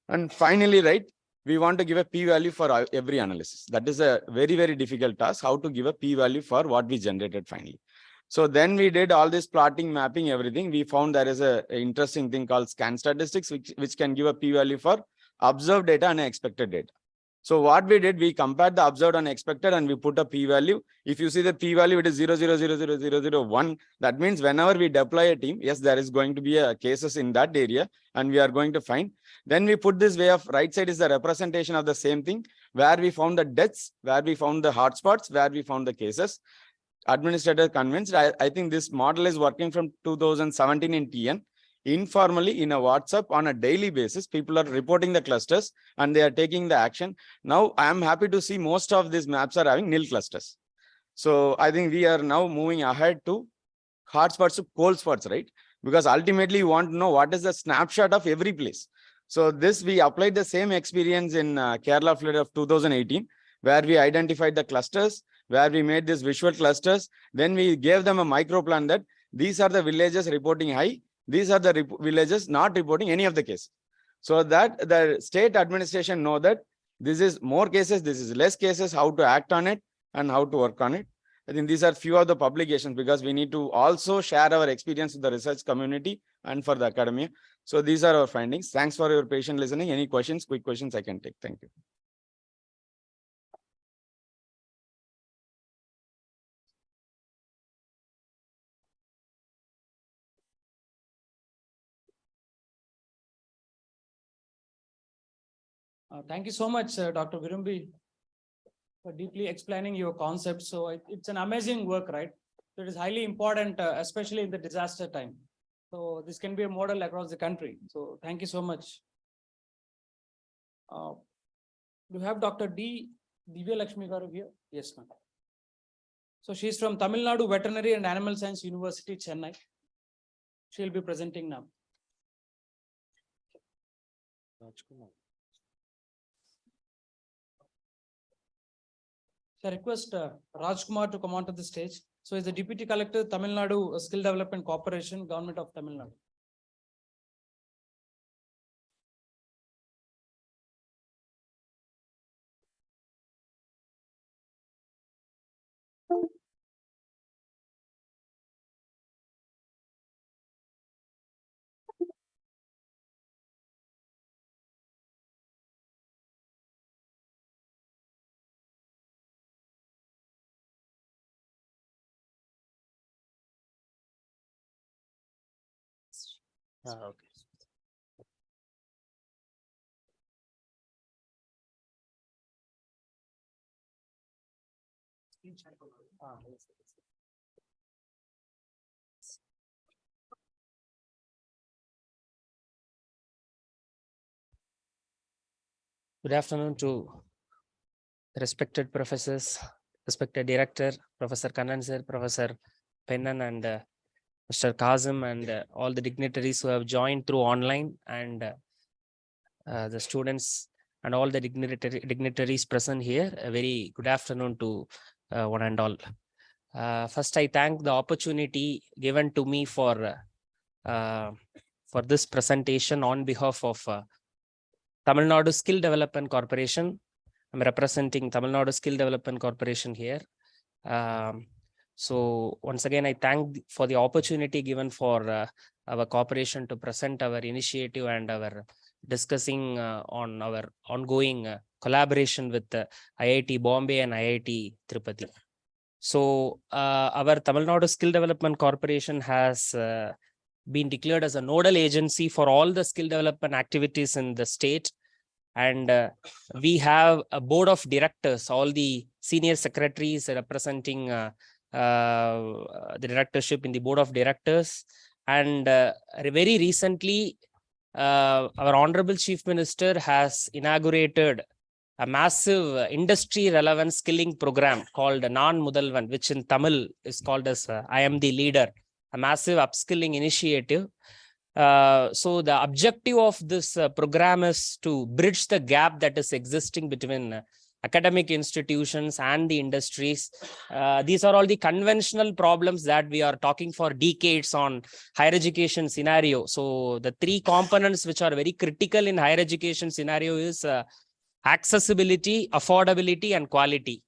And finally, right, we want to give a p-value for every analysis. That is a very, very difficult task, how to give a p-value for what we generated finally. So then we did all this plotting, mapping, everything. We found there is an interesting thing called scan statistics, which can give a p-value for observed data and expected data. So what we did, we compared the observed and expected and we put a p-value. If you see the p-value, it is 0.0000001. That means whenever we deploy a team, yes, there is going to be a cases in that area and we are going to find. Then we put this way of right side is the representation of the same thing, where we found the deaths, where we found the hotspots, where we found the cases. Administrator convinced. I think this model is working from 2017 in TN. Informally in a WhatsApp on a daily basis, people are reporting the clusters and they are taking the action. Now I am happy to see most of these maps are having nil clusters. So I think we are now moving ahead to hotspots to cold spots, right? Because ultimately you want to know what is the snapshot of every place. So this we applied the same experience in Kerala flood of 2018, where we identified the clusters, where we made these visual clusters. Then we gave them a micro plan that these are the villages reporting high. These are the villages not reporting any of the cases. So that the state administration know that this is more cases, this is less cases, how to act on it and how to work on it. I think these are few of the publications because we need to also share our experience with the research community and for the academia. So these are our findings. Thanks for your patient listening. Any questions, quick questions I can take. Thank you. Thank you so much, Dr. Virumbi, for deeply explaining your concept. So it's an amazing work, right? So it is highly important, especially in the disaster time. So this can be a model across the country. So thank you so much. You have Dr. D. Divya Lakshmi Garu here? Yes, ma'am. So she's from Tamil Nadu Veterinary and Animal Science University, Chennai. She'll be presenting now. So I request Rajkumar to come onto the stage. So is the Deputy Collector, Tamil Nadu Skill Development Corporation, Government of Tamil Nadu. Okay. Good afternoon to respected professors, respected director, Professor Kannan sir, Professor Pennan, and Mr. Kazim, and all the dignitaries who have joined through online, and the students and all the dignitaries present here. A very good afternoon to one and all. First, I thank the opportunity given to me for this presentation on behalf of Tamil Nadu Skill Development Corporation. I'm representing Tamil Nadu Skill Development Corporation here. So once again, I thank for the opportunity given for our corporation to present our initiative and our discussing on our ongoing collaboration with IIT Bombay and IIT Tirupati. So our Tamil Nadu Skill Development Corporation has been declared as a nodal agency for all the skill development activities in the state. And we have a board of directors, all the senior secretaries representing the directorship in the board of directors. And very recently, our Honorable Chief Minister has inaugurated a massive industry relevant skilling program called Naan Mudalvan, which in Tamil is called as I Am the Leader, a massive upskilling initiative. So the objective of this program is to bridge the gap that is existing between academic institutions and the industries. These are all the conventional problems that we are talking for decades on higher education scenario. So the three components which are very critical in higher education scenario is accessibility, affordability, and quality.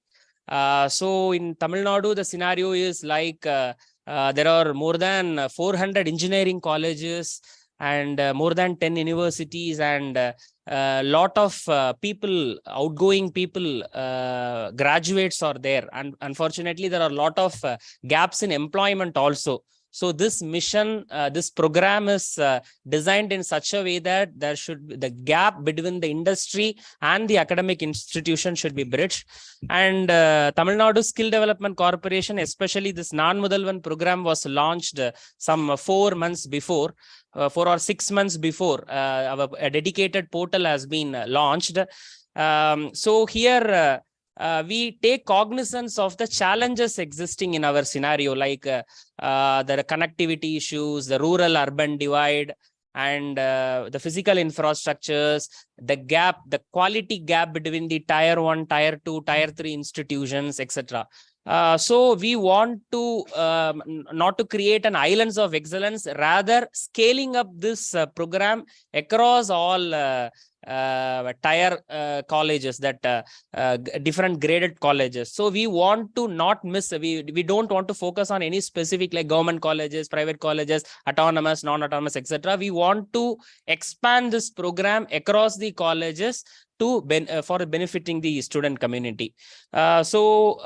So in Tamil Nadu, the scenario is like there are more than 400 engineering colleges and more than 10 universities, and a lot of people, outgoing people, graduates are there. And unfortunately, there are a lot of gaps in employment also. So this mission, this program is designed in such a way that there should be the gap between the industry and the academic institution should be bridged. And Tamil Nadu Skill Development Corporation, especially this Naan Mudalvan program, was launched some 4 months before. 4 or 6 months before, a dedicated portal has been launched. So here we take cognizance of the challenges existing in our scenario, like the connectivity issues, the rural-urban divide, and the physical infrastructures, the gap, the quality gap between the tier 1, tier 2, tier 3 institutions, etc. So we want to not to create an islands of excellence, rather scaling up this program across all tier colleges, that different graded colleges. So we want to not miss, we don't want to focus on any specific like government colleges, private colleges, autonomous, non-autonomous, etc. We want to expand this program across the colleges to for benefiting the student community. So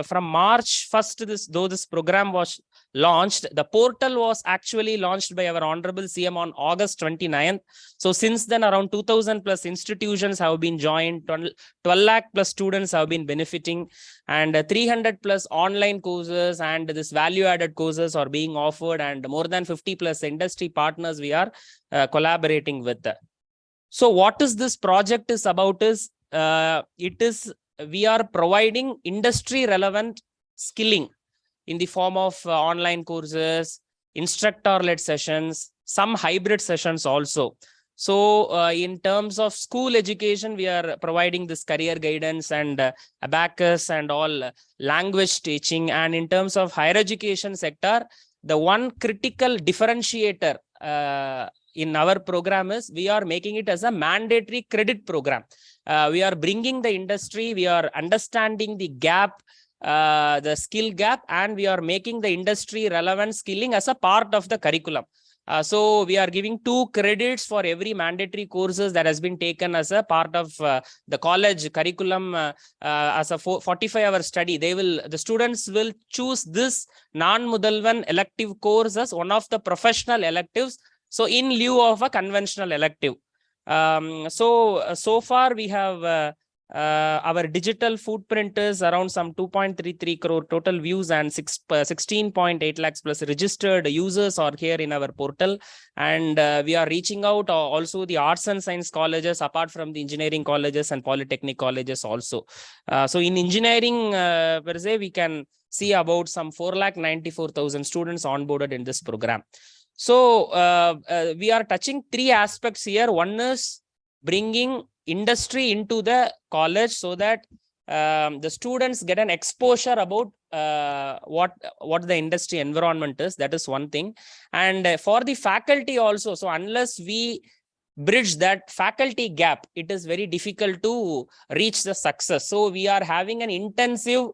from March 1st, this program was launched, the portal was actually launched by our Honorable CM on August 29th. So since then, around 2000 plus institutions have been joined, 12 lakh plus students have been benefiting, and 300 plus online courses and this value added courses are being offered, and more than 50 plus industry partners we are collaborating with. So what is this project is about is, we are providing industry relevant skilling in the form of online courses, instructor-led sessions, some hybrid sessions also. So in terms of school education, we are providing this career guidance and abacus and all language teaching. And in terms of higher education sector, the one critical differentiator in our program is we are making it as a mandatory credit program. We are bringing the industry, we are understanding the gap, the skill gap, and we are making the industry relevant skilling as a part of the curriculum. So we are giving 2 credits for every mandatory courses that has been taken as a part of the college curriculum as a 45-hour study. The students will choose this non-Mudalvan elective course as one of the professional electives. So in lieu of a conventional elective. So far we have our digital footprint is around some 2.33 crore total views and 16.8 lakhs plus registered users are here in our portal. And we are reaching out also the arts and science colleges apart from the engineering colleges and polytechnic colleges also. So in engineering per se, we can see about some 4,94,000 students onboarded in this program. So we are touching 3 aspects here. One is bringing industry into the college so that the students get an exposure about what the industry environment is. That is one thing. And for the faculty also, so unless we bridge that faculty gap, it is very difficult to reach the success. So we are having an intensive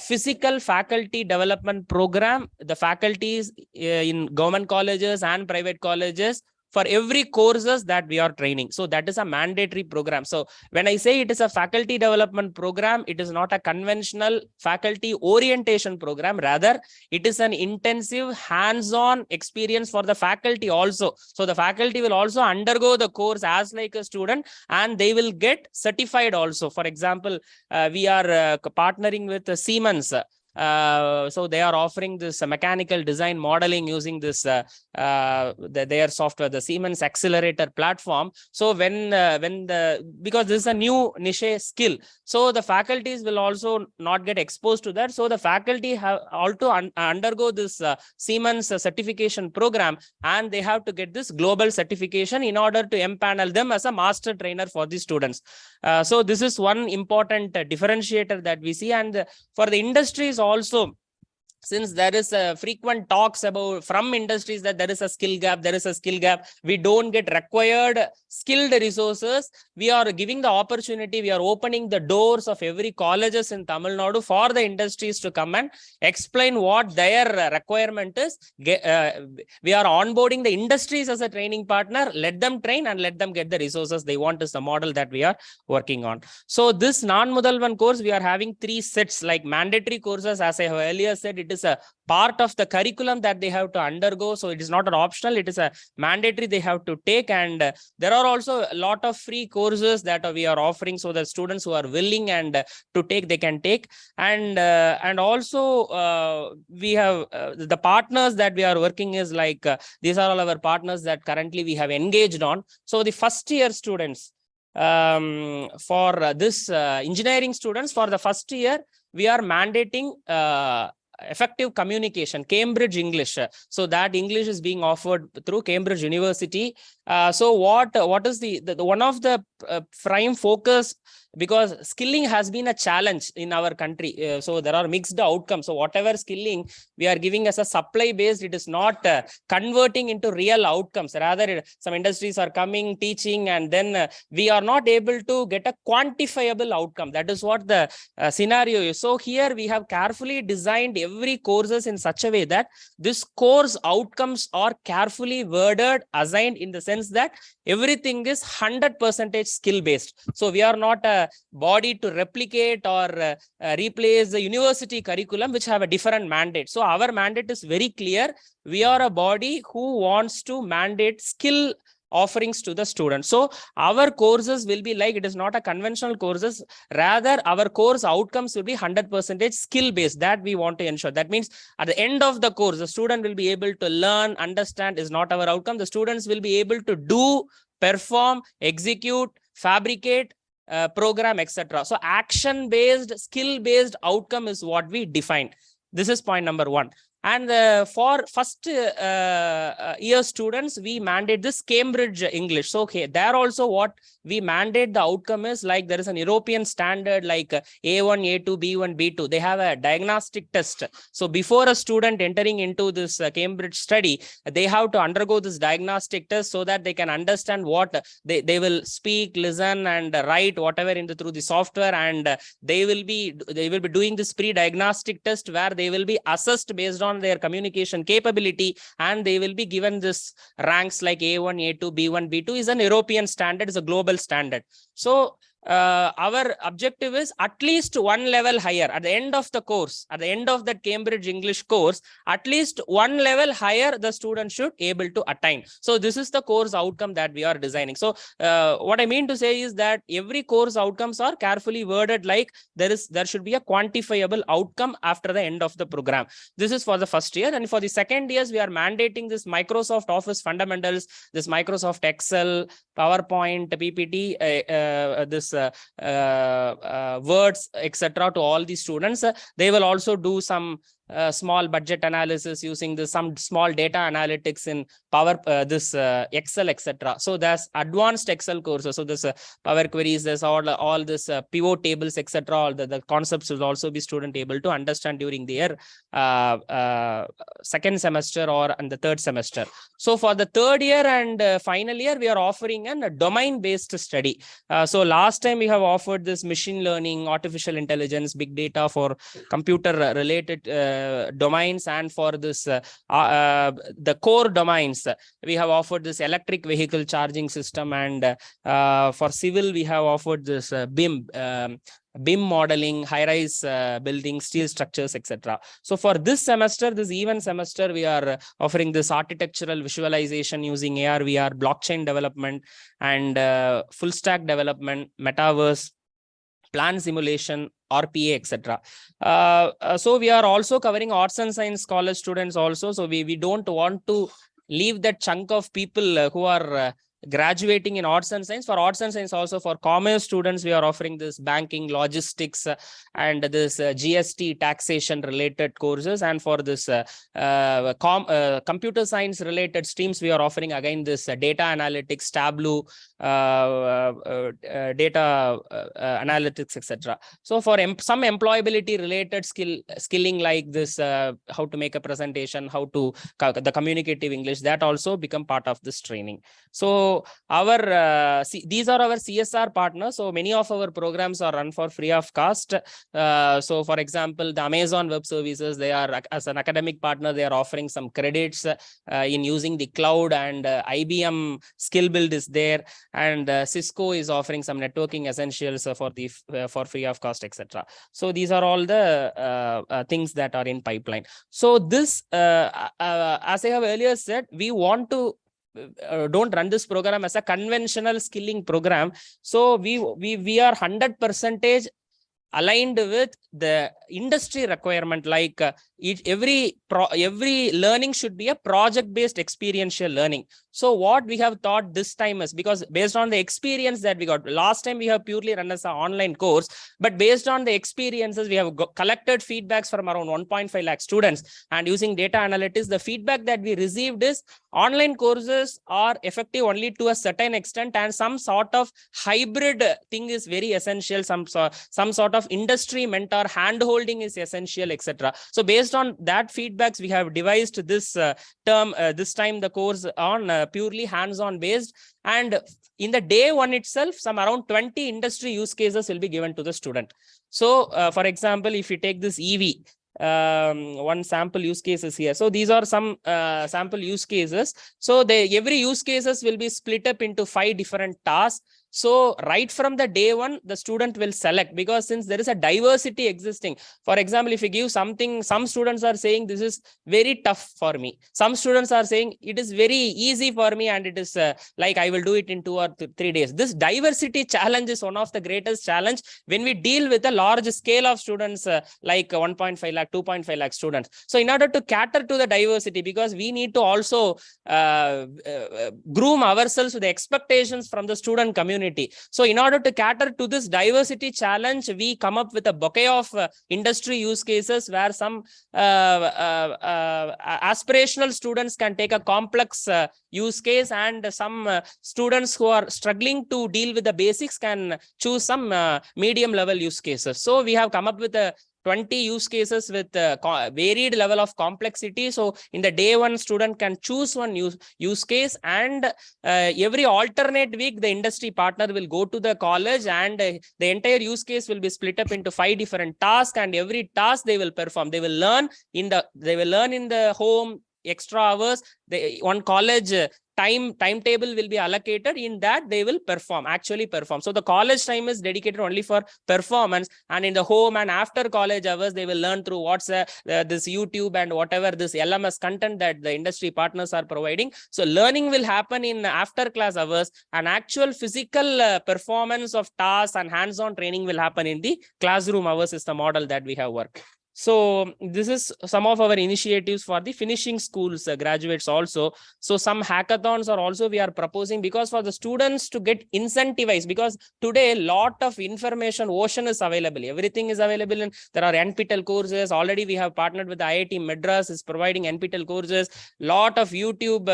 physical faculty development program. The faculties in government colleges and private colleges, for every courses that we are training. So that is a mandatory program. So when I say it is a faculty development program, it is not a conventional faculty orientation program. Rather, it is an intensive hands-on experience for the faculty also. So the faculty will also undergo the course as like a student, and they will get certified also. For example, we are partnering with Siemens. So they are offering this mechanical design modeling using this their software, the Siemens accelerator platform. So because this is a new niche skill, so the faculties will also not get exposed to that. So the faculty have also undergo this Siemens certification program, and they have to get this global certification in order to empanel them as a master trainer for the students. So this is one important differentiator that we see. And for the industries also, since there is frequent talks about from industries that there is a skill gap, we don't get required skilled resources. We are giving the opportunity, we are opening the doors of every colleges in Tamil Nadu for the industries to come and explain what their requirement is. We are onboarding the industries as a training partner, let them train and let them get the resources they want is the model that we are working on. So this non-Mudalvan course, we are having 3 sets like mandatory courses. As I have earlier said, it is a part of the curriculum that they have to undergo. So it is not an optional, it is a mandatory they have to take. And there are also a lot of free courses that we are offering, so that students who are willing and to take, they can take. And also we have the partners that we are working is like these are all our partners that currently we have engaged on. So the first year students, for this engineering students, for the first year, we are mandating effective communication, Cambridge English. So that English is being offered through Cambridge University. So what is the one of the prime focus, because skilling has been a challenge in our country. So there are mixed outcomes. So whatever skilling we are giving as a supply based, it is not converting into real outcomes. Rather, some industries are coming, teaching, and then we are not able to get a quantifiable outcome. That is what the scenario is. So here we have carefully designed every courses in such a way that this course outcomes are carefully worded, assigned in the sense that everything is 100% skill based. So we are not a body to replicate or replace the university curriculum, which have a different mandate. So our mandate is very clear. We are a body who wants to mandate skill offerings to the students. So our courses will be like, it is not a conventional courses. Rather, our course outcomes will be 100% skill based. That we want to ensure. That means at the end of the course, the student will be able to learn, understand is not our outcome. The students will be able to do, perform, execute, fabricate, program, etc. So action based, skill based outcome is what we define. This is point number 1. And for first year students, we mandate this Cambridge English. So okay, there also what we mandate the outcome is like there is an European standard like A1, A2, B1, B2. They have a diagnostic test. So before a student entering into this Cambridge study, they have to undergo this diagnostic test so that they can understand what they will speak, listen, and write whatever through the software, and they will be doing this pre-diagnostic test where they will be assessed based on their communication capability, and they will be given this ranks like A1, A2, B1, B2 is an European standard, is a global standard. So our objective is at least one level higher at the end of the course, at the end of that Cambridge English course, at least one level higher the student should able to attain. So this is the course outcome that we are designing. So what I mean to say is that every course outcomes are carefully worded like there should be a quantifiable outcome after the end of the program. This is for the first year, and for the second years we are mandating this Microsoft Office fundamentals, this Microsoft Excel, PowerPoint, PPT, this words, etc. to all the students. They will also do some small budget analysis using some small data analytics in Excel, etc. So there's advanced Excel courses. So this Power Queries, there's all this pivot tables, etc. All the concepts will also be student able to understand during their second semester or in the third semester. So for the third year and final year, we are offering a domain-based study. So last time we have offered this machine learning, artificial intelligence, big data for computer-related domains, and for this the core domains we have offered this electric vehicle charging system, and for civil we have offered this BIM modeling, high-rise building, steel structures, etc. So for this semester, this even semester, we are offering this architectural visualization using AR, VR, blockchain development, and full stack development, metaverse, plan simulation, RPA, etc. So we are also covering arts and science college students also. So we don't want to leave that chunk of people who are graduating in arts and science. For arts and science, also for commerce students, we are offering this banking, logistics, and this GST taxation related courses. And for this computer science related streams, we are offering again this data analytics, Tableau, data analytics, etc. So for some employability related skilling like this, how to make a presentation, how to the communicative English, that also become part of this training. So our these are our CSR partners. So many of our programs are run for free of cost. So for example, the Amazon Web Services, they are as an academic partner, they are offering some credits in using the cloud, and IBM Skill Build is there, and Cisco is offering some networking essentials for free of cost, etc. So these are all the things that are in pipeline. So this, as I have earlier said, we want to don't run this program as a conventional skilling program. So we are 100% aligned with the industry requirement, like every learning should be a project-based experiential learning. So what we have thought this time is, because based on the experience that we got, last time we have purely run as an online course, but based on the experiences, we have collected feedbacks from around 1.5 lakh students, and using data analytics, the feedback that we received is online courses are effective only to a certain extent, and some sort of hybrid thing is very essential. Some sort of industry mentor hand-holding is essential, etc. So based on that feedbacks, we have devised this this time the course on purely hands-on based, and in the day one itself, some around 20 industry use cases will be given to the student. So for example, if you take this EV, one sample use cases here. So these are some sample use cases. So every use cases will be split up into 5 different tasks. So right from the day one, the student will select, because since there is a diversity existing. For example, if you give something, some students are saying this is very tough for me. Some students are saying it is very easy for me, and it is like I will do it in 2 or 3 days. This diversity challenge is one of the greatest challenge when we deal with a large scale of students like 1.5 lakh, 2.5 lakh students. So in order to cater to the diversity, because we need to also groom ourselves with the expectations from the student community. community. So in order to cater to this diversity challenge, we come up with a bouquet of industry use cases where some aspirational students can take a complex use case, and some students who are struggling to deal with the basics can choose some medium level use cases. So we have come up with a 20 use cases with varied level of complexity. So in the day one, student can choose one use case, and every alternate week, the industry partner will go to the college, and the entire use case will be split up into 5 different tasks, and every task they will perform. They will learn in the home extra hours. One college timetable will be allocated. In that they will actually perform. So the college time is dedicated only for performance, and in the home and after college hours they will learn through this YouTube and whatever this LMS content that the industry partners are providing. So learning will happen in after class hours, and actual physical performance of tasks and hands-on training will happen in the classroom hours is the model that we have worked. So this is some of our initiatives for the finishing schools graduates also. So some hackathons are also we are proposing, because for the students to get incentivized, because today a lot of information ocean is available. Everything is available, and there are NPTEL courses. Already we have partnered with the IIT Madras is providing NPTEL courses, lot of YouTube,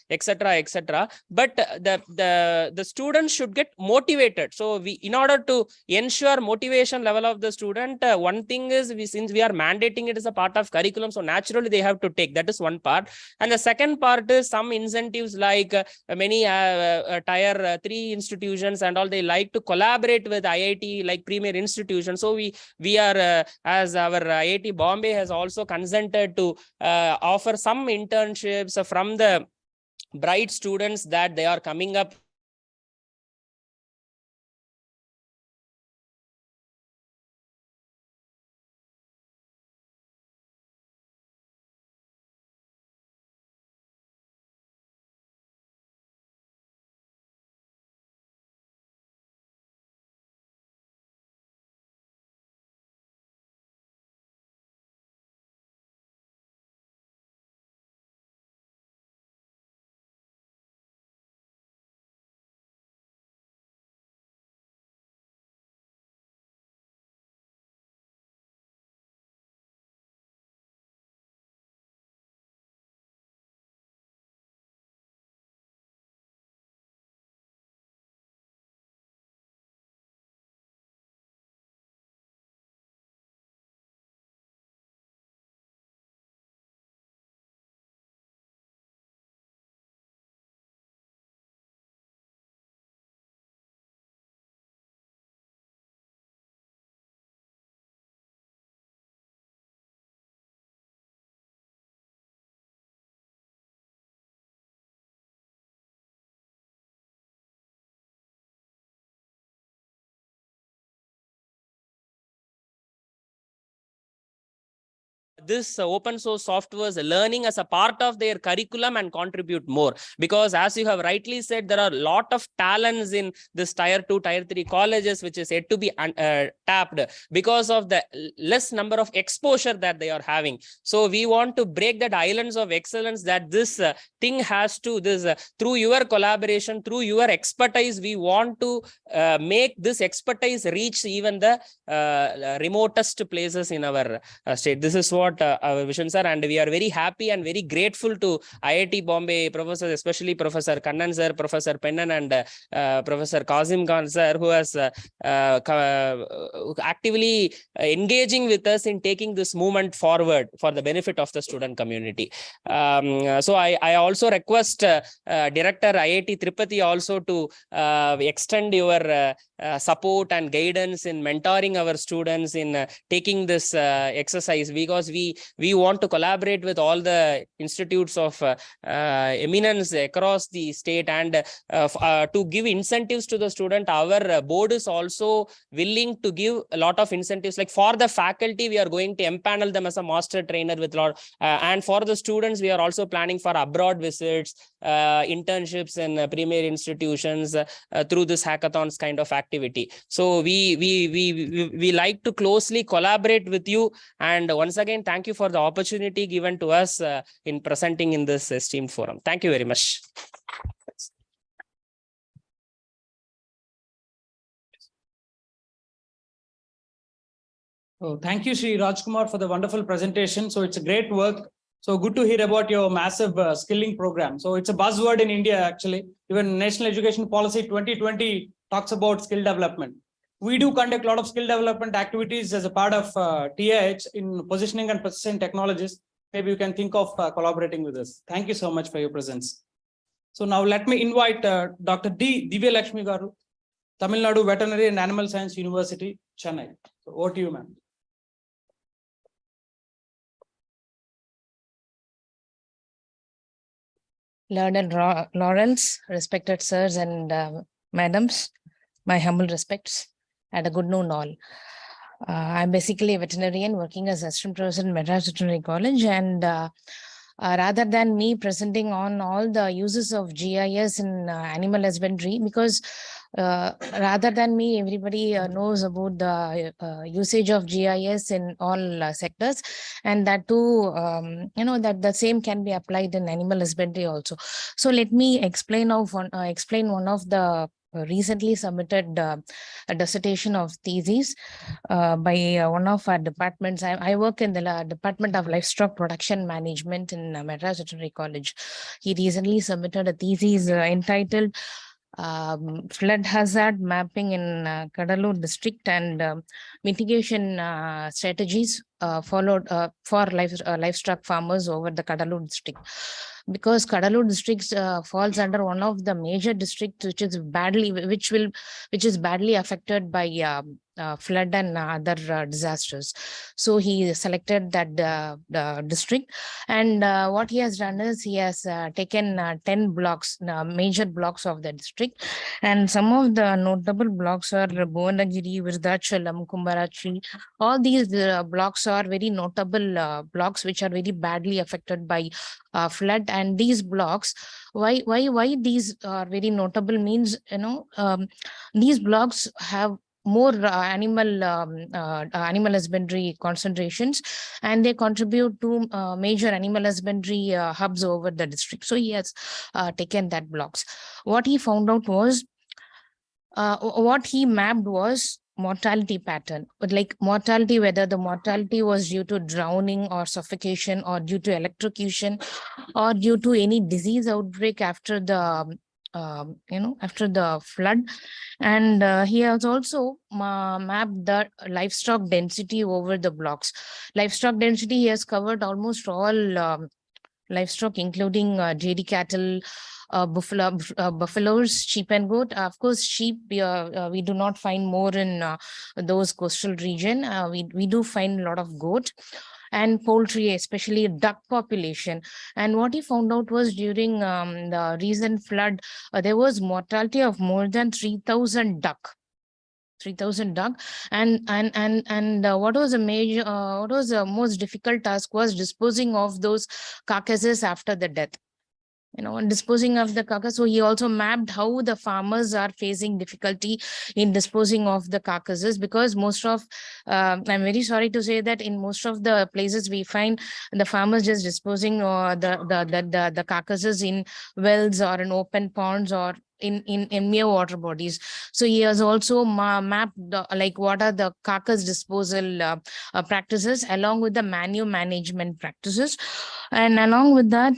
etc., etc. But the students should get motivated. So in order to ensure motivation level of the student, one thing is since we are mandating it as a part of curriculum, so naturally they have to take. That is one part. And the second part is some incentives, like many tier 3 institutions and all, they like to collaborate with IIT like premier institutions. So we are as our IIT Bombay has also consented to offer some internships from the bright students that they are coming up. This open source software learning as a part of their curriculum and contribute more, because as you have rightly said, there are a lot of talents in this tier 2 tier 3 colleges which is yet to be tapped because of the less number of exposure that they are having. So we want to break that islands of excellence that this thing has to through your collaboration, through your expertise, we want to make this expertise reach even the remotest places in our state. This is what our visions are, and we are very happy and very grateful to IIT Bombay professors, especially Professor Kannan sir, Professor Pennan, and Professor Kazim Khan sir, who has actively engaging with us in taking this movement forward for the benefit of the student community. So I also request Director IIT Tirupati also to extend your support and guidance in mentoring our students in taking this exercise, because we want to collaborate with all the institutes of eminence across the state, and to give incentives to the student. Our board is also willing to give a lot of incentives, like for the faculty we are going to empanel them as a master trainer with lot, and for the students we are also planning for abroad visits, internships in premier institutions through this hackathons kind of activity. So we like to closely collaborate with you, and once again thank you for the opportunity given to us in presenting in this esteemed forum. Thank you very much. Oh, thank you, Sri Rajkumar, for the wonderful presentation. So it's a great work. So good to hear about your massive skilling program. So it's a buzzword in India, actually. Even National Education Policy 2020 talks about skill development. We do conduct a lot of skill development activities as a part of TIH in positioning and persistent technologies. Maybe you can think of collaborating with us. Thank you so much for your presence. So now let me invite Dr. Divya Lakshmi Garu, Tamil Nadu Veterinary and Animal Science University, Chennai. So over to you, ma'am. Learned Lawrence, respected sirs and madams, my humble respects, and a good noon all. I'm basically a veterinarian working as assistant professor in Madras Veterinary College, and rather than me presenting on all the uses of GIS in animal husbandry, because rather than me, everybody knows about the usage of GIS in all sectors, and that too, that the same can be applied in animal husbandry also. So let me explain one of the recently submitted dissertation of thesis by one of our departments. I work in the Department of Livestock Production Management in Madras Veterinary College. He recently submitted a thesis entitled Flood Hazard Mapping in Kadalur District and Mitigation Strategies followed for livestock farmers over the Kadalur District. Because Kadalur district falls under one of the major districts which is badly affected by flood and other disasters. So he selected that district, and what he has done is he has taken 10 blocks, major blocks of the district, and some of the notable blocks are Bhuvanagiri, Virudhachalam, Kumbarachi. All these blocks are very notable blocks which are very badly affected by flood. And these blocks, why these are very notable means, these blocks have more animal husbandry concentrations, and they contribute to major animal husbandry hubs over the district. So he has taken that blocks. What he found out was, what he mapped was mortality pattern, but like mortality, whether the mortality was due to drowning or suffocation or due to electrocution or due to any disease outbreak after the after the flood. And he has also mapped the livestock density over the blocks. Livestock density, he has covered almost all livestock, including dairy cattle, buffaloes, sheep and goat. Of course, sheep we do not find more in those coastal region. We do find a lot of goat and poultry, especially duck population. And what he found out was, during the recent flood, there was mortality of more than 3,000 duck. 3,000 duck. And what was the most difficult task was disposing of those carcasses after the death. Disposing of the carcass. So he also mapped how the farmers are facing difficulty in disposing of the carcasses, because most of, I'm very sorry to say that in most of the places we find the farmers just disposing the carcasses in wells or in open ponds or in mere water bodies. So he has also mapped like what are the carcass disposal practices along with the manure management practices, and along with that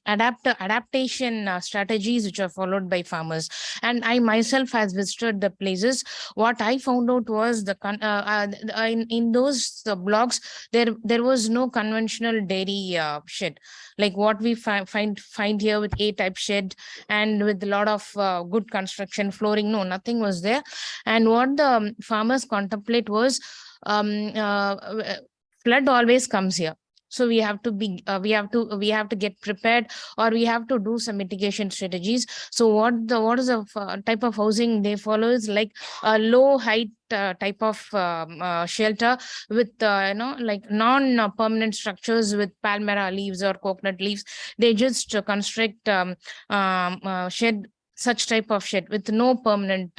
adaptation strategies which are followed by farmers. And I myself has visited the places. What I found out was in those blocks there was no conventional dairy shed like what we find here with A-type shed and with a lot of good construction flooring. No, nothing was there. And what the farmers contemplate was flood always comes here. So we have to get prepared, or we have to do some mitigation strategies. So what is the type of housing they follow is like a low height type of shelter with like non-permanent structures with palmyra leaves or coconut leaves. They just construct shed, such type of shed with no permanent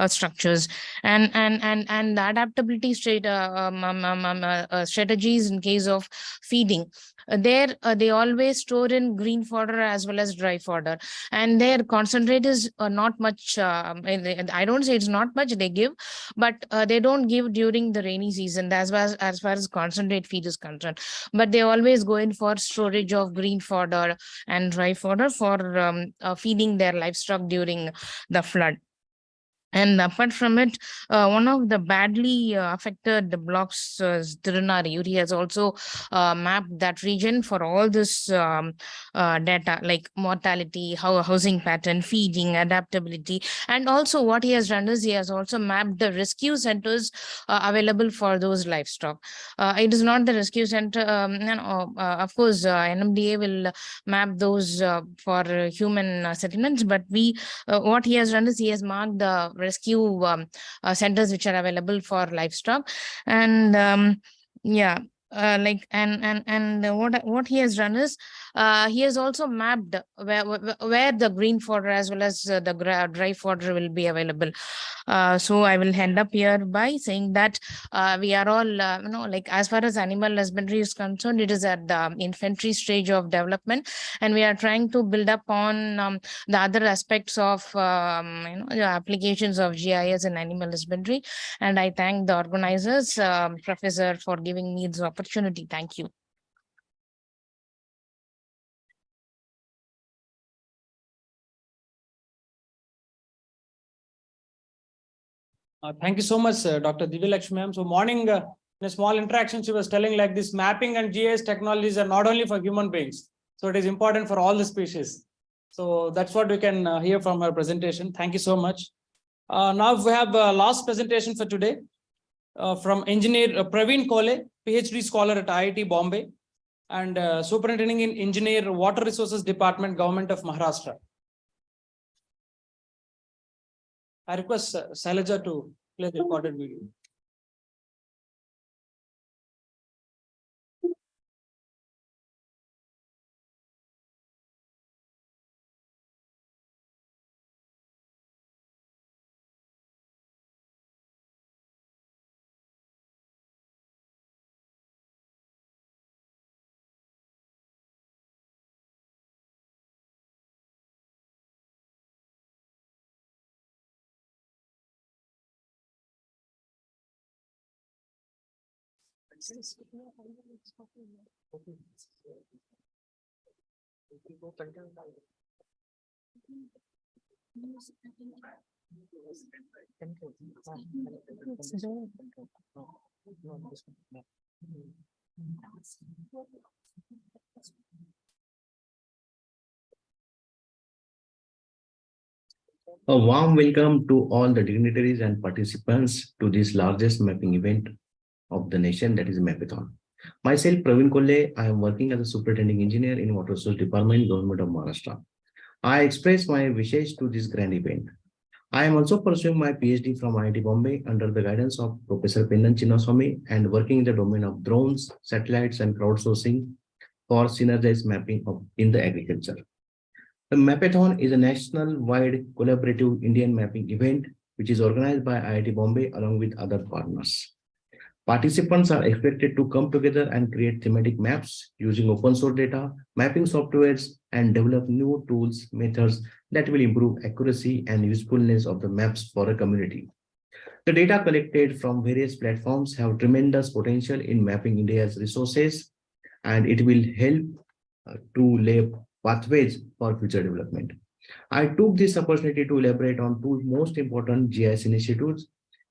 structures, and the adaptability strategies in case of feeding. They always store in green fodder as well as dry fodder, and their concentrate is not much. I don't say it's not much they give, but they don't give during the rainy season as far as concentrate feed is concerned. But they always go in for storage of green fodder and dry fodder for feeding their livestock during the flood. And apart from it, one of the badly affected blocks is Tirunari. He has also mapped that region for all this data like mortality, housing pattern, feeding, adaptability. And also what he has done is he has also mapped the rescue centers available for those livestock. It is not the rescue center. Of course, NMDA will map those for human settlements, but what he has done is he has marked the rescue centers which are available for livestock. And what he has done is he has also mapped where the green fodder as well as the dry fodder will be available. So I will end up here by saying that we are all like as far as animal husbandry is concerned, it is at the infantry stage of development, and we are trying to build up on the other aspects of the applications of GIS in animal husbandry. And I thank the organizers, Professor, for giving me this opportunity. Thank you. Thank you so much, Dr. Divya Lakshmi ma'am. So morning, in a small interaction, she was telling like this mapping and GIS technologies are not only for human beings. So it is important for all the species. So that's what we can hear from her presentation. Thank you so much. Now we have last presentation for today from engineer Praveen Kole, PhD scholar at IIT Bombay and superintending in engineer water resources department, government of Maharashtra. I request Shailaja to play the recorded video. A warm welcome to all the dignitaries and participants to this largest mapping event of the nation, that is Mapathon. Myself, Praveen Kole, I am working as a superintending engineer in Water Resource Department, Government of Maharashtra. I express my wishes to this grand event. I am also pursuing my PhD from IIT Bombay under the guidance of Professor Pennan Chinnaswamy and working in the domain of drones, satellites, and crowdsourcing for synergized mapping in the agriculture. The Mapathon is a national-wide collaborative Indian mapping event which is organized by IIT Bombay along with other partners. Participants are expected to come together and create thematic maps using open source data, mapping softwares, and develop new tools, methods that will improve accuracy and usefulness of the maps for a community. The data collected from various platforms have tremendous potential in mapping India's resources, and it will help to lay pathways for future development. I took this opportunity to elaborate on two most important GIS initiatives,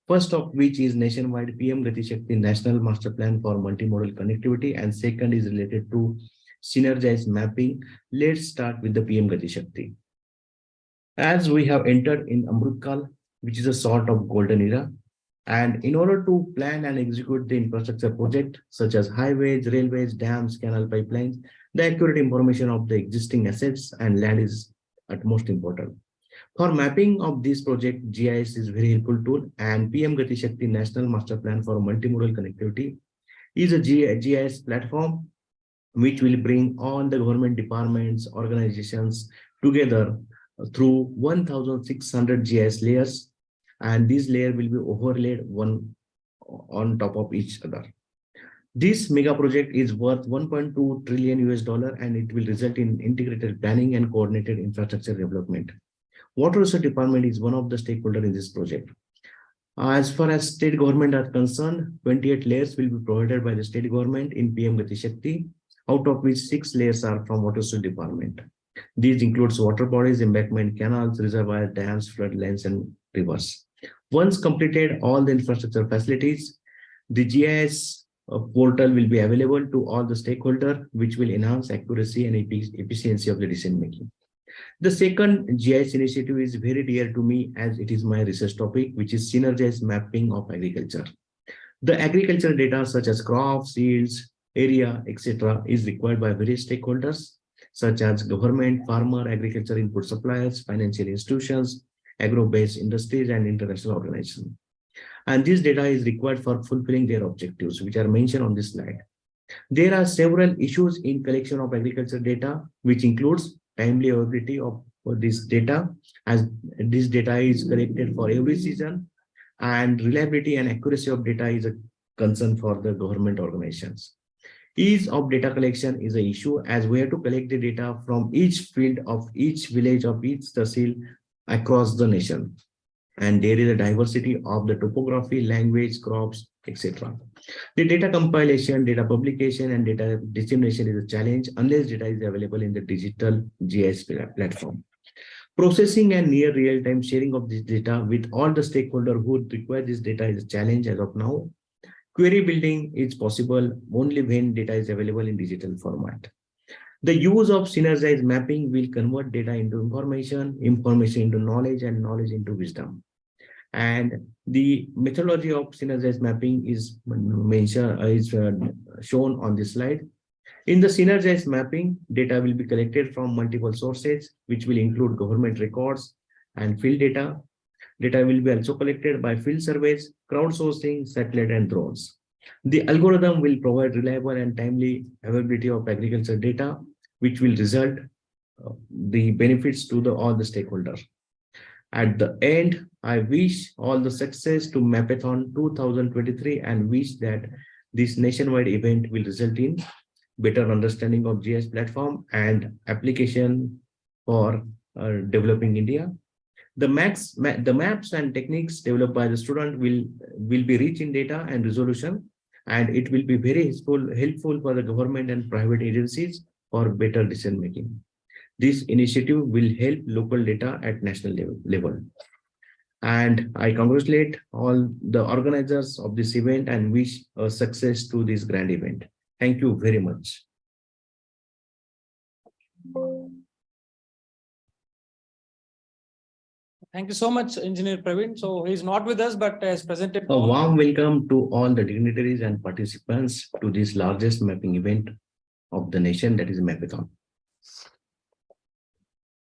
first of which is nationwide PM Gati Shakti National Master Plan for Multimodal Connectivity, and second is related to synergized mapping. Let's start with the PM Gati Shakti. As we have entered in Amrutkal, which is a sort of golden era, and in order to plan and execute the infrastructure project, such as highways, railways, dams, canal pipelines, the accurate information of the existing assets and land is utmost important. For mapping of this project, GIS is very helpful tool, and PM Gati Shakti National Master Plan for Multimodal Connectivity is a GIS platform which will bring all the government departments, organizations together through 1,600 GIS layers and this layer will be overlaid one on top of each other. This mega project is worth 1.2 trillion US dollar, and it will result in integrated planning and coordinated infrastructure development. Water Resource Department is one of the stakeholders in this project. As far as state government are concerned, 28 layers will be provided by the state government in PM Gati Shakti, out of which 6 layers are from Water Resource Department. These includes water bodies, embankment, canals, reservoirs, dams, floodlines, and rivers. Once completed all the infrastructure facilities, the GIS portal will be available to all the stakeholders, which will enhance accuracy and efficiency of the decision making. The second GIS initiative is very dear to me, as it is my research topic, which is synergized mapping of agriculture. The agricultural data such as crops, yields, area, etc. is required by various stakeholders such as government, farmer, agriculture input suppliers, financial institutions, agro-based industries, and international organizations. And this data is required for fulfilling their objectives, which are mentioned on this slide. There are several issues in collection of agriculture data, which includes timely availability of this data, as this data is collected for every season, and reliability and accuracy of data is a concern for the government organizations. Ease of data collection is an issue, as we have to collect the data from each field of each village of each tahsil across the nation. And there is a diversity of the topography, language, crops, etc. The data compilation, data publication, and data dissemination is a challenge unless data is available in the digital GIS platform. Processing and near real-time sharing of this data with all the stakeholders who require this data is a challenge as of now. Query building is possible only when data is available in digital format. The use of synergized mapping will convert data into information, information into knowledge, and knowledge into wisdom. And the methodology of synergized mapping is shown on this slide. In the synergized mapping, data will be collected from multiple sources, which will include government records and field data. Data will be also collected by field surveys, crowdsourcing, satellite, and drones. The algorithm will provide reliable and timely availability of agriculture data, which will result the benefits to all the stakeholders. At the end, I wish all the success to Mapathon 2023 and wish that this nationwide event will result in better understanding of GIS platform and application for developing India. The maps and techniques developed by the student will be rich in data and resolution, and it will be very helpful for the government and private agencies for better decision making. This initiative will help local data at national level. And I congratulate all the organizers of this event and wish a success to this grand event. Thank you very much. Thank you so much, Engineer Praveen. So he's not with us, but has presented. A warm welcome to all the dignitaries and participants to this largest mapping event of the nation, that is Mapathon.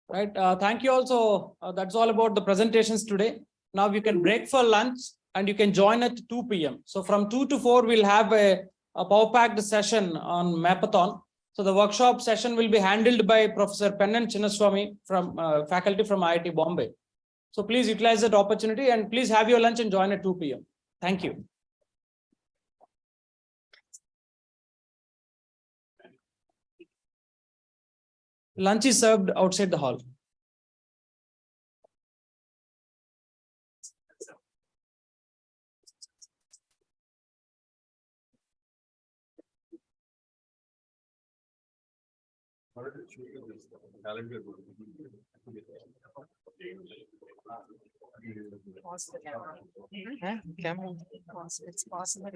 Right. Thank you also. That's all about the presentations today. Now you can break for lunch and you can join at 2 p.m. So from 2 to 4, we'll have a power-packed session on Mapathon. So the workshop session will be handled by Professor Pennan Chinnaswamy from faculty from IIT Bombay. So please utilize that opportunity and please have your lunch and join at 2 p.m. Thank you. Lunch is served outside the hall. Pause the camera. Camera. It's possible.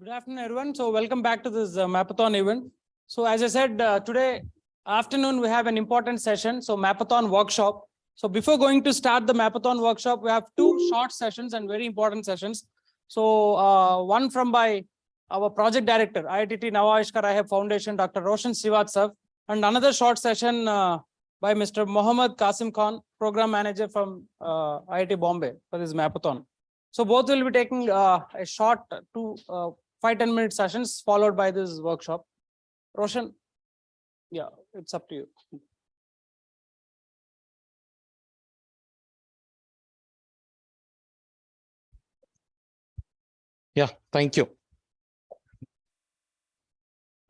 Good afternoon, everyone. So welcome back to this Mapathon event. So as I said, today afternoon, we have an important session. So Mapathon workshop. So before going to start the Mapathon workshop, we have two short sessions and very important sessions. So one from by our project director, IIT Inauguration I have Foundation, Dr. Roshan Srivatsav, and another short session by Mr. Mohammad Qasim Khan, program manager from IIT Bombay for this Mapathon. So both will be taking a short 5-10 minute sessions followed by this workshop. Roshan, yeah, it's up to you. Yeah, thank you.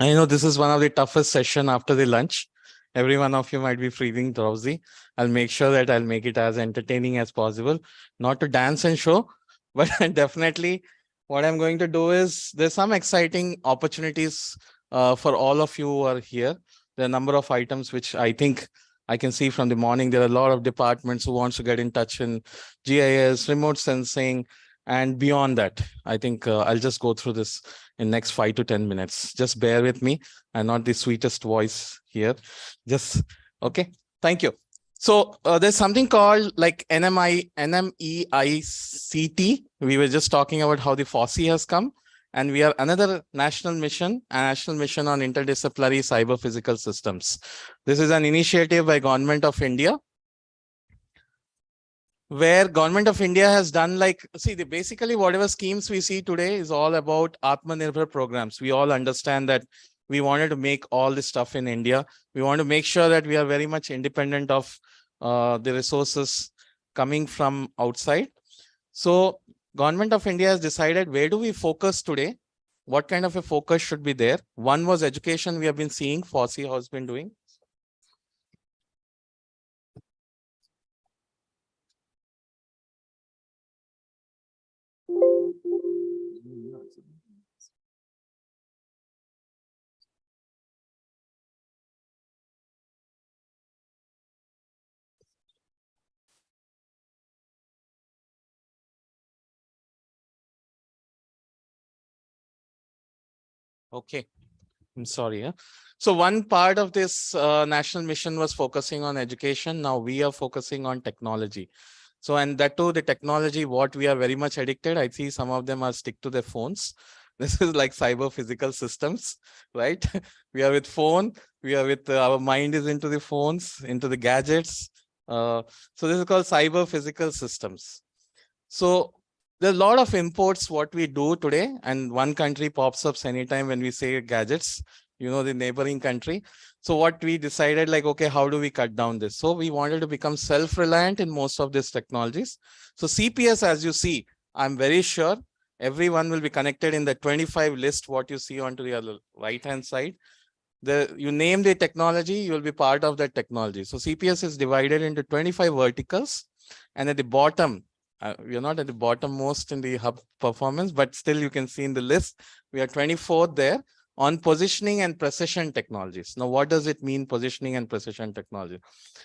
I know this is one of the toughest session after the lunch. Every one of you might be feeling drowsy. I'll make sure that I'll make it as entertaining as possible. Not to dance and show, but definitely what I'm going to do is there's some exciting opportunities for all of you who are here. There are a number of items which I think I can see from the morning. There are a lot of departments who wants to get in touch in GIS, remote sensing, and beyond that. I think I'll just go through this in next 5 to 10 minutes. Just bear with me. I'm not the sweetest voice here. Just okay. Thank you. So there's something called like NMEICT. We were just talking about how the FOSSEE has come, and we are another national mission on interdisciplinary cyber physical systems. This is an initiative by Government of India, where Government of India has done like, see, basically whatever schemes we see today is all about Atmanirbhar programs. We all understand that we wanted to make all this stuff in India. We want to make sure that we are very much independent of the resources coming from outside. So Government of India has decided, where do we focus today? What kind of a focus should be there? One was education. We have been seeing FOSSEE has been doing. Okay, I'm sorry. So one part of this national mission was focusing on education. Now we are focusing on technology. So, and that too, the technology, what we are very much addicted. I see some of them are stick to their phones. This is like cyber physical systems, right? We are with phone. We are with our mind is into the phones, into the gadgets. So this is called cyber physical systems. So there's a lot of imports what we do today, and one country pops up anytime when we say gadgets, you know, the neighboring country. So what we decided, like, okay, how do we cut down this? So we wanted to become self-reliant in most of these technologies. So CPS, as you see, I'm very sure everyone will be connected in the 25 list, what you see onto the other right-hand side. You name the technology, you will be part of that technology. So CPS is divided into 25 verticals, and at the bottom, we are not at the bottom most in the hub performance, but still you can see in the list, we are 24th there on positioning and precision technologies. Now, what does it mean, positioning and precision technology?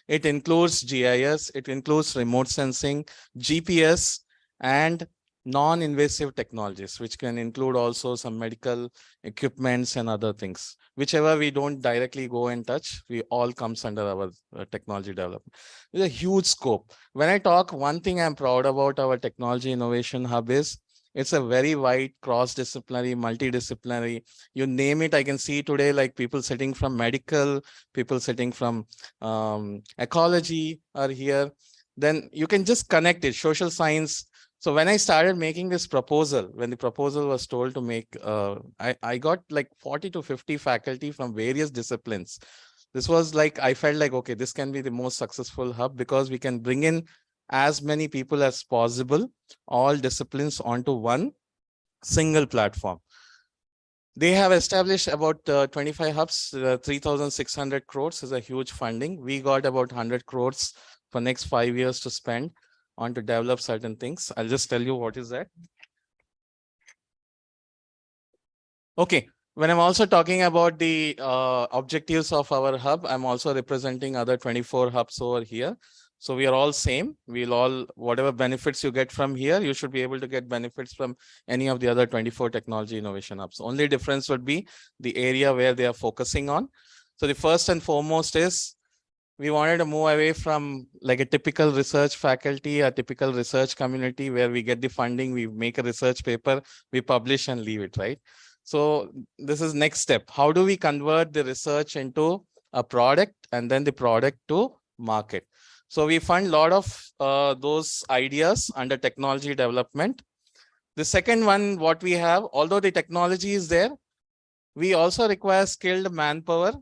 It includes GIS, it includes remote sensing, GPS, and non-invasive technologies, which can include also some medical equipments and other things. Whichever we don't directly go and touch, we all comes under our technology development. It's a huge scope. When I talk, one thing I'm proud about our technology innovation hub is it's a very wide cross-disciplinary, multidisciplinary, you name it. I can see today, like people sitting from medical, people sitting from ecology are here. Then you can just connect it, social science. So when I started making this proposal, when the proposal was told to make, I got like 40 to 50 faculty from various disciplines. This was like, I felt like, okay, this can be the most successful hub because we can bring in as many people as possible, all disciplines onto one single platform. They have established about 25 hubs, 3,600 crores is a huge funding. We got about 100 crores for next 5 years to spend on to develop certain things. I'll just tell you what is that. Okay, when I'm also talking about the objectives of our hub, I'm also representing other 24 hubs over here. So we are all same. We'll all, whatever benefits you get from here, you should be able to get benefits from any of the other 24 technology innovation hubs. Only difference would be the area where they are focusing on. So the first and foremost is we wanted to move away from like a typical research faculty, a typical research community where we get the funding, we make a research paper, we publish and leave it, right? So this is next step. How do we convert the research into a product and then the product to market? So we fund a lot of those ideas under technology development. The second one, what we have, although the technology is there, we also require skilled manpower.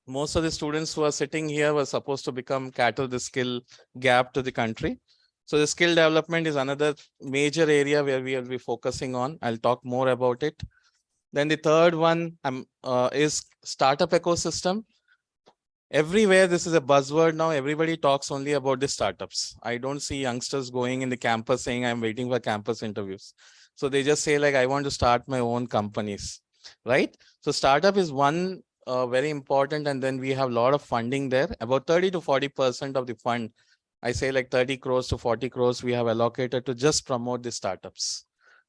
Most of the students who are sitting here were supposed to cater the skill gap to the country. So the skill development is another major area where we will be focusing on. I'll talk more about it. Then the third one is startup ecosystem. Everywhere this is a buzzword now. Everybody talks only about the startups. I don't see youngsters going in the campus saying I'm waiting for campus interviews. So they just say like, I want to start my own companies, right? So startup is one very important, and then we have a lot of funding there. About 30 to 40% of the fund, I say like 30 crores to 40 crores we have allocated to just promote the startups.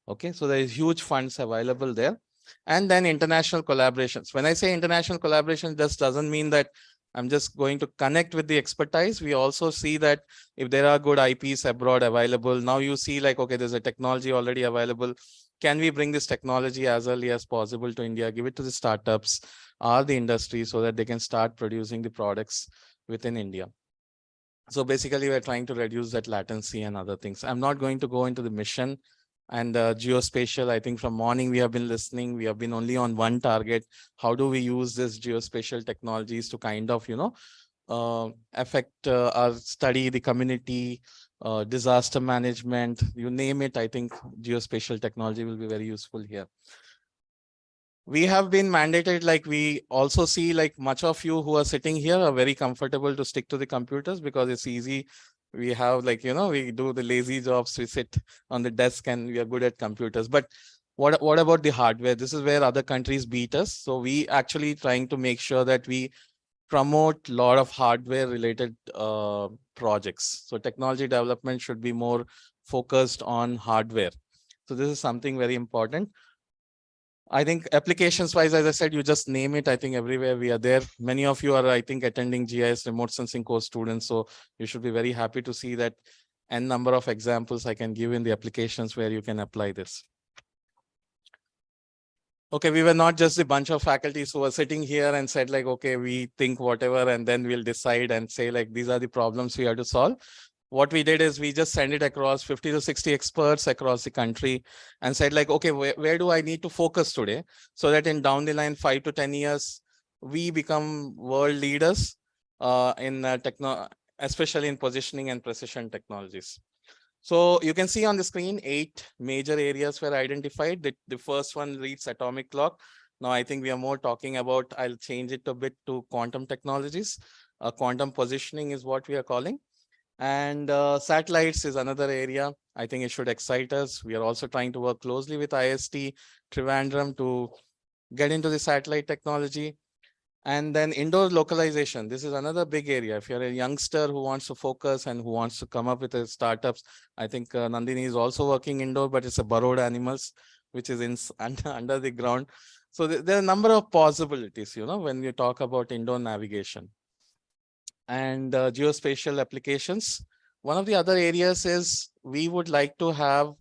Okay, so there is huge funds available there. And then international collaborations. When I say international collaboration, this doesn't mean that I'm just going to connect with the expertise. We also see that if there are good IPs abroad available, now you see like, okay, there's a technology already available. Can we bring this technology as early as possible to India, give it to the startups or the industry so that they can start producing the products within India? So basically, we're trying to reduce that latency and other things. I'm not going to go into the mission and geospatial. I think from morning we have been listening. We have been only on one target. How do we use this geospatial technologies to kind of, affect or study the community, disaster management, you name it. I think geospatial technology will be very useful here. We have been mandated, like we also see like much of you who are sitting here are very comfortable to stick to the computers because it's easy. We have like, we do the lazy jobs, we sit on the desk and we are good at computers. But what about the hardware? This is where other countries beat us. So we actually trying to make sure that we promote a lot of hardware related projects. So technology development should be more focused on hardware. So this is something very important. I think applications wise, as I said, you just name it. I think everywhere we are there. Many of you are, I think, attending GIS remote sensing course students. So you should be very happy to see that n number of examples I can give in the applications where you can apply this. Okay, we were not just a bunch of faculties who were sitting here and said like, okay, we think whatever, and then we'll decide and say like, these are the problems we have to solve. What we did is we just send it across 50 to 60 experts across the country and said like, okay, where do I need to focus today so that in down the line 5 to 10 years, we become world leaders in especially in positioning and precision technologies. So you can see on the screen, 8 major areas were identified. The first one reads atomic clock. Now I think we are more talking about, I'll change it a bit to quantum technologies. Quantum positioning is what we are calling. And satellites is another area. I think it should excite us. We are also trying to work closely with IST Trivandrum to get into the satellite technology. And then indoor localization. This is another big area. If you're a youngster who wants to focus and who wants to come up with startups, I think Nandini is also working indoor, but it's a burrowed animals, which is under the ground. So there are a number of possibilities, when you talk about indoor navigation. And geospatial applications. One of the other areas is we would like to have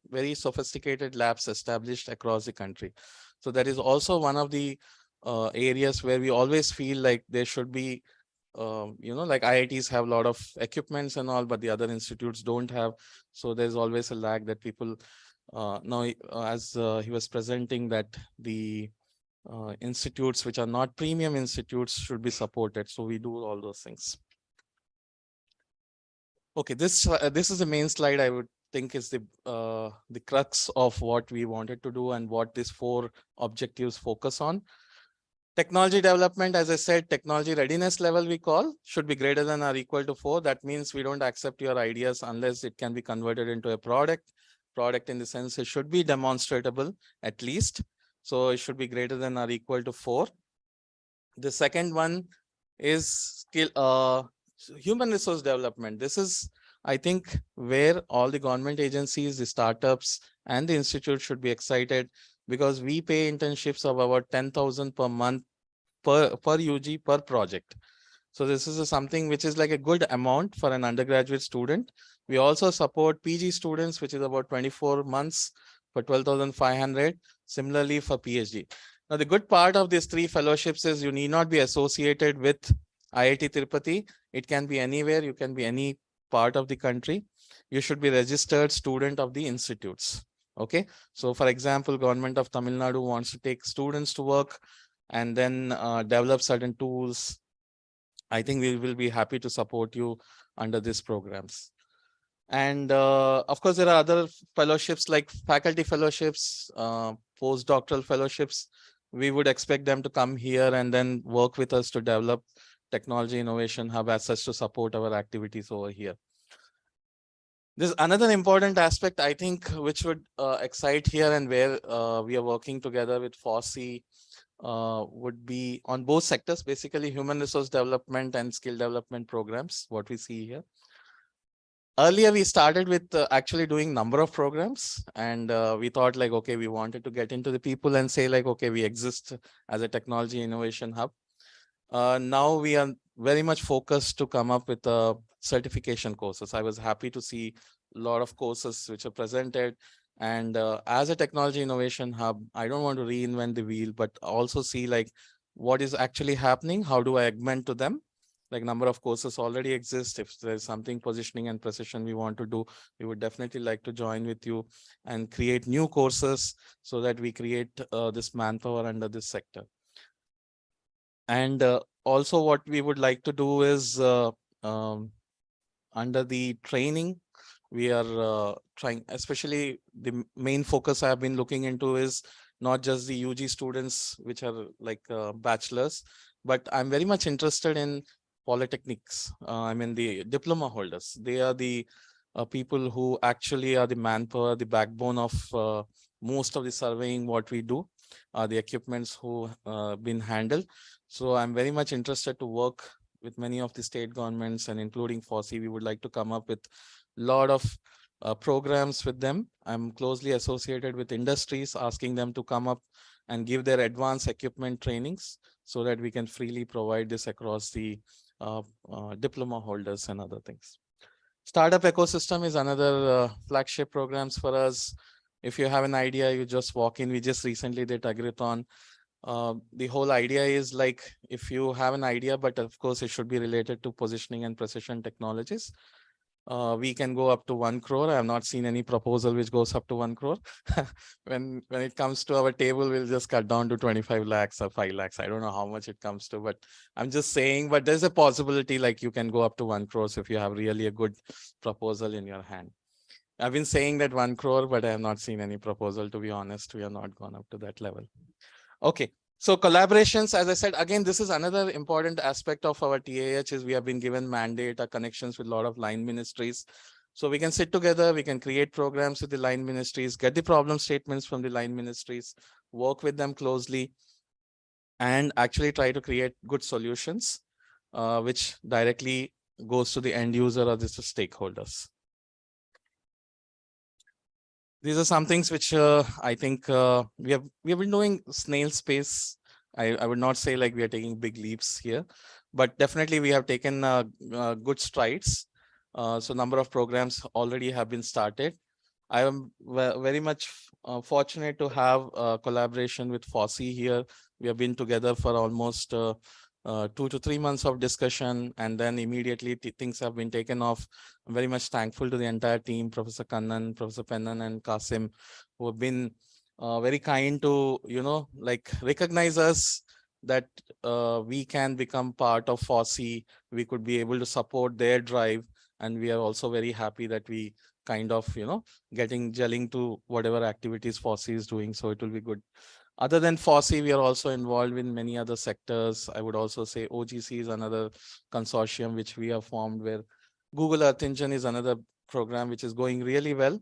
very sophisticated labs established across the country. So that is also one of the areas where we always feel like there should be, like IITs have a lot of equipments and all, but the other institutes don't have. So there's always a lag that people now, as he was presenting, that the institutes which are not premium institutes should be supported. So we do all those things. Okay, this is the main slide. I would think is the crux of what we wanted to do and what these 4 objectives focus on. Technology development, as I said, technology readiness level we call should be greater than or equal to 4. That means we don't accept your ideas unless it can be converted into a product. Product in the sense it should be demonstratable at least. So it should be greater than or equal to 4. The second one is So human resource development. This is, I think, where all the government agencies, the startups, and the institute should be excited, because we pay internships of about 10,000 per month per UG per project. So this is something which is like a good amount for an undergraduate student. We also support PG students, which is about 24 months for 12,500. Similarly for PhD. Now, the good part of these 3 fellowships is you need not be associated with IIT Tirupati. It can be anywhere. You can be any part of the country. You should be registered student of the institutes. Okay. So for example, government of Tamil Nadu wants to take students to work and then develop certain tools. I think we will be happy to support you under these programs. And of course, there are other fellowships like faculty fellowships, postdoctoral fellowships. We would expect them to come here and then work with us to develop technology innovation hub as such to support our activities over here. There's another important aspect, I think, which would excite here and where we are working together with FOSSEE would be on both sectors, basically human resource development and skill development programs, what we see here. Earlier, we started with actually doing number of programs, and we thought like, okay, we wanted to get into the people and say like, okay, we exist as a technology innovation hub. Now we are very much focused to come up with certification courses. I was happy to see a lot of courses which are presented. And as a technology innovation hub, I don't want to reinvent the wheel, but also see like what is actually happening. How do I augment to them? Like number of courses already exist. If there's something positioning and precision we want to do, we would definitely like to join with you and create new courses so that we create this manpower under this sector. And also what we would like to do is under the training, we are trying, especially the main focus I have been looking into is not just the UG students, which are like bachelors, but I'm very much interested in polytechnics. I mean, the diploma holders. They are the people who actually are the manpower, the backbone of most of the surveying what we do, the equipments who been handled. So I'm very much interested to work with many of the state governments and including FOSSEE. We would like to come up with a lot of programs with them. I'm closely associated with industries, asking them to come up and give their advanced equipment trainings so that we can freely provide this across the diploma holders and other things. Startup ecosystem is another flagship programs for us. If you have an idea, you just walk in. We just recently did Agrithon. The whole idea is like, if you have an idea, but of course it should be related to positioning and precision technologies. We can go up to 1 crore. I have not seen any proposal which goes up to 1 crore. when it comes to our table, we'll just cut down to 25 lakhs or 5 lakhs. I don't know how much it comes to, but I'm just saying, but there's a possibility like you can go up to 1 crore if you have really a good proposal in your hand. I've been saying that 1 crore, but I have not seen any proposal, to be honest. We have not gone up to that level. Okay. So collaborations, as I said, again, this is another important aspect of our TAH is we have been given mandate, connections with a lot of line ministries. So we can sit together, we can create programs with the line ministries, get the problem statements from the line ministries, work with them closely, and actually try to create good solutions, which directly goes to the end user or the stakeholders. These are some things which I think we have been doing snail space. I would not say like we are taking big leaps here, but definitely we have taken good strides. So number of programs already have been started. I am very much fortunate to have collaboration with FOSSEE here. We have been together for almost 2 to 3 months of discussion, and then immediately things have been taken off. I'm very much thankful to the entire team, Professor Kannan, Professor Pennan, and Kasim, who have been very kind to, like recognize us that we can become part of FOSSEE. We could be able to support their drive, and we are also very happy that we kind of, gelling to whatever activities FOSSEE is doing. So it will be good. Other than FOSSEE, we are also involved in many other sectors. I would also say OGC is another consortium which we have formed, where Google Earth Engine is another program which is going really well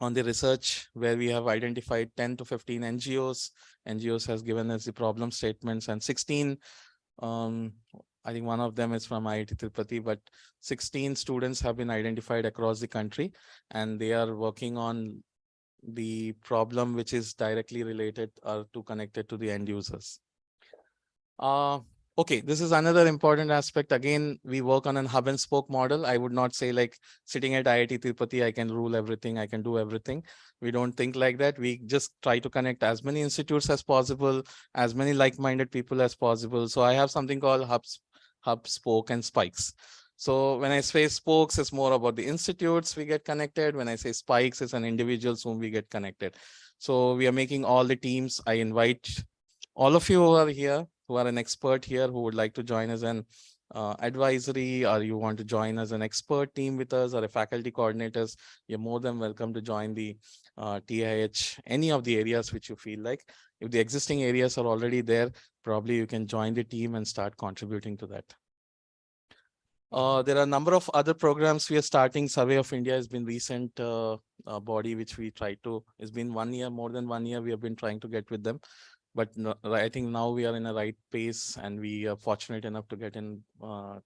on the research, where we have identified 10 to 15 NGOs. NGOs has given us the problem statements, and 16 I think one of them is from IIT Tirupati, but 16 students have been identified across the country, and they are working on the problem which is directly related or to connected to the end users. Okay, this is another important aspect. Again, we work on an hub and spoke model. I would not say like sitting at IIT Tirupati, I can rule everything, I can do everything. We don't think like that. We just try to connect as many institutes as possible, as many like-minded people as possible. So I have something called hub, spoke, and spikes. So when I say spokes, it's more about the institutes we get connected. When I say spikes, it's an individuals whom we get connected. So we are making all the teams. I invite all of you who are here, who are an expert here, who would like to join as an advisory, or you want to join as an expert team with us, or a faculty coordinators, you're more than welcome to join the TIH, any of the areas which you feel like. If the existing areas are already there, probably you can join the team and start contributing to that. There are a number of other programs we are starting. Survey of India has been recent body which we try to, it's been 1 year, more than 1 year we have been trying to get with them. But no, I think now we are in a right pace, and we are fortunate enough to get in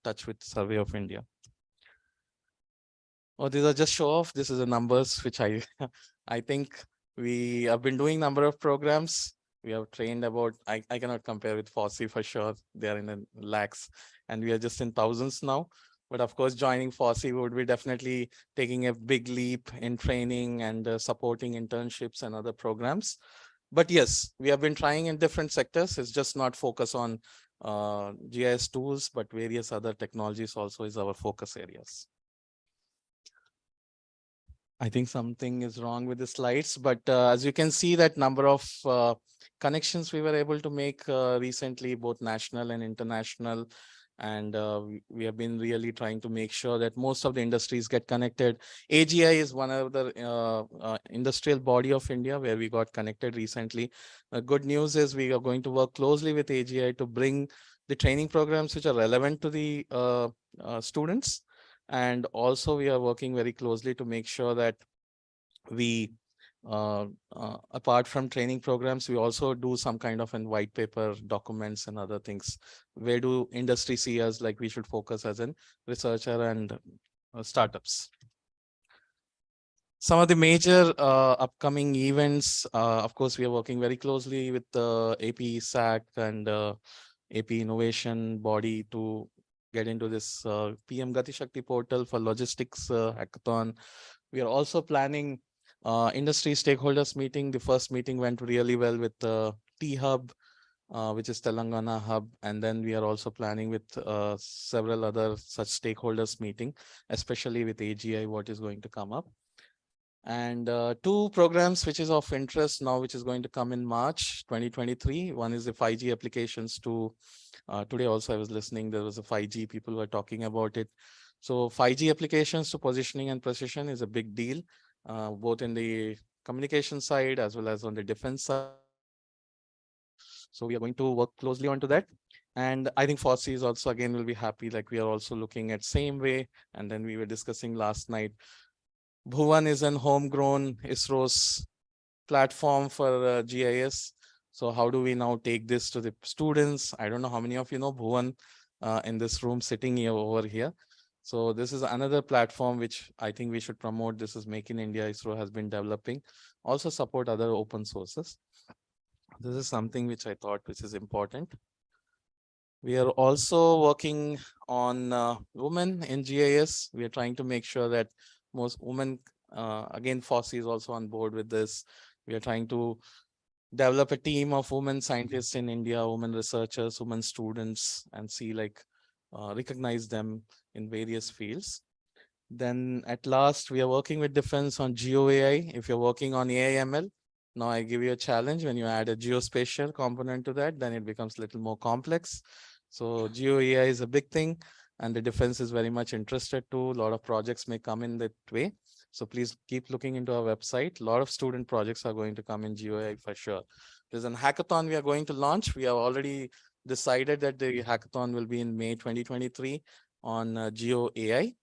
touch with Survey of India. Oh, these are just show off. This is the numbers which I think we have been doing number of programs. We have trained about, I cannot compare with FOSSEE for sure. They are in the lakhs, and we are just in thousands now. But of course, joining FOSSEE would be definitely taking a big leap in training and supporting internships and other programs. But yes, we have been trying in different sectors. It's just not focus on GIS tools, but various other technologies also is our focus areas. I think something is wrong with the slides, but as you can see, that number of connections we were able to make recently, both national and international. And we have been really trying to make sure that most of the industries get connected. AGI is one of the industrial body of India where we got connected recently. Good news is we are going to work closely with AGI to bring the training programs which are relevant to the students. And also we are working very closely to make sure that we apart from training programs, we also do some kind of an white paper documents and other things. Where do industry see us like we should focus as a researcher and startups? Some of the major upcoming events, of course, we are working very closely with the AP SAC and AP Innovation body to get into this PM Gati Shakti portal for logistics hackathon. We are also planning industry stakeholders meeting. The first meeting went really well with T-Hub, which is Telangana Hub. And then we are also planning with several other such stakeholders meeting, especially with AGI, what is going to come up. And two programs which is of interest now, which is going to come in March 2023. One is the 5G applications to, today also I was listening, there was a 5G, people were talking about it. So 5G applications to positioning and precision is a big deal, both in the communication side as well as on the defense side. So we are going to work closely onto that. And I think FOSSEE is also, again, will be happy, like we are also looking at same way. And then we were discussing last night, Bhuvan is an homegrown ISRO's platform for GIS. So how do we now take this to the students? I don't know how many of you know Bhuvan in this room sitting here over here. So this is another platform which I think we should promote. This is Make in India, ISRO has been developing. Also support other open sources. This is something which I thought which is important. We are also working on women in GIS. We are trying to make sure that most women, again, FOSSEE is also on board with this. We are trying to develop a team of women scientists in India, women researchers, women students, and see like recognize them in various fields. Then at last, we are working with defense on GeoAI. If you're working on AI/ML, now I give you a challenge. When you add a geospatial component to that, then it becomes a little more complex. So GeoAI is a big thing, and the defense is very much interested too. A lot of projects may come in that way. So please keep looking into our website. A lot of student projects are going to come in GeoAI for sure. There's a hackathon we are going to launch. We have already decided that the hackathon will be in May 2023 on GeoAI.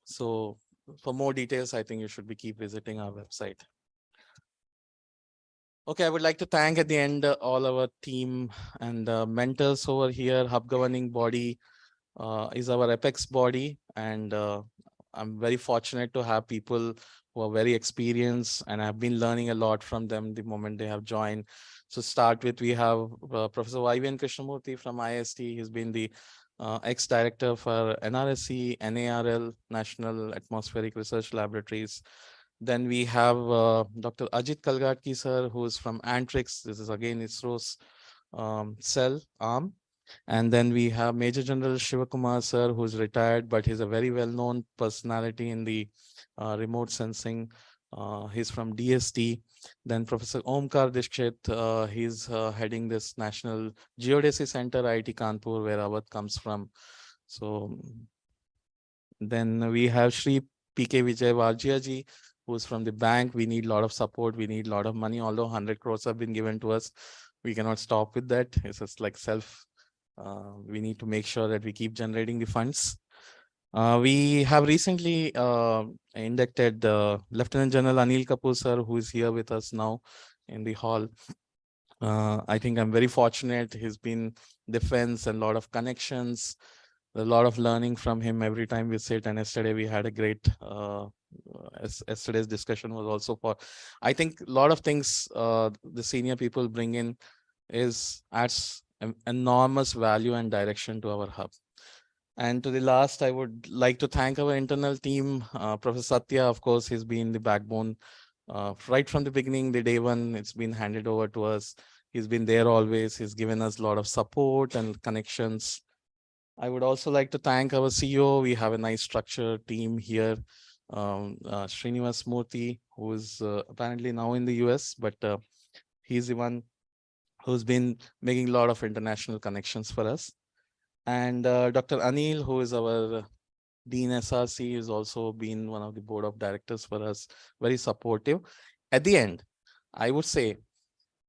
So for more details, I think you should be keep visiting our website. Okay, I would like to thank at the end all our team and mentors over here. Hub governing body is our apex body, and I'm very fortunate to have people who are very experienced, and I've been learning a lot from them the moment they have joined. So start with, we have Professor YVN Krishnamurthy from IST. He's been the ex-director for NRSC, NARL, National Atmospheric Research Laboratories. Then we have Dr. Ajit Kalgatki sir, who is from Antrix. This is again ISRO's cell arm. And then we have Major General Shivakumar sir, who's retired, but he's a very well-known personality in the remote sensing. He's from DST. Then Professor Omkar Dikshit, he's heading this National Geodesy Center, IIT Kanpur, where Awadh comes from. So then we have Shri PK Vijay Varjia ji, who's from the bank. We need a lot of support. We need a lot of money. Although 100 crores have been given to us, we cannot stop with that. It's just like we need to make sure that we keep generating the funds. We have recently inducted Lieutenant General Anil Kapoor sir, who is here with us now in the hall. I think I'm very fortunate. He's been defense and a lot of connections, a lot of learning from him every time we sit. And yesterday we had a great, yesterday's discussion was also for, I think a lot of things the senior people bring in adds enormous value and direction to our hub. And to the last, I would like to thank our internal team, Professor Satya. Of course, he's been the backbone right from the beginning, the day one, it's been handed over to us. He's been there always. He's given us a lot of support and connections. I would also like to thank our CEO. We have a nice structured team here. Srinivas Murthy, who is apparently now in the US, but he's the one who's been making a lot of international connections for us. And Dr. Anil, who is our Dean SRC, has also been one of the board of directors for us, very supportive. At the end, I would say,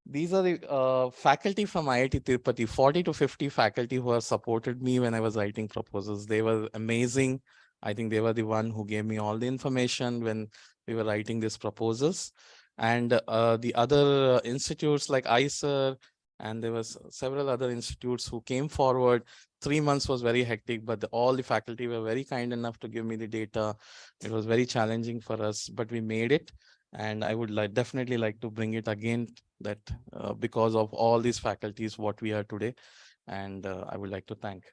these are the faculty from IIT Tirupati, 40 to 50 faculty who have supported me when I was writing proposals. They were amazing. I think they were the one who gave me all the information when we were writing these proposals. And the other institutes like ICER, and there was several other institutes who came forward. 3 months was very hectic, but all the faculty were very kind enough to give me the data. It was very challenging for us, but we made it. And I would definitely like to bring it again, that because of all these faculties, what we are today. And I would like to thank.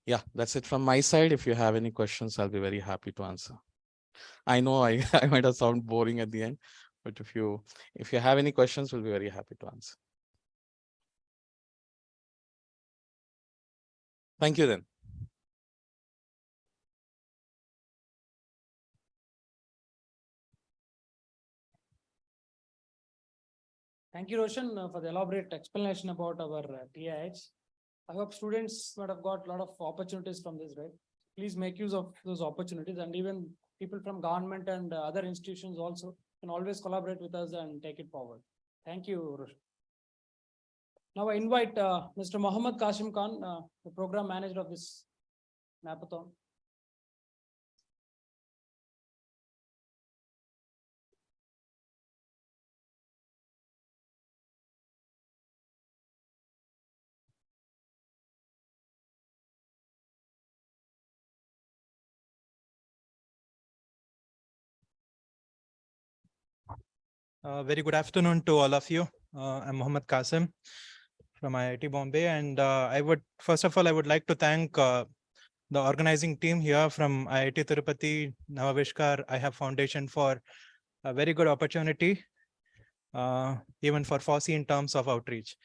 Yeah, that's it from my side. If you have any questions, I'll be very happy to answer. I know I might have sound boring at the end, but if you have any questions, we'll be very happy to answer. Thank you then. Thank you, Roshan, for the elaborate explanation about our TIH. I hope students might have got a lot of opportunities from this, right? Please make use of those opportunities, and even people from government and other institutions also can always collaborate with us and take it forward. Thank you, Roshan. Now I invite Mr. Mohammad Kashim Khan, the program manager of this Mapathon. Very good afternoon to all of you. I'm Mohammad Qasim from IIT Bombay, and I would like to thank the organizing team here from IIT Tirupati, Navavishkar IHAB Foundation for a very good opportunity, even for FOSSEE in terms of outreach.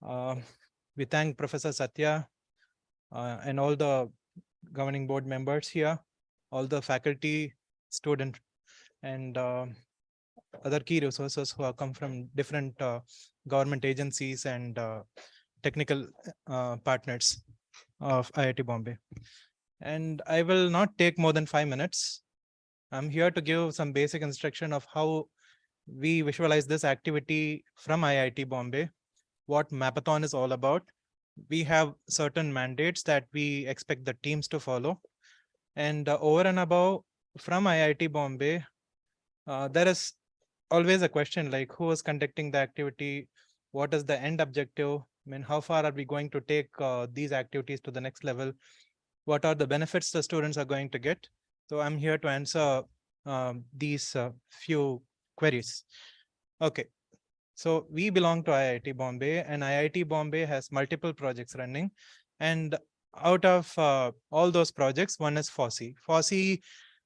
We thank Professor Satya and all the governing board members here, all the faculty, student, and other key resources who have come from different government agencies and technical partners of IIT Bombay. And I will not take more than 5 minutes. I'm here to give some basic instruction of how we visualize this activity from IIT Bombay, what Mapathon is all about. We have certain mandates that we expect the teams to follow. And over and above, from IIT Bombay, there is always a question like who is conducting the activity? What is the end objective? I mean, how far are we going to take these activities to the next level? What are the benefits the students are going to get? So I'm here to answer these few queries. Okay. So we belong to IIT Bombay, and IIT Bombay has multiple projects running. And out of all those projects, one is FOSSEE. FOSSEE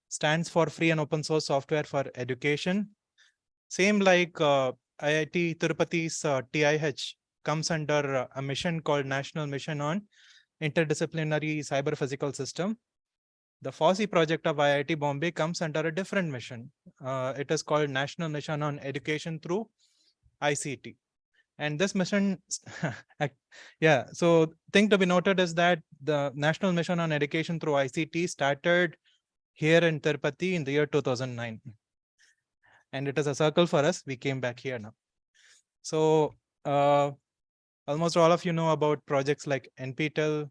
stands for Free and Open Source Software for Education. Same like IIT Tirupati's TIH comes under a mission called National Mission on Interdisciplinary Cyber Physical System. The FOSSEE project of IIT Bombay comes under a different mission. It is called National Mission on Education through ICT. And this mission, yeah, so thing to be noted is that the National Mission on Education through ICT started here in Tirupati in the year 2009. And it is a circle for us. We came back here now. So almost all of you know about projects like NPTEL,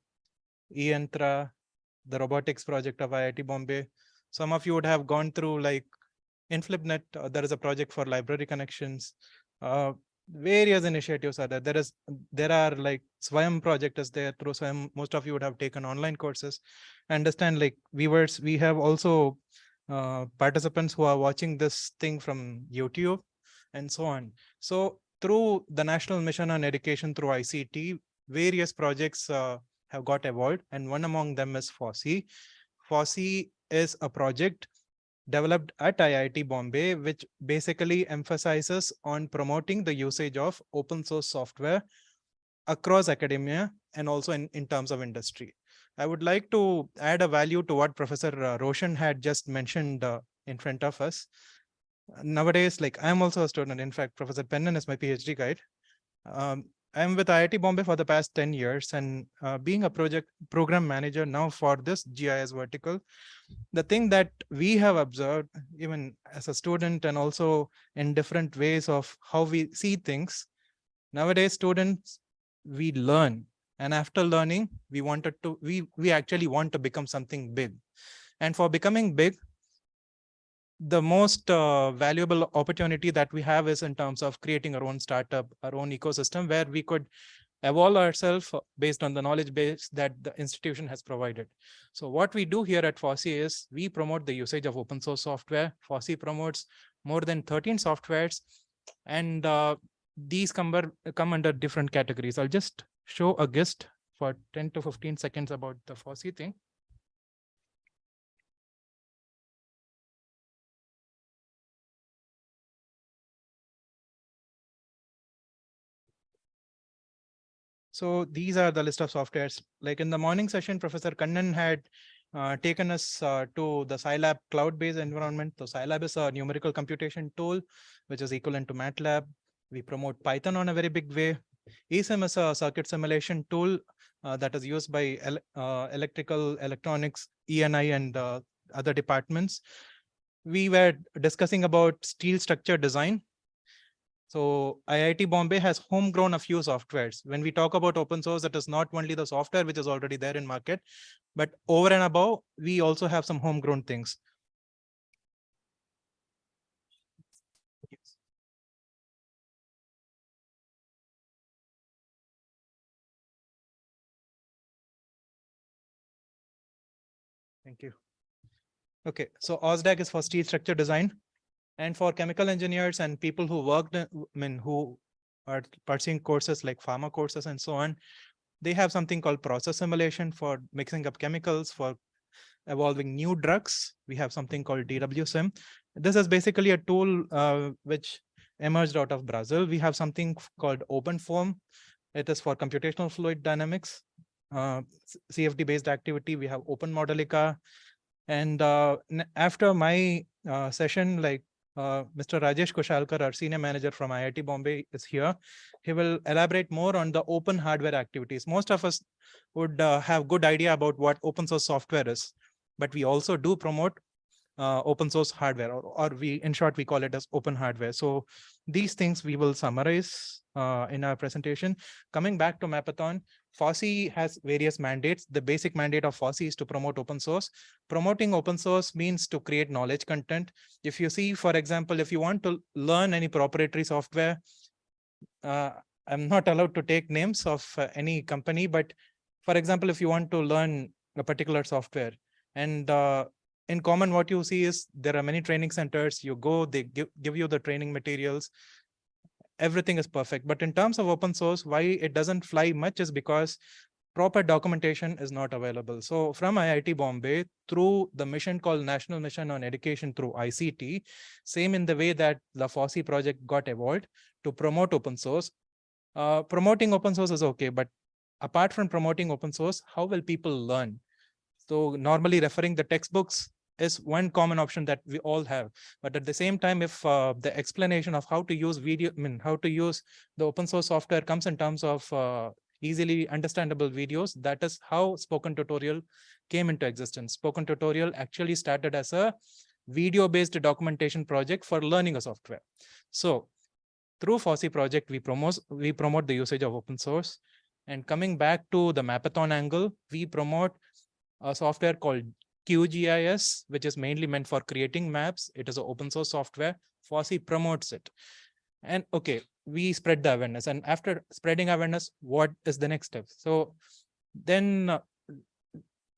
eYantra, the robotics project of IIT Bombay. Some of you would have gone through like InflipNet. There is a project for library connections. Various initiatives are there. There are like Swayam project is there. Through Swayam, most of you would have taken online courses. I understand like viewers, we have also participants who are watching this thing from YouTube and so on. So through the National Mission on Education through ICT, various projects have got evolved, and one among them is FOSSEE. FOSSEE is a project developed at IIT Bombay, which basically emphasizes on promoting the usage of open source software across academia and also in terms of industry. I would like to add a value to what Professor Roshan had just mentioned in front of us. Nowadays, like I'm also a student. In fact, Professor Pennan is my PhD guide. I'm with IIT Bombay for the past 10 years, and being a program manager now for this GIS vertical, the thing that we have observed, even as a student and also in different ways of how we see things, nowadays students, we learn, and after learning, we actually want to become something big. And for becoming big, the most valuable opportunity that we have is in terms of creating our own startup, our own ecosystem, where we could evolve ourselves based on the knowledge base that the institution has provided. So what we do here at FOSSEE is we promote the usage of open source software. FOSSEE promotes more than 13 softwares, and these come under different categories. I'll just show a gist for 10 to 15 seconds about the FOSSEE thing. So these are the list of softwares. Like in the morning session, Professor Kannan had taken us to the Scilab cloud-based environment. So Scilab is a numerical computation tool, which is equivalent to MATLAB. We promote Python on a very big way. eSIM is a circuit simulation tool that is used by electrical, electronics, ENI, and other departments. We were discussing about steel structure design. So IIT Bombay has homegrown a few softwares. When we talk about open source, it is not only the software which is already there in market, but over and above, we also have some homegrown things. Yes. Thank you. Okay, so OSDAG is for steel structure design. And for chemical engineers and people who worked, who are pursuing courses like pharma courses and so on, they have something called process simulation for mixing up chemicals, for evolving new drugs. We have something called DWSIM. This is basically a tool which emerged out of Brazil. We have something called OpenFOAM. It is for computational fluid dynamics. CFD-based activity, we have OpenModelica. And after my session, like Mr. Rajesh Kushalkar, our senior manager from IIT Bombay, is here. He will elaborate more on the open hardware activities. Most of us would have good idea about what open source software is, but we also do promote open source hardware, or in short, we call it as open hardware. So these things we will summarize in our presentation. Coming back to Mapathon, FOSSEE has various mandates. The basic mandate of FOSSEE is to promote open source. Promoting open source means to create knowledge content. If you see, for example, if you want to learn any proprietary software, I'm not allowed to take names of any company, but for example, if you want to learn a particular software, and in common, what you see is there are many training centers. You go, they give you the training materials. Everything is perfect. But in terms of open source, why it doesn't fly much is because proper documentation is not available. So from IIT Bombay, through the mission called National Mission on Education through ICT, same in the way that the FOSSEE project got evolved to promote open source. Promoting open source is okay, but apart from promoting open source, how will people learn? So normally referring the textbooks is one common option that we all have. But at the same time, if the explanation of how to use how to use the open source software comes in terms of easily understandable videos, that is how Spoken Tutorial came into existence. Spoken Tutorial actually started as a video-based documentation project for learning a software. So through FOSSEE project, we promote the usage of open source. And coming back to the Mapathon angle, we promote a software called QGIS, which is mainly meant for creating maps. It is an open source software. FOSSEE promotes it. And okay, we spread the awareness. And after spreading awareness, what is the next step? So then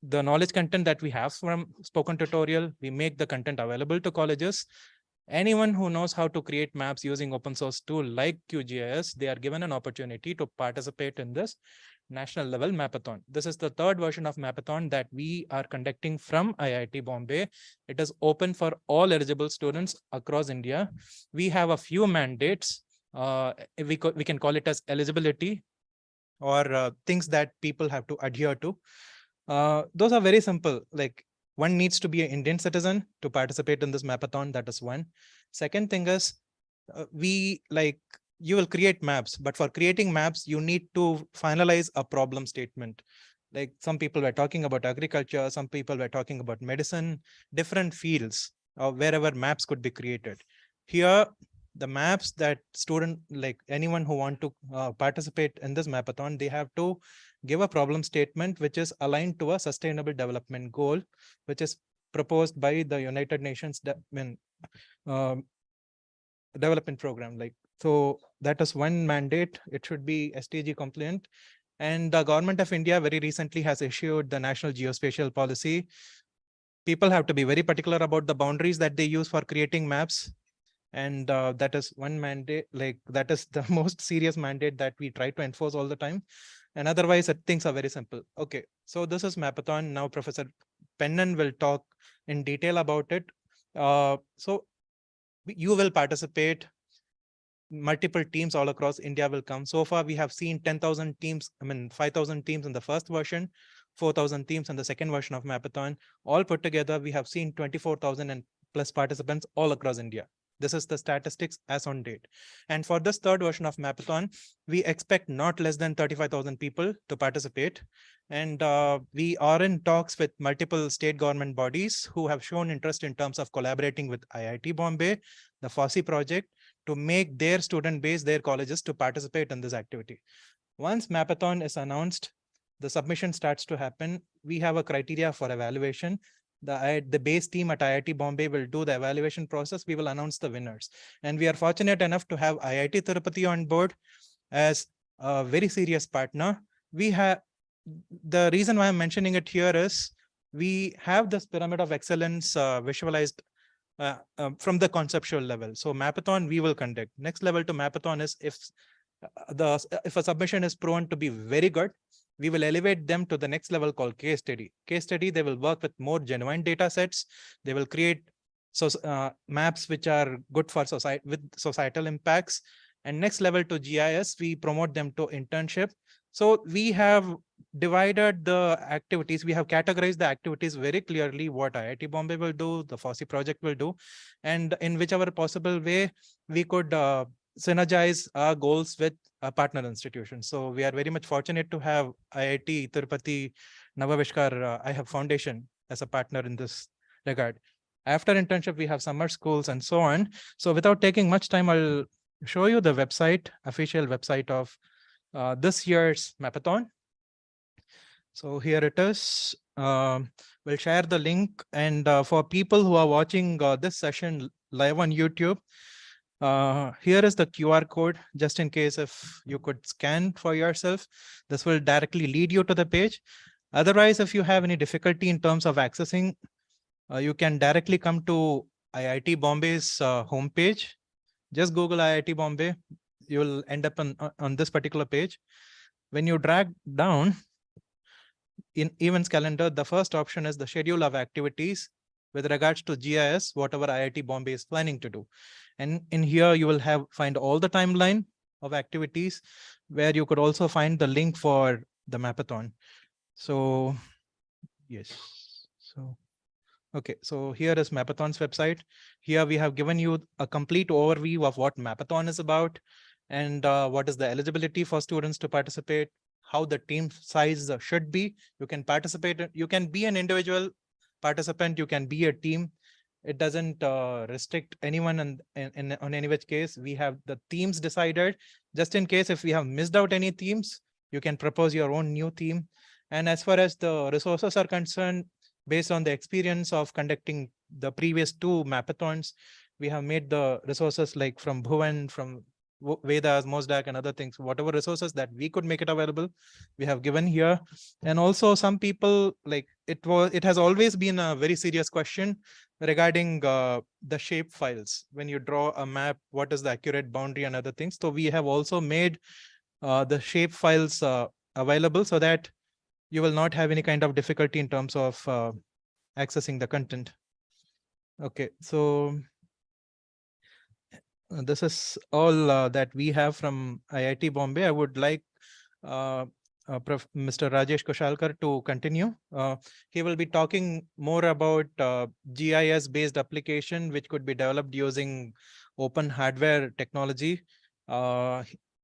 the knowledge content that we have from Spoken Tutorial, we make the content available to colleges. Anyone who knows how to create maps using open source tool like QGIS, they are given an opportunity to participate in this national level Mapathon. This is the third version of Mapathon that we are conducting from IIT Bombay. It is open for all eligible students across India. We have a few mandates. We can call it as eligibility or things that people have to adhere to. Those are very simple. Like one needs to be an Indian citizen to participate in this Mapathon. That is one. Second thing is you will create maps, but for creating maps, you need to finalize a problem statement. Like some people were talking about agriculture, some people were talking about medicine, different fields wherever maps could be created. Here, the maps that anyone who want to participate in this Mapathon, they have to give a problem statement which is aligned to a sustainable development goal, which is proposed by the United Nations development program. So that is one mandate. It should be SDG compliant. And the government of India very recently has issued the National Geospatial Policy. People have to be very particular about the boundaries that they use for creating maps. And that is one mandate, that is the most serious mandate that we try to enforce all the time. And otherwise, things are very simple. Okay, so this is Mapathon. Now Professor Pennan will talk in detail about it. So you will participate. Multiple teams all across India will come. So far, we have seen 10,000 teams, 5,000 teams in the first version, 4,000 teams in the second version of Mapathon. All put together, we have seen 24,000 and plus participants all across India. This is the statistics as on date. And for this third version of Mapathon, we expect not less than 35,000 people to participate. And we are in talks with multiple state government bodies who have shown interest in terms of collaborating with IIT Bombay, the FOSSEE project, to make their student base, their colleges to participate in this activity. Once Mapathon is announced, the submission starts to happen. We have a criteria for evaluation. The base team at IIT Bombay will do the evaluation process. We will announce the winners. And we are fortunate enough to have IIT Tirupati on board as a very serious partner. The reason why I'm mentioning it here is we have this pyramid of excellence visualized from the conceptual level. So Mapathon we will conduct. Next level to Mapathon is if a submission is proven to be very good, we will elevate them to the next level called case study. Case study, they will work with more genuine data sets. They will create maps which are good for societal impacts. And next level to GIS, we promote them to internship. So we have divided the activities. We have categorized the activities very clearly, what IIT Bombay will do, the FOSSEE project will do, and in whichever possible way we could synergize our goals with partner institutions. So we are very much fortunate to have IIT Tirupati Navavishkar I have Foundation as a partner in this regard. After internship, we have summer schools and so on. So without taking much time, I'll show you the website, official website of this year's Mapathon. So here it is. We'll share the link, and for people who are watching this session live on YouTube, here is the QR code, just in case if you could scan for yourself. This will directly lead you to the page. Otherwise, if you have any difficulty in terms of accessing, you can directly come to IIT Bombay's homepage. Just Google IIT Bombay. You will end up on this particular page. When you drag down in events calendar, the first option is the schedule of activities with regards to GIS, whatever IIT Bombay is planning to do. And in here, you will find all the timeline of activities, where you could also find the link for the Mapathon. So yes, so okay, so here is Mapathon's website. Here we have given you a complete overview of what Mapathon is about, and what is the eligibility for students to participate, how the team size should be. You can participate, you can be an individual participant, you can be a team. It doesn't restrict anyone on any which case. We have the themes decided. Just in case if we have missed out any themes, you can propose your own new theme. And as far as the resources are concerned, based on the experience of conducting the previous 2 Mapathons, we have made the resources like from Bhuvan, from Vedas, Mosdak, and other things. Whatever resources that we could make it available, we have given here. And also some people, like it has always been a very serious question regarding the shape files. When you draw a map, what is the accurate boundary and other things? So we have also made the shape files available, so that you will not have any kind of difficulty in terms of accessing the content. Okay, so this is all that we have from IIT Bombay. I would like Mr. Rajesh Koshalkar to continue. He will be talking more about GIS-based application, which could be developed using open hardware technology.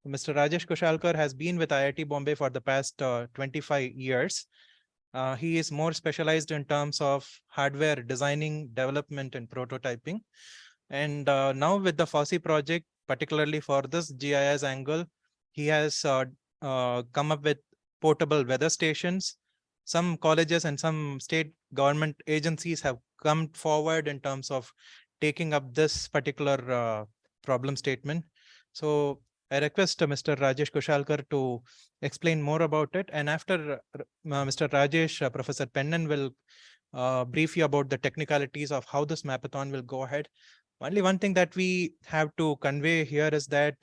Mr. Rajesh Koshalkar has been with IIT Bombay for the past 25 years. He is more specialized in terms of hardware designing, development, and prototyping. And now with the FOSSEE project, particularly for this GIS angle, he has come up with portable weather stations. Some colleges and some state government agencies have come forward in terms of taking up this particular problem statement. So I request Mr. Rajesh Koshalkar to explain more about it. And after Mr. Rajesh, Professor Pennan will brief you about the technicalities of how this Mapathon will go ahead. Only one thing that we have to convey here is that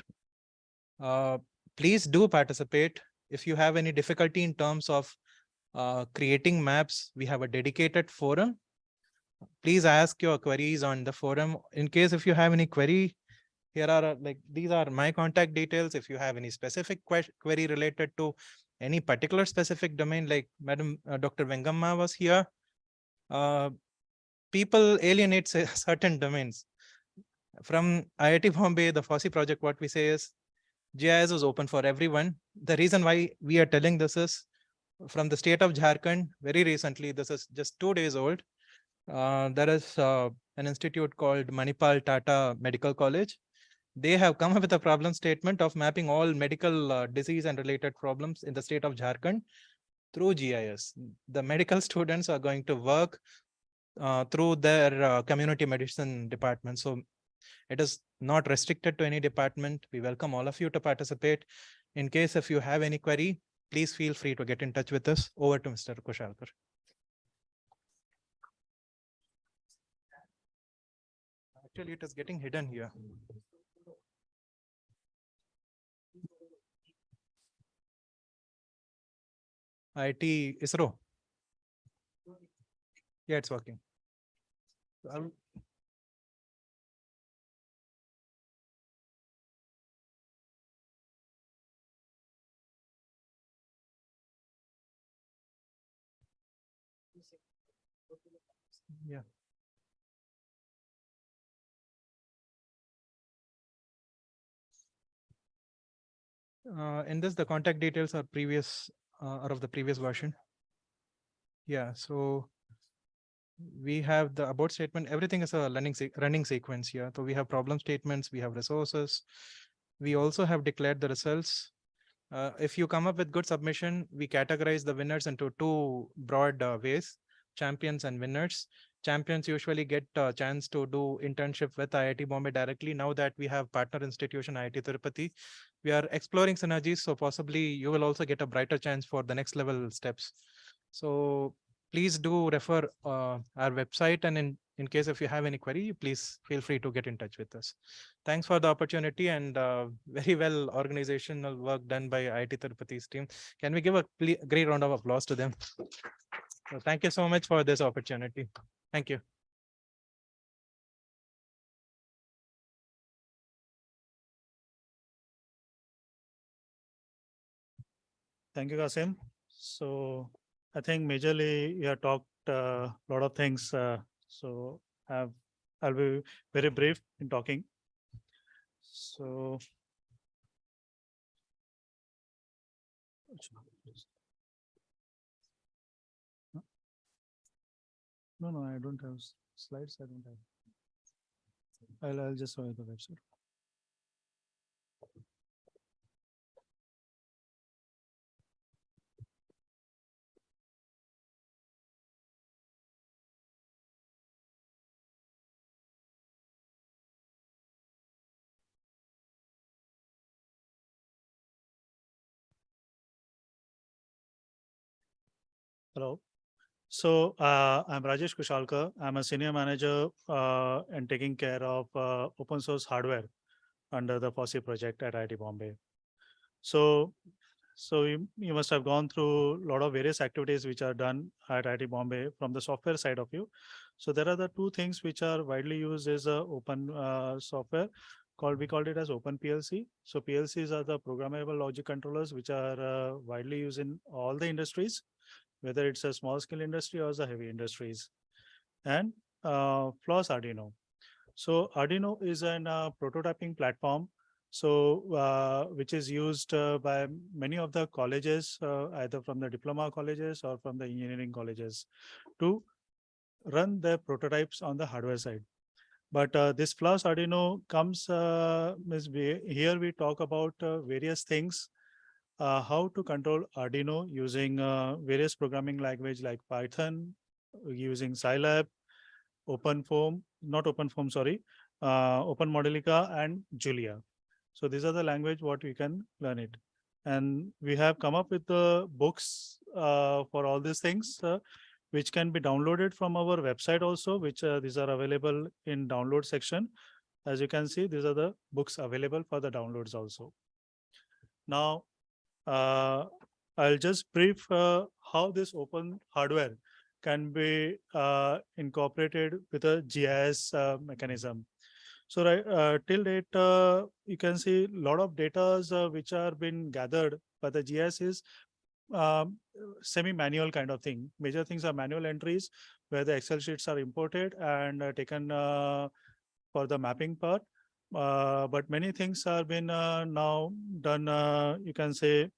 please do participate. If you have any difficulty in terms of creating maps, we have a dedicated forum. Please ask your queries on the forum. In case if you have any query, here are these are my contact details. If you have any specific query related to any particular specific domain, like Madam Dr. Vengamma was here, people alienate certain domains. From IIT Bombay, the FOSSEE project, what we say is GIS is open for everyone. The reason why we are telling this is from the state of Jharkhand, very recently, this is just 2 days old. There is an institute called Manipal Tata Medical College. They have come up with a problem statement of mapping all medical disease and related problems in the state of Jharkhand through GIS. The medical students are going to work through their community medicine department. So it is not restricted to any department. We welcome all of you to participate. In case if you have any query, please feel free to get in touch with us. Over to Mr. Koshalkar. Actually, it is getting hidden here. IIT ISRO. Yeah, it's working. Yeah. In this, the contact details are previous are of the previous version. Yeah, so we have the about statement. Everything is a running sequence here. So we have problem statements, we have resources. We also have declared the results. If you come up with good submission, we categorize the winners into two broad ways: champions and winners. Champions usually get a chance to do internship with IIT Bombay directly. Now that we have partner institution IIT Tirupati, we are exploring synergies. So possibly you will also get a brighter chance for the next level steps. So please do refer our website, and in case if you have any query, please feel free to get in touch with us. Thanks for the opportunity, and very well organizational work done by IIT Tirupati's team. Can we give a great round of applause to them? So thank you so much for this opportunity. Thank you. Thank you, Qasim. So I think majorly you have talked a lot of things. So I'll be very brief in talking. So no, I don't have slides. I don't have. I'll just show you the website. Hello. So I'm Rajesh Kushalkar. I'm a senior manager and taking care of open source hardware under the FOSSEE project at IIT Bombay. So you must have gone through a lot of various activities which are done at IIT Bombay from the software side of you. So there are the two things which are widely used as open software we called it as Open PLC. So PLCs are the programmable logic controllers which are widely used in all the industries, whether it's a small scale industry or the heavy industries. And FLOSS Arduino. So Arduino is an prototyping platform, so which is used by many of the colleges, either from the diploma colleges or from the engineering colleges, to run their prototypes on the hardware side. But this FLOSS Arduino comes, here we talk about various things, how to control Arduino using various programming language like Python, using Scilab, OpenFOAM, not OpenFOAM, sorry, Open Modelica and Julia. So these are the language what we can learn it. And we have come up with the books for all these things, which can be downloaded from our website also, which these are available in download section. As you can see, these are the books available for the downloads also. Now, I'll just brief how this open hardware can be incorporated with a GIS mechanism. So till date, you can see a lot of data which are been gathered, but the GIS is semi-manual kind of thing. Major things are manual entries where the Excel sheets are imported and taken for the mapping part. But many things are been now done, you can say,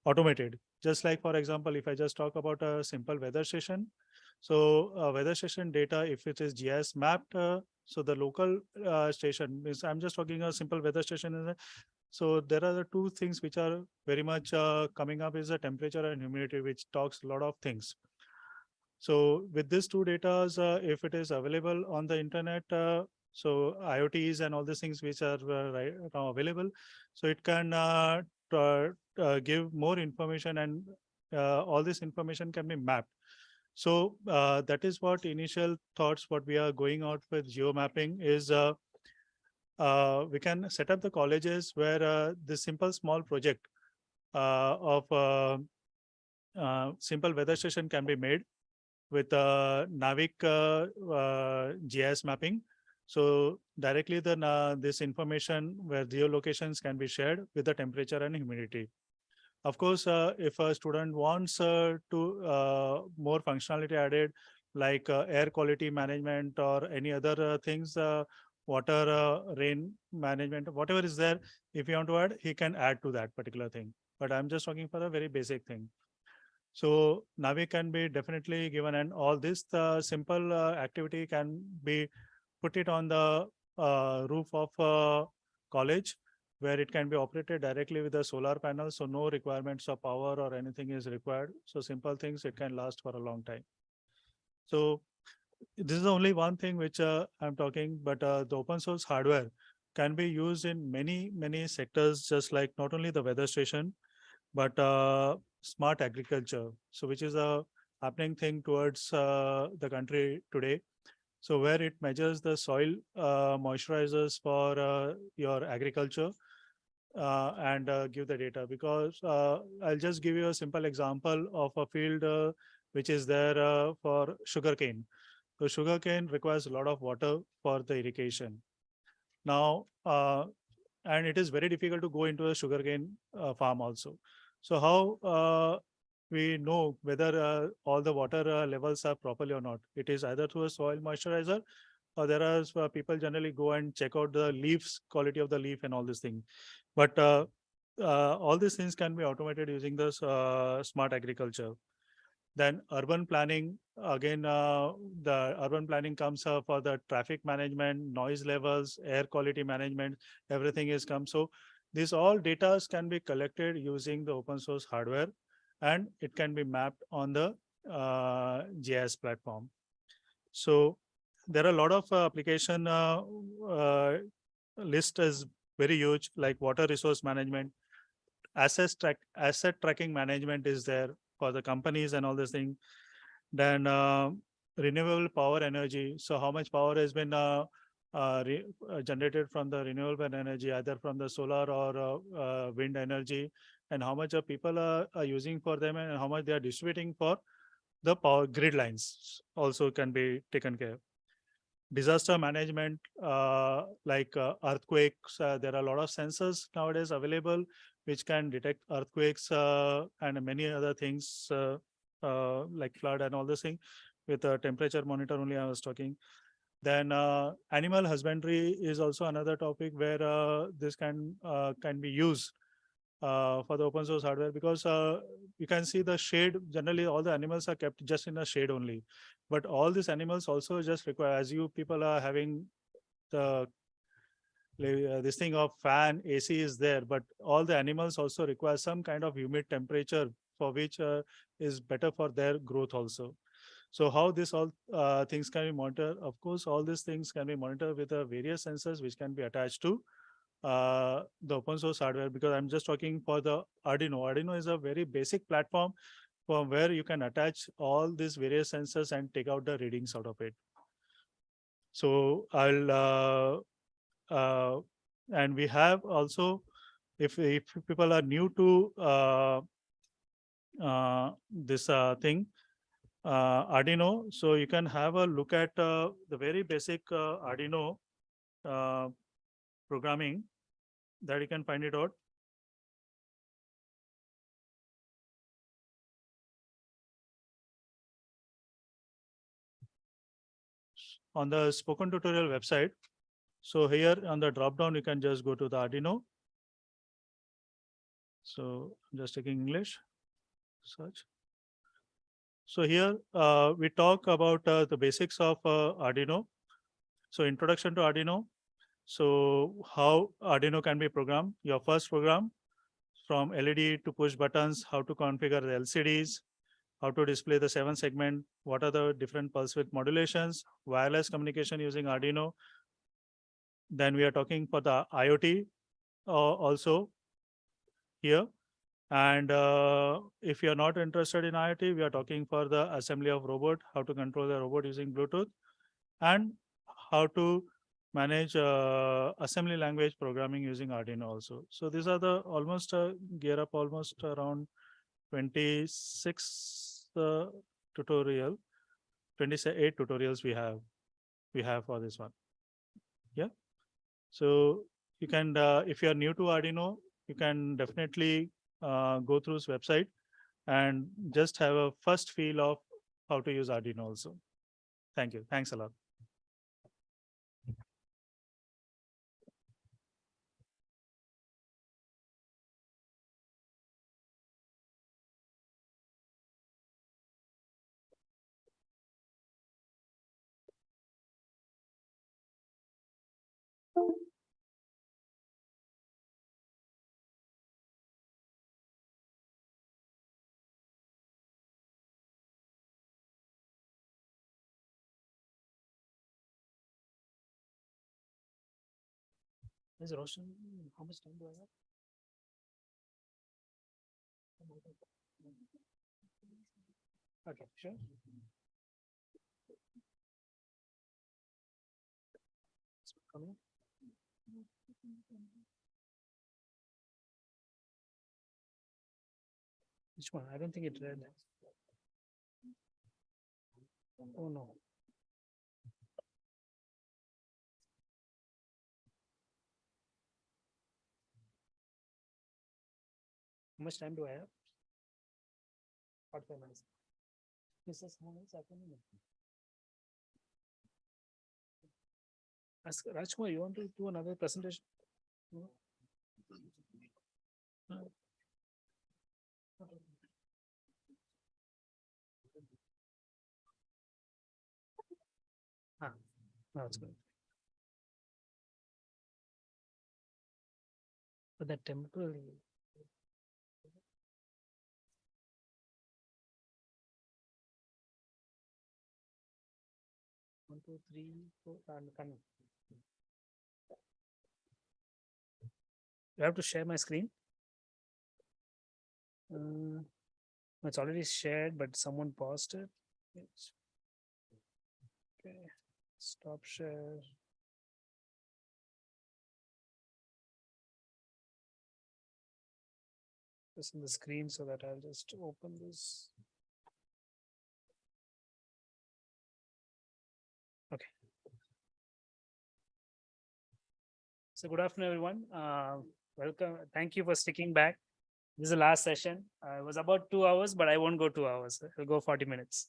automated. Just like, for example, if I just talk about a simple weather station. So weather station data, if it is GIS mapped, so the local station is, I'm just talking a simple weather station. So there are the two things which are very much coming up is the temperature and humidity, which talks a lot of things. So with these two data, if it is available on the internet, so IoTs and all these things which are right now available, so it can give more information, and all this information can be mapped. So that is what initial thoughts, what we are going out with geomapping is we can set up the colleges where this simple small project of simple weather station can be made with Navic GIS mapping. So directly this information where geolocations can be shared with the temperature and humidity. Of course, if a student wants to more functionality added, like air quality management or any other things, water, rain management, whatever is there, if you want to add, he can add to that particular thing. But I'm just talking for a very basic thing. So Navi can be definitely given, and all this simple activity can be put it on the roof of college, where it can be operated directly with the solar panels. So no requirements of power or anything is required. So simple things, it can last for a long time. So this is only one thing which I'm talking, but the open source hardware can be used in many sectors, just like not only the weather station, but smart agriculture. So which is a happening thing towards the country today. So where it measures the soil moisturizers for your agriculture and give the data, because I'll just give you a simple example of a field which is there for sugarcane. So sugarcane requires a lot of water for the irrigation. Now, and it is very difficult to go into a sugarcane farm also. So how we know whether all the water levels are properly or not? It is either through a soil moisturizer, or there are people generally go and check out the leaves, quality of the leaf and all these things. But all these things can be automated using this smart agriculture. Then urban planning, again, the urban planning comes for the traffic management, noise levels, air quality management, everything is come. So these all data can be collected using the open source hardware, and it can be mapped on the GIS platform. So there are a lot of application list is very huge, like water resource management, asset tracking management is there for the companies and all this thing. Then renewable power energy. So how much power has been generated from the renewable energy, either from the solar or wind energy, and how much people are using for them, and how much they are distributing for the power grid lines also can be taken care. Disaster management, like earthquakes, there are a lot of sensors nowadays available which can detect earthquakes and many other things like flood and all this thing. With a temperature monitor only I was talking. Then animal husbandry is also another topic where this can be used for the open source hardware, because you can see the shade. Generally all the animals are kept just in a shade only, but all these animals also just require, as you people are having the this thing of fan, AC is there, but all the animals also require some kind of humid temperature for which is better for their growth also. So how this all things can be monitored? Of course, all these things can be monitored with various sensors which can be attached to the open source hardware, because I'm just talking for the Arduino. Arduino is a very basic platform from where you can attach all these various sensors and take out the readings out of it. So I'll and we have also, if people are new to this thing, Arduino, so you can have a look at the very basic Arduino programming that you can find it out. On the spoken tutorial website. So here on the drop down, you can just go to the Arduino. So I'm just taking English search. So here we talk about the basics of Arduino. So introduction to Arduino. So how Arduino can be programmed. Your first program from LED to push buttons, how to configure the LCDs, how to display the 7-segment, what are the different pulse width modulations, wireless communication using Arduino. Then we are talking for the IoT also here. And if you're not interested in IoT, we are talking for the assembly of robot, how to control the robot using Bluetooth, and how to manage assembly language programming using Arduino also. So these are the almost gear up almost around 26 tutorial, 28 tutorials we have for this one. Yeah. So you can, if you are new to Arduino, you can definitely go through this website and just have a first feel of how to use Arduino also. Thank you. Thanks a lot. Is Roshan, how much time do I have? Okay, sure. Coming. Which one? I don't think it read. Oh no. How much time do I have? 45 minutes. Mrs. How much I can ask Rajkumar, you want to do another presentation? No? No. Ah, no, it's good. But that temple. 1, 2, 3, 4, and coming. You have to share my screen. It's already shared, but someone paused it. Yes. Okay, stop share. This in the screen so that I'll just open this. Okay. So good afternoon, everyone. Welcome. Thank you for sticking back. This is the last session. It was about 2 hours, but I won't go 2 hours. I'll go 40 minutes.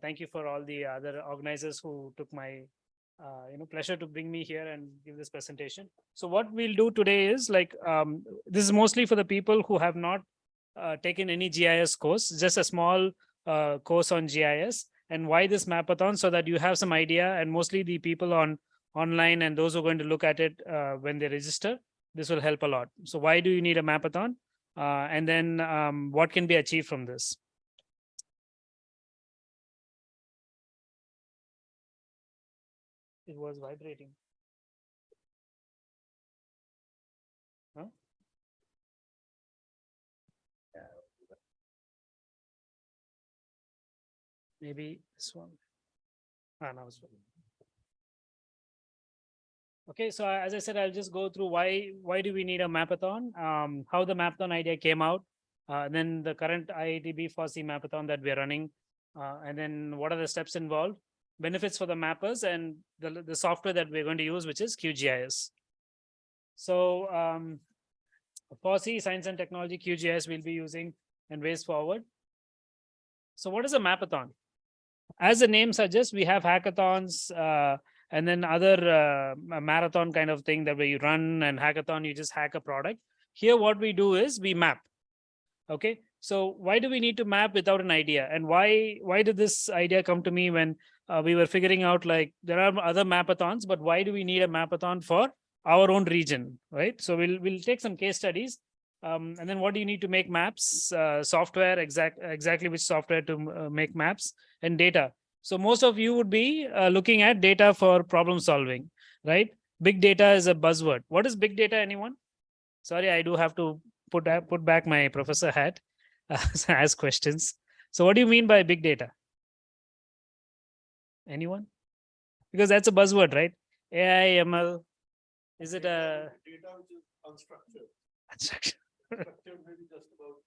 Thank you for all the other organizers who took my pleasure to bring me here and give this presentation. So what we'll do today is like, this is mostly for the people who have not taken any GIS course, just a small course on GIS, and why this Mapathon, so that you have some idea, and mostly the people online and those who are going to look at it when they register, this will help a lot. So why do you need a Mapathon? And then what can be achieved from this? It was vibrating. Huh? Maybe this one. No, it's fine. Okay, so as I said, I'll just go through why do we need a Mapathon, how the Mapathon idea came out, then the current IITB FOSSEE Mapathon that we're running, and then what are the steps involved, benefits for the mappers, and the software that we're going to use, which is QGIS. So FOSSEE, Science and Technology, QGIS we'll be using and ways forward. So what is a Mapathon? As the name suggests, we have hackathons, and then other marathon kind of thing that where you run, and hackathon, you just hack a product. Here, what we do is we map. Okay, so why do we need to map without an idea? And why did this idea come to me when we were figuring out like there are other mapathons, but why do we need a mapathon for our own region, right? So we'll take some case studies. And then what do you need to make maps, software, exactly which software to make maps, and data. So most of you would be looking at data for problem solving, right? Big data is a buzzword. What is big data, anyone? Sorry, I do have to put back my professor hat, ask questions. So what do you mean by big data? Anyone? Because that's a buzzword, right? AI, ML, is it a... Data which is unstructured. Unstructured. Structured maybe just about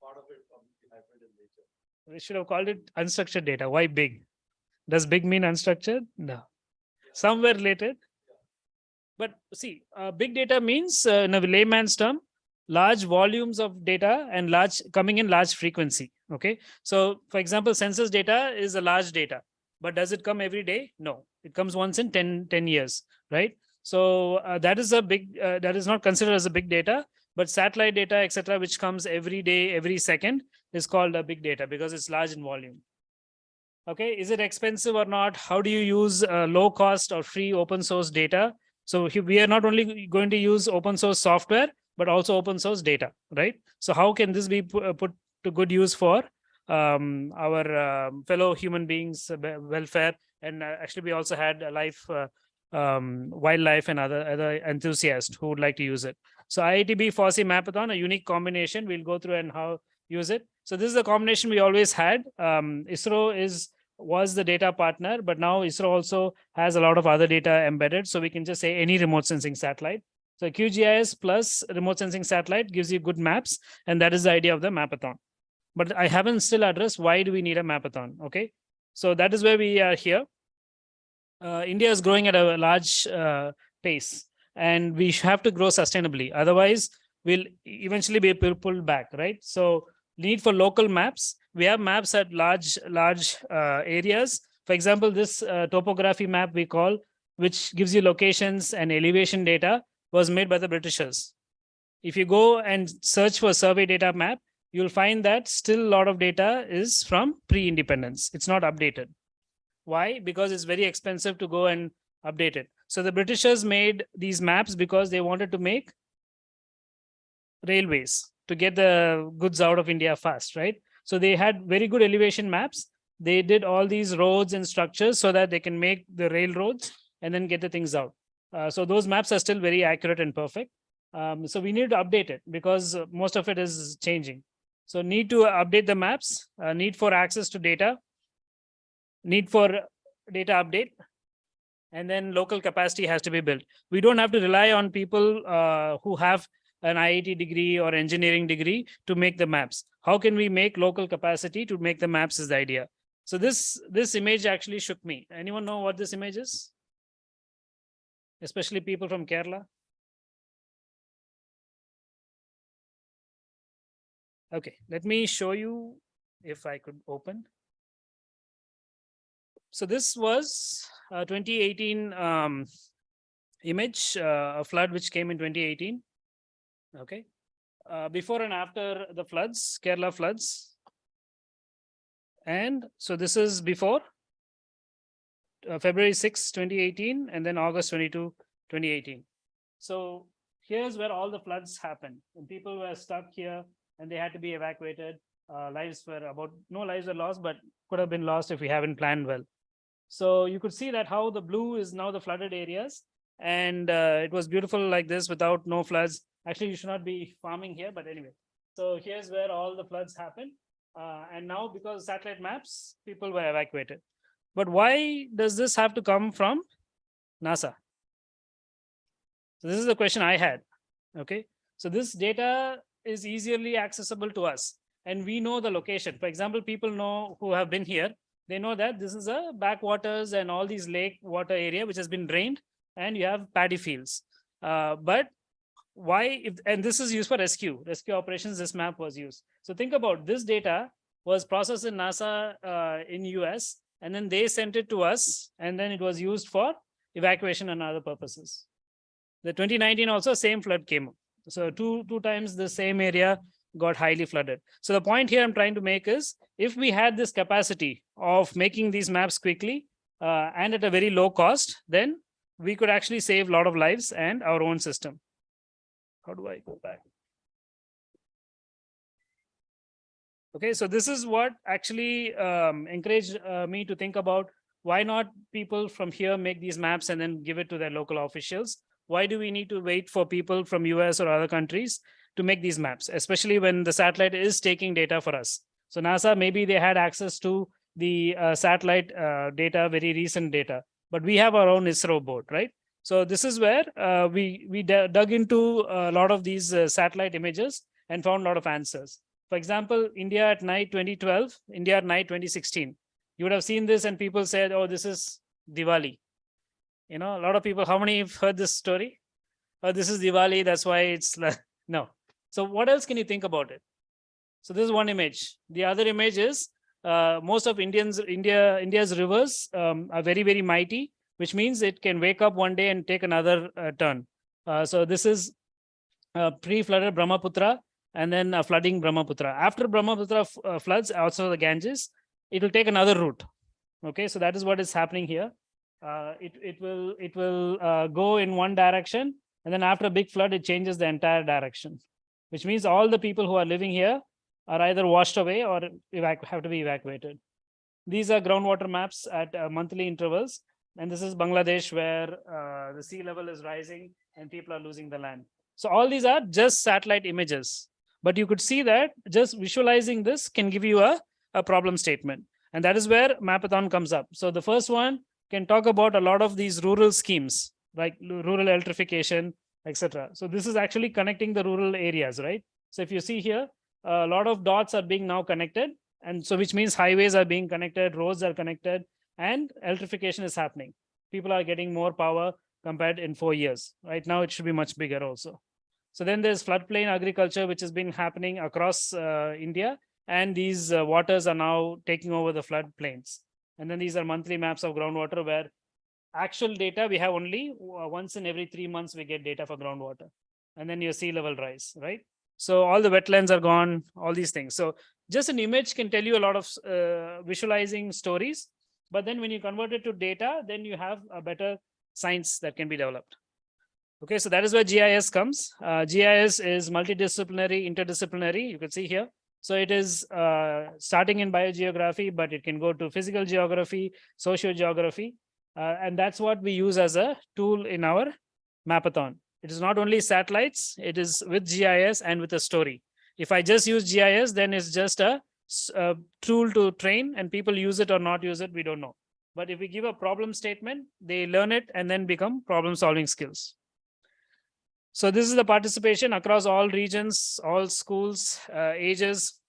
part of it hybrid in nature. We should have called it unstructured data. Why big? Does big mean unstructured? No. Somewhere related. But see, big data means, in a layman's term, large volumes of data and coming in large frequency. Okay. So for example, census data is a large data, but does it come every day? No, it comes once in 10 years, right? So that is a big, that is not considered as a big data, but satellite data, etc., which comes every day, every second, is called a big data because it's large in volume. Okay, is it expensive or not? How do you use low cost or free open source data? So we are not only going to use open source software, but also open source data, right? So how can this be put to good use for our fellow human beings' welfare? And actually, we also had a live wildlife and other enthusiasts who would like to use it. So IITB FOSSEE Mapathon, a unique combination. We'll go through and how use it. So this is the combination we always had. ISRO was the data partner, but now ISRO also has a lot of other data embedded. So we can just say any remote sensing satellite. So QGIS plus remote sensing satellite gives you good maps. And that is the idea of the Mapathon. But I haven't still addressed why do we need a Mapathon, okay? So that is where we are here. India is growing at a large pace, and we have to grow sustainably. Otherwise, we'll eventually be pulled back, right? So need for local maps. We have maps at large areas. For example, this topography map we call, which gives you locations and elevation data, was made by the Britishers. If you go and search for survey data map, you'll find that still a lot of data is from pre-independence. It's not updated. Why? Because it's very expensive to go and update it. So the Britishers made these maps because they wanted to make railways to get the goods out of India fast, right? So they had very good elevation maps. They did all these roads and structures so that they can make the railroads and then get the things out. So those maps are still very accurate and perfect. So we need to update it because most of it is changing. So need to update the maps, need for access to data, need for data update, and then local capacity has to be built. We don't have to rely on people who have an IIT degree or engineering degree to make the maps. How can we make local capacity to make the maps is the idea. So this image actually shook me. Anyone know what this image is? Especially people from Kerala. Okay, let me show you if I could open. So this was 2018 image, a flood which came in 2018. Okay, before and after the floods, Kerala floods. And so this is before February 6, 2018, and then August 22, 2018. So here's where all the floods happened. And people were stuck here and they had to be evacuated. No lives were lost, but could have been lost if we haven't planned well. So you could see that how the blue is now the flooded areas. And it was beautiful like this without no floods. Actually, you should not be farming here, but anyway. So here's where all the floods happened. And now because satellite maps, people were evacuated. But why does this have to come from NASA? So this is the question I had. Okay, so this data is easily accessible to us and we know the location. For example, people know who have been here, they know that this is a backwaters and all these lake water area which has been drained and you have paddy fields. But why, and this is used for rescue operations, this map was used. So think about this data was processed in NASA in US, and then they sent it to us, and then it was used for evacuation and other purposes. The 2019 also same flood came up. So two times the same area got highly flooded. So the point here I'm trying to make is, if we had this capacity of making these maps quickly and at a very low cost, then we could actually save a lot of lives and our own system. How do I go back? Okay, so this is what actually encouraged me to think about why not people from here make these maps and then give it to their local officials. Why do we need to wait for people from US or other countries to make these maps, especially when the satellite is taking data for us? So NASA, maybe they had access to the satellite data, very recent data, but we have our own ISRO board, right? So this is where we dug into a lot of these satellite images and found a lot of answers. For example, India at night 2012, India at night 2016. You would have seen this and people said, oh, this is Diwali. You know, a lot of people, how many have heard this story? Oh, this is Diwali, that's why it's no. So what else can you think about it? So this is one image. The other image is most of India's rivers are very, very mighty, which means it can wake up one day and take another turn. So this is pre-flooded Brahmaputra and then flooding Brahmaputra. After Brahmaputra floods, also the Ganges, it will take another route. Okay, so that is what is happening here. It will go in one direction, and then after a big flood, it changes the entire direction, which means all the people who are living here are either washed away or have to be evacuated. These are groundwater maps at monthly intervals. And this is Bangladesh, where the sea level is rising and people are losing the land. So all these are just satellite images, but you could see that just visualizing this can give you a problem statement. And that is where Mapathon comes up. So the first one can talk about a lot of these rural schemes, like rural electrification, etc. So this is actually connecting the rural areas, right? So if you see here, a lot of dots are being now connected. And so which means highways are being connected, roads are connected, and electrification is happening. People are getting more power compared in 4 years. Right now, it should be much bigger also. So then there's floodplain agriculture, which has been happening across India. And these waters are now taking over the floodplains. And then these are monthly maps of groundwater, where actual data we have only once in every 3 months we get data for groundwater. And then your sea level rise, right? So all the wetlands are gone, all these things. So just an image can tell you a lot of visualizing stories. But then when you convert it to data, then you have a better science that can be developed. Okay, so that is where GIS comes. GIS is multidisciplinary, interdisciplinary, you can see here. So it is starting in biogeography, but it can go to physical geography, sociogeography. And that's what we use as a tool in our Mapathon. It is not only satellites, it is with GIS and with a story. If I just use GIS, then it's just a tool to train, and people use it or not use it, we don't know. But if we give a problem statement, they learn it and then become problem solving skills. So this is the participation across all regions, all schools, ages,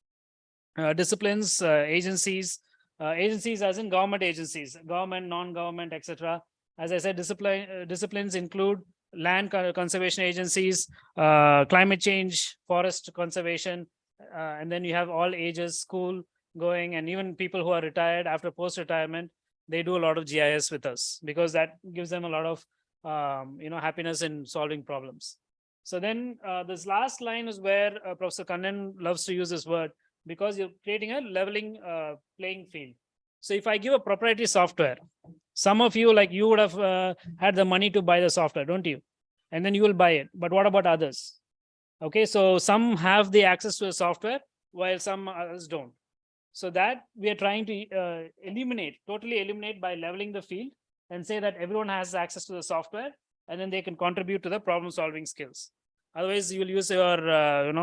disciplines, agencies, agencies as in government agencies, government, non-government, etc. As I said, disciplines include land conservation agencies, climate change, forest conservation, and then you have all ages, school going, and even people who are retired after post-retirement, they do a lot of GIS with us because that gives them a lot of happiness in solving problems. So then this last line is where Professor Kannan loves to use this word, because you're creating a leveling playing field. So if I give a proprietary software, some of you, like you would have had the money to buy the software, don't you? And then you will buy it. But what about others? Okay, so some have the access to the software while some others don't. So that we are trying to totally eliminate by leveling the field and say that everyone has access to the software, and then they can contribute to the problem solving skills. Otherwise, you will use your,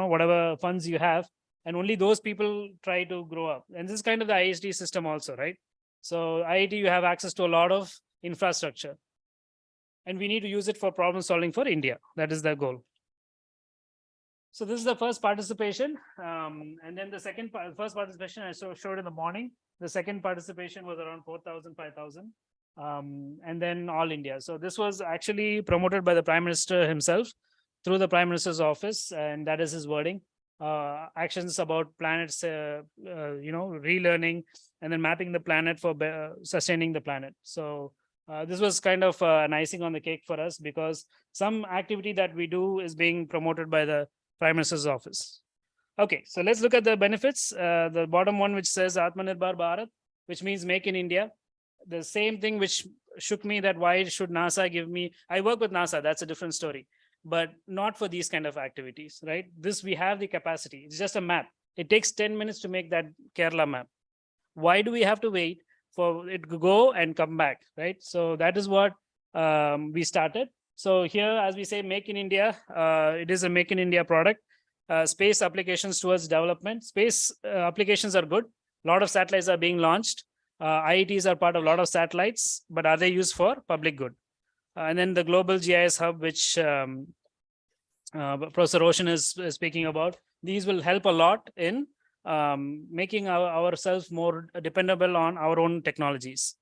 whatever funds you have, and only those people try to grow up. And this is kind of the ISD system also, right? So IIT, you have access to a lot of infrastructure, and we need to use it for problem solving for India. That is the goal. So this is the first participation. And then the first participation I showed in the morning. The second participation was around 4,000, 5,000. And then all India. So this was actually promoted by the Prime Minister himself through the Prime Minister's office, and that is his wording. Actions about planets, relearning, and then mapping the planet for sustaining the planet. So this was kind of an icing on the cake for us, because some activity that we do is being promoted by the Prime Minister's office. Okay, so let's look at the benefits. The bottom one, which says Atmanirbhar Bharat, which means make in India. The same thing which shook me, that why should NASA give me, I work with NASA, that's a different story, but not for these kind of activities, right? This, we have the capacity. It's just a map. It takes 10 minutes to make that Kerala map. Why do we have to wait for it to go and come back, right? So that is what we started. So here, as we say, make in India, it is a make in India product. Space applications towards development. Space applications are good. A lot of satellites are being launched. IITs are part of a lot of satellites, but are they used for public good? And then the global GIS hub, which Professor Roshan is speaking about, these will help a lot in making ourselves more dependable on our own technologies.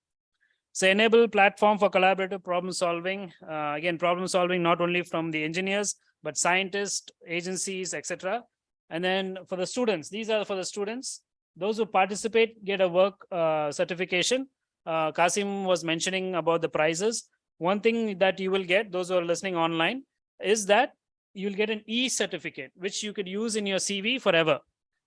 So enable platform for collaborative problem solving. Again, problem solving not only from the engineers, but scientists, agencies, etc. And then for the students, these are for the students. Those who participate get a work certification. Kasim was mentioning about the prizes. One thing that you will get, those who are listening online, is that you'll get an e-certificate, which you could use in your CV forever.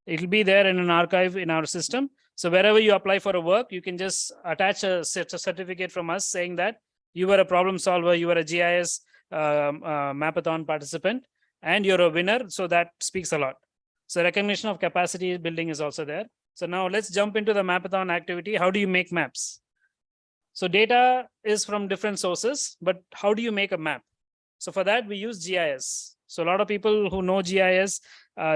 It'll be there in an archive in our system. So wherever you apply for a work, you can just attach a certificate from us saying that you were a problem solver, you were a GIS Mapathon participant, and you're a winner. So that speaks a lot. So recognition of capacity building is also there. So now let's jump into the Mapathon activity. How do you make maps? So data is from different sources, but how do you make a map? So for that, we use GIS. So a lot of people who know GIS,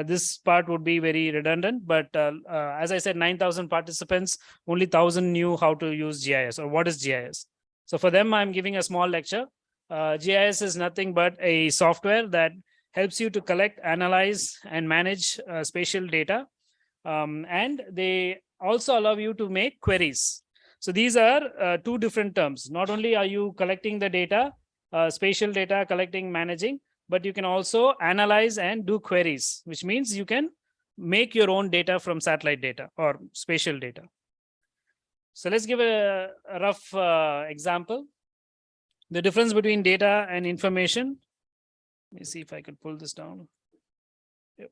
this part would be very redundant, but as I said, 9,000 participants, only 1,000 knew how to use GIS or what is GIS. So for them, I'm giving a small lecture. GIS is nothing but a software that helps you to collect, analyze, and manage spatial data. And they also allow you to make queries. So these are two different terms. Not only are you collecting the data, spatial data, collecting, managing, but you can also analyze and do queries, which means you can make your own data from satellite data or spatial data. So let's give a rough example. The difference between data and information. Let me see if I could pull this down. Yep.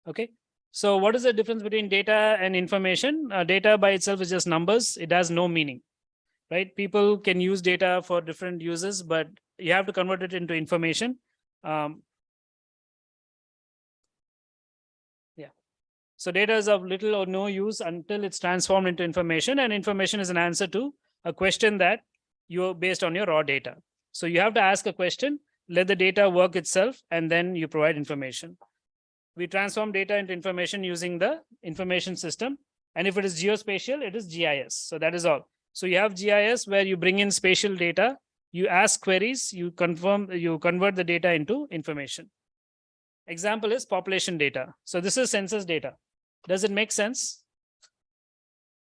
Okay. So what is the difference between data and information? Data by itself is just numbers. It has no meaning, right? People can use data for different uses, but you have to convert it into information. Yeah. So data is of little or no use until it's transformed into information, and information is an answer to a question that you're based on your raw data. So you have to ask a question, let the data work itself, and then you provide information. We transform data into information using the information system. And if it is geospatial, it is GIS. So that is all. So you have GIS where you bring in spatial data, you ask queries, you convert the data into information. Example is population data. So this is census data. Does it make sense?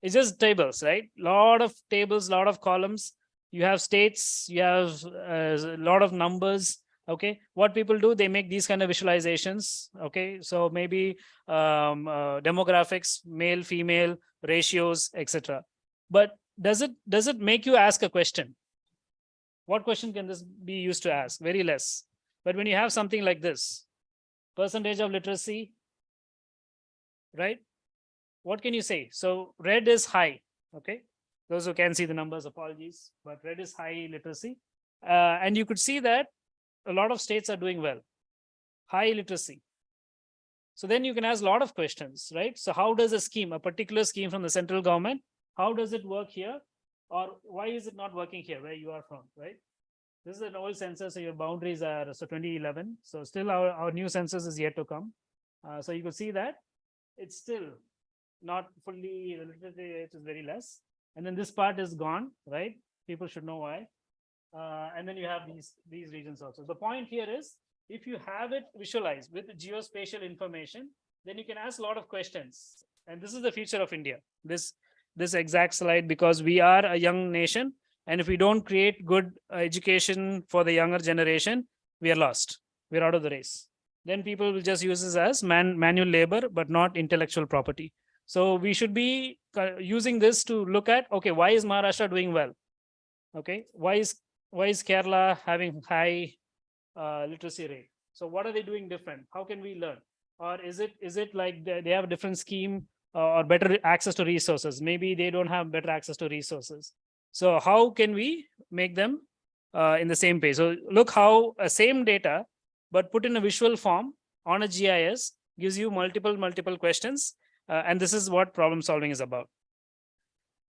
It's just tables, right? Lot of tables, lot of columns. You have states, you have a lot of numbers. Okay, what people do, they make these kind of visualizations. Okay, so maybe demographics, male, female, ratios, etc. But does it make you ask a question? What question can this be used to ask? Very less. But when you have something like this, percentage of literacy, right? What can you say? So red is high. Okay, those who can see the numbers, apologies, but red is high literacy, and you could see that a lot of states are doing well, high literacy. So then you can ask a lot of questions, right? So how does a particular scheme from the central government, how does it work here? Or why is it not working here where you are from, right? This is an old census, so your boundaries are, so 2011. So still our new census is yet to come. So you could see that it's still not fully, the literacy rate is very less. And then this part is gone, right? People should know why. And then you have these regions also. The point here is, if you have it visualized with geospatial information, then you can ask a lot of questions. And this is the future of India, this exact slide, because we are a young nation. And if we don't create good education for the younger generation, we are lost. We're out of the race. Then people will just use this as manual labor, but not intellectual property. So we should be using this to look at, okay, why is Maharashtra doing well? Okay, why is Kerala having high literacy rate? So what are they doing different? How can we learn? Or is it like they have a different scheme or better access to resources? Maybe they don't have better access to resources. So how can we make them in the same page? So look how same data, but put in a visual form on a GIS gives you multiple questions. And this is what problem solving is about.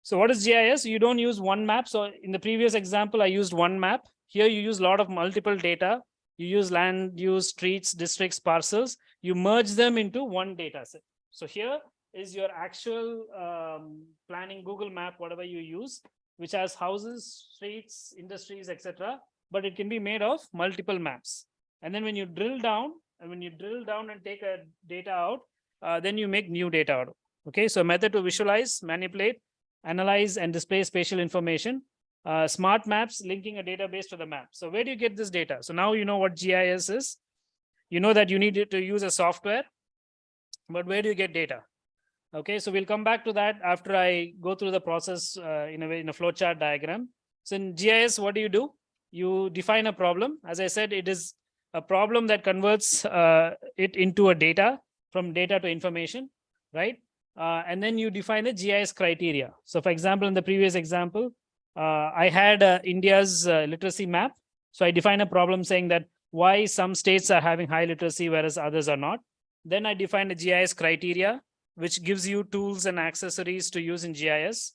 So what is GIS? You don't use one map. So in the previous example, I used one map. Here you use a lot of multiple data. You use land use, streets, districts, parcels. You merge them into one data set. So here is your actual planning Google map, whatever you use, which has houses, streets, industries, etc. But it can be made of multiple maps. And then when you drill down, and take a data out, then you make new data out. Okay, so method to visualize, manipulate, analyze, and display spatial information. Smart maps linking a database to the map. So where do you get this data? So now you know what GIS is. You know that you need to use a software, but where do you get data? Okay, so we'll come back to that after I go through the process in a flowchart diagram. So in GIS, what do? You define a problem. As I said, it is a problem that converts it into a data, from data to information, right? And then you define the GIS criteria. So for example, in the previous example, I had India's literacy map. So I define a problem saying that why some states are having high literacy, whereas others are not. Then I define a GIS criteria, which gives you tools and accessories to use in GIS.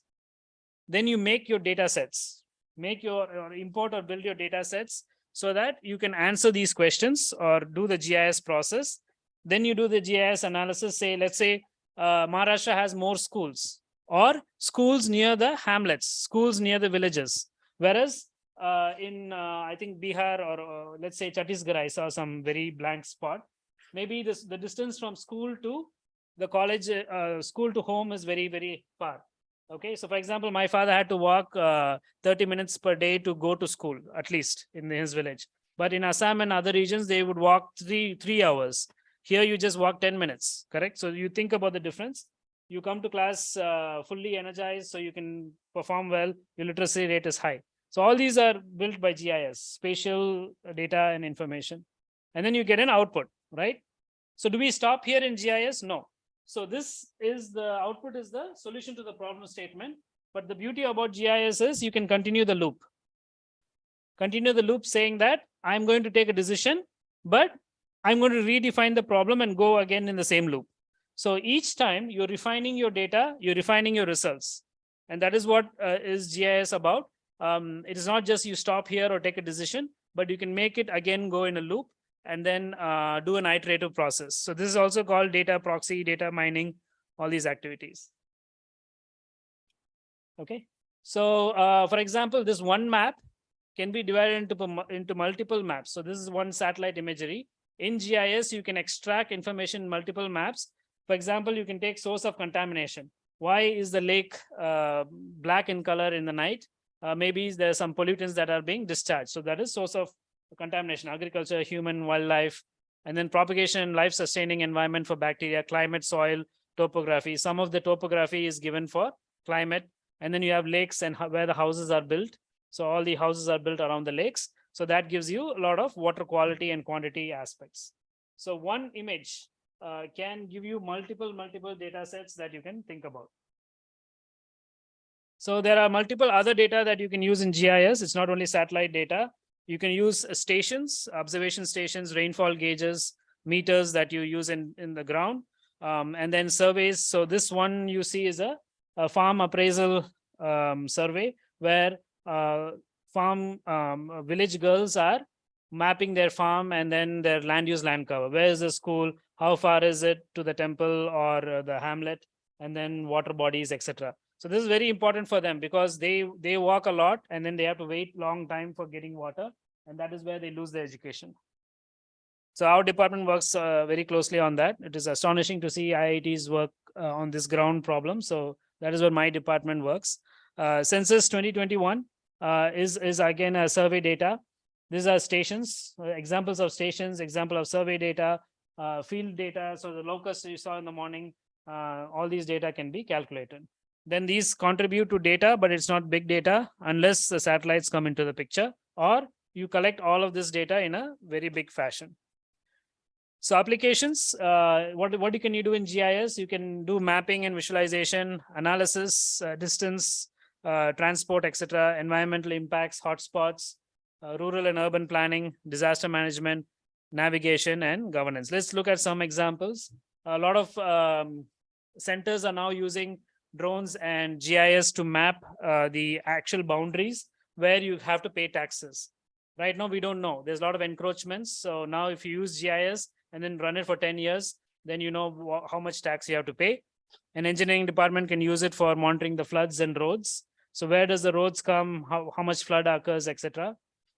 then you make your data sets, make your or import or build your data sets so that you can answer these questions or do the GIS process. Then you do the GIS analysis, say, let's say Maharashtra has more schools or schools near the hamlets, schools near the villages. Whereas I think Bihar or let's say Chhattisgarh, I saw some very blank spot. Maybe the distance from school to the college, school to home is very, very far. Okay, so for example, my father had to walk 30 minutes per day to go to school, at least in his village. But in Assam and other regions, they would walk three hours. Here, you just walk 10 minutes, correct? So you think about the difference. You come to class fully energized, so you can perform well. Your literacy rate is high. So all these are built by GIS, spatial data and information. And then you get an output, right? So do we stop here in GIS? No. So this is the output is the solution to the problem statement. But the beauty about GIS is you can continue the loop. Continue the loop saying that I'm going to take a decision, but I'm going to redefine the problem and go again in the same loop. So each time you're refining your data, you're refining your results. And that is what is GIS about. It is not just you stop here or take a decision, but you can make it again go in a loop and then do an iterative process. So this is also called data proxy, data mining, all these activities. Okay. So for example, this one map can be divided into multiple maps. So this is one satellite imagery. In GIS, you can extract information in multiple maps. For example, you can take source of contamination. Why is the lake black in color in the night? Maybe there are some pollutants that are being discharged. So that is source of contamination, agriculture, human, wildlife, and then propagation and life-sustaining environment for bacteria, climate, soil, topography. Some of the topography is given for climate. And then you have lakes and where the houses are built. So all the houses are built around the lakes. So that gives you a lot of water quality and quantity aspects. So one image can give you multiple data sets that you can think about. So there are multiple other data that you can use in GIS. It's not only satellite data. You can use stations, observation stations, rainfall gauges, meters that you use in the ground, and then surveys. So this one you see is a farm appraisal survey where farm village girls are mapping their farm and then their land use land cover. Where is the school? How far is it to the temple or the hamlet? And then water bodies, etc. So this is very important for them because they walk a lot and then they have to wait long time for getting water, and that is where they lose their education. So our department works very closely on that. It is astonishing to see IITs work on this ground problem. So that is where my department works. Census 2021 is again a survey data. These are stations, examples of stations, example of survey data, field data. So the locus you saw in the morning, all these data can be calculated. Then these contribute to data, but it's not big data unless the satellites come into the picture, or you collect all of this data in a very big fashion. So applications, what can you do in GIS? You can do mapping and visualization, analysis, distance, transport, etc., environmental impacts, hotspots, rural and urban planning, disaster management, navigation, and governance. Let's look at some examples. A lot of centers are now using drones and GIS to map the actual boundaries where you have to pay taxes. Right now, we don't know. There's a lot of encroachments. So now if you use GIS and then run it for 10 years, then you know how much tax you have to pay. An engineering department can use it for monitoring the floods and roads. So where does the roads come, how much flood occurs, etc.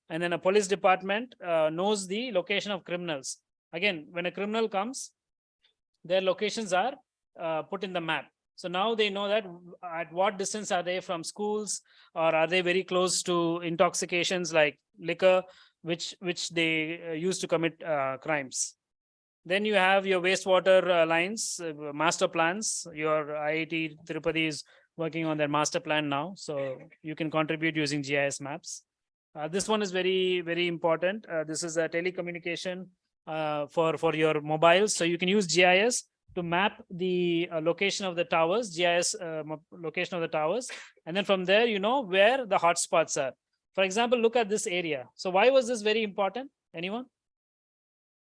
And then a police department knows the location of criminals. Again, when a criminal comes, their locations are put in the map. So now they know that at what distance are they from schools, or are they very close to intoxications like liquor, which they use to commit crimes. Then you have your wastewater lines, master plans. Your IIT Tirupati is working on their master plan now. So you can contribute using GIS maps. This one is very, very important. This is a telecommunication for your mobiles. So you can use GIS to map the location of the towers, GIS location of the towers. And then from there, you know where the hotspots are. For example, look at this area. So why was this very important? Anyone?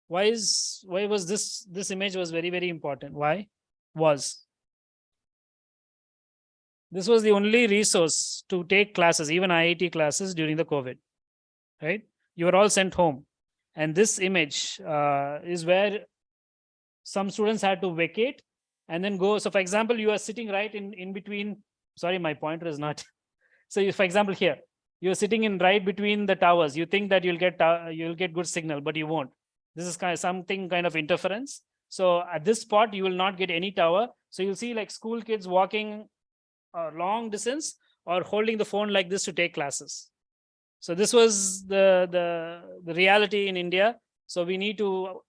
Why was this image was very, very important? Why? This was the only resource to take classes, even IIT classes during the COVID, right? You were all sent home. And this image is where some students had to vacate and then go. So for example, you are sitting right in between, sorry, my pointer is not. So for example, here, you're sitting in right between the towers. You think that you'll get good signal, but you won't. This is kind of something kind of interference. So at this spot, you will not get any tower. So you'll see like school kids walking a long distance or holding the phone like this to take classes. So this was the reality in India. So we need to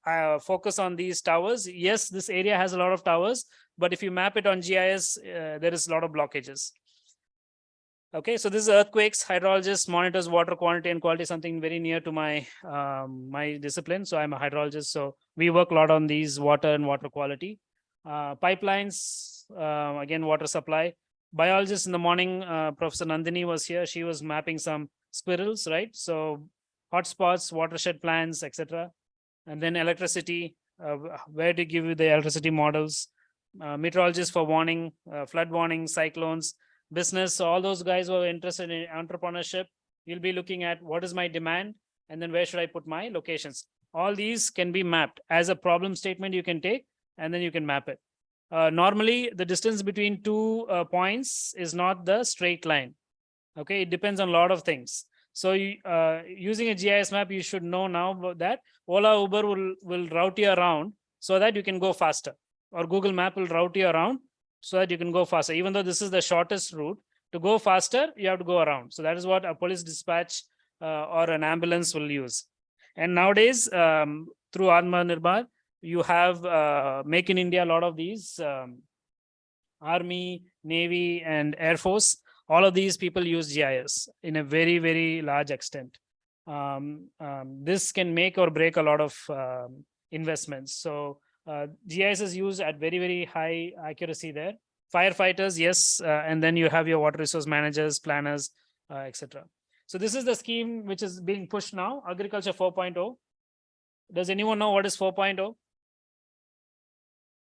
focus on these towers. Yes, this area has a lot of towers, but if you map it on GIS, there is a lot of blockages. Okay, so this is earthquakes. Hydrologist monitors water quantity and quality, something very near to my my discipline. So I'm a hydrologist. So we work a lot on these water and water quality. Pipelines, again, water supply. Biologist in the morning, Professor Nandini was here. She was mapping some squirrels, right? So hotspots, watershed plans, etc. And then electricity, where to give you the electricity models. Meteorologists for warning, flood warning, cyclones. Business, so all those guys who are interested in entrepreneurship, you'll be looking at what is my demand and then where should I put my locations. All these can be mapped as a problem statement you can take and then you can map it. Normally, the distance between two points is not the straight line. Okay, it depends on a lot of things. So using a GIS map, you should know now that Ola, Uber will route you around so that you can go faster, or Google Map will route you around so that you can go faster. Even though this is the shortest route, to go faster, you have to go around. So that is what a police dispatch or an ambulance will use. And nowadays, through Atmanirbhar, you have Make in India, a lot of these, Army, Navy, and Air Force. All of these people use GIS in a very, very large extent. This can make or break a lot of investments. So GIS is used at very, very high accuracy there. Firefighters, yes, and then you have your water resource managers, planners, etc. So this is the scheme which is being pushed now, Agriculture 4.0. Does anyone know what is 4.0?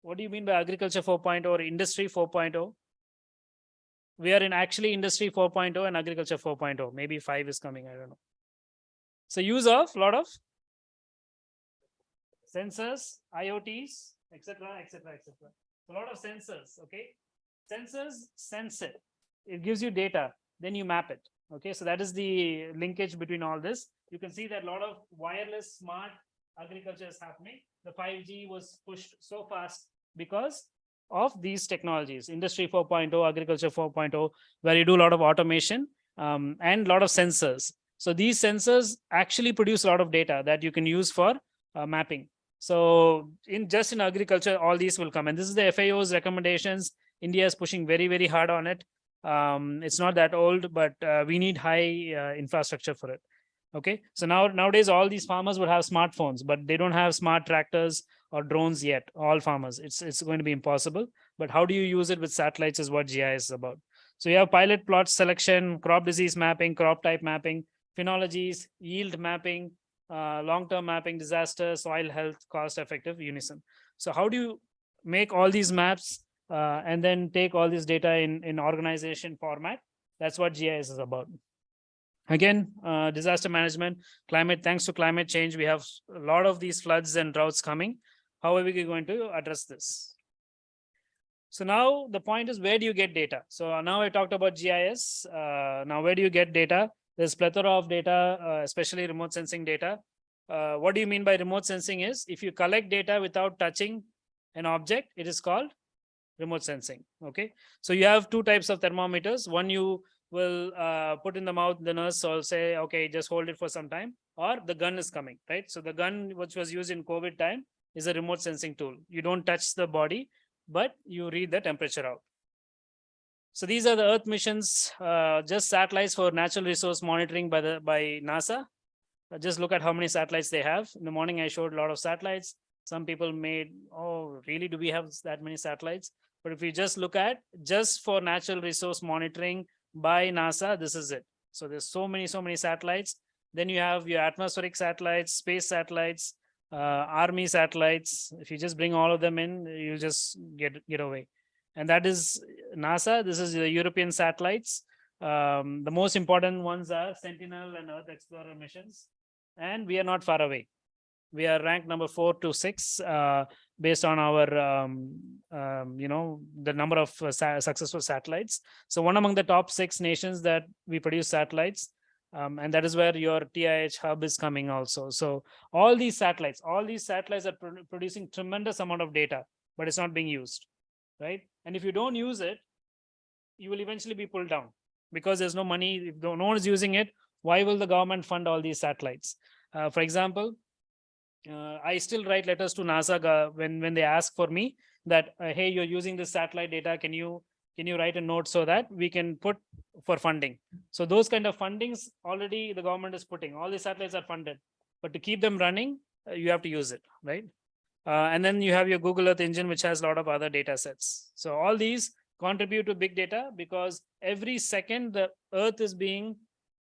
What do you mean by Agriculture 4.0 or Industry 4.0? We are in actually Industry 4.0 and Agriculture 4.0. Maybe 5 is coming, I don't know. So use of a lot of sensors, IoTs, etc., etc., etc. A lot of sensors, okay? Sensors sense it. It gives you data, then you map it. Okay, so that is the linkage between all this. You can see that a lot of wireless smart agriculture is happening. The 5G was pushed so fast because of these technologies, Industry 4.0, Agriculture 4.0, where you do a lot of automation and a lot of sensors. So these sensors actually produce a lot of data that you can use for mapping. So in agriculture, all these will come. And this is the FAO's recommendations. India is pushing very, very hard on it. It's not that old, but we need high infrastructure for it. Okay, so nowadays all these farmers would have smartphones, but they don't have smart tractors or drones yet. All farmers, it's going to be impossible. But how do you use it with satellites is what GIS is about. So you have pilot plot selection, crop disease mapping, crop type mapping, phenologies, yield mapping, long-term mapping, disaster, soil health, cost-effective, unison. So how do you make all these maps and then take all this data in organization format? That's what GIS is about. Again, disaster management, climate, thanks to climate change, we have a lot of these floods and droughts coming. How are we going to address this? So now the point is, where do you get data? So now I talked about GIS. Now where do you get data? There's plethora of data, especially remote sensing data. What do you mean by remote sensing is, if you collect data without touching an object, it is called remote sensing, okay? So you have two types of thermometers. One you will put in the mouth, the nurse will say, okay, just hold it for some time, or the gun is coming, right? So the gun which was used in COVID time is a remote sensing tool. You don't touch the body, but you read the temperature out. So these are the Earth missions, just satellites for natural resource monitoring by NASA. Just look at how many satellites they have. In the morning, I showed a lot of satellites. Some people made, oh, really, do we have that many satellites? But if you just look at just for natural resource monitoring by NASA, this is it. So there's so many satellites. Then you have your atmospheric satellites, space satellites, army satellites. If you just bring all of them in, you'll just get away. And that is NASA. This is the European satellites. The most important ones are Sentinel and Earth Explorer missions. And we are not far away. We are ranked number 4 to 6 based on our, the number of successful satellites. So one among the top 6 nations that we produce satellites. And that is where your TIH hub is coming also. So all these satellites are producing tremendous amount of data, but it's not being used, right? And if you don't use it, you will eventually be pulled down because there's no money. If no one is using it, why will the government fund all these satellites? For example, I still write letters to NASA when they ask for me that, hey, you're using this satellite data. Can you write a note so that we can put for funding? So those kind of fundings already the government is putting. All the satellites are funded, but to keep them running, you have to use it, right? And then you have your Google Earth engine, which has a lot of other data sets. So all these contribute to big data because every second the Earth is being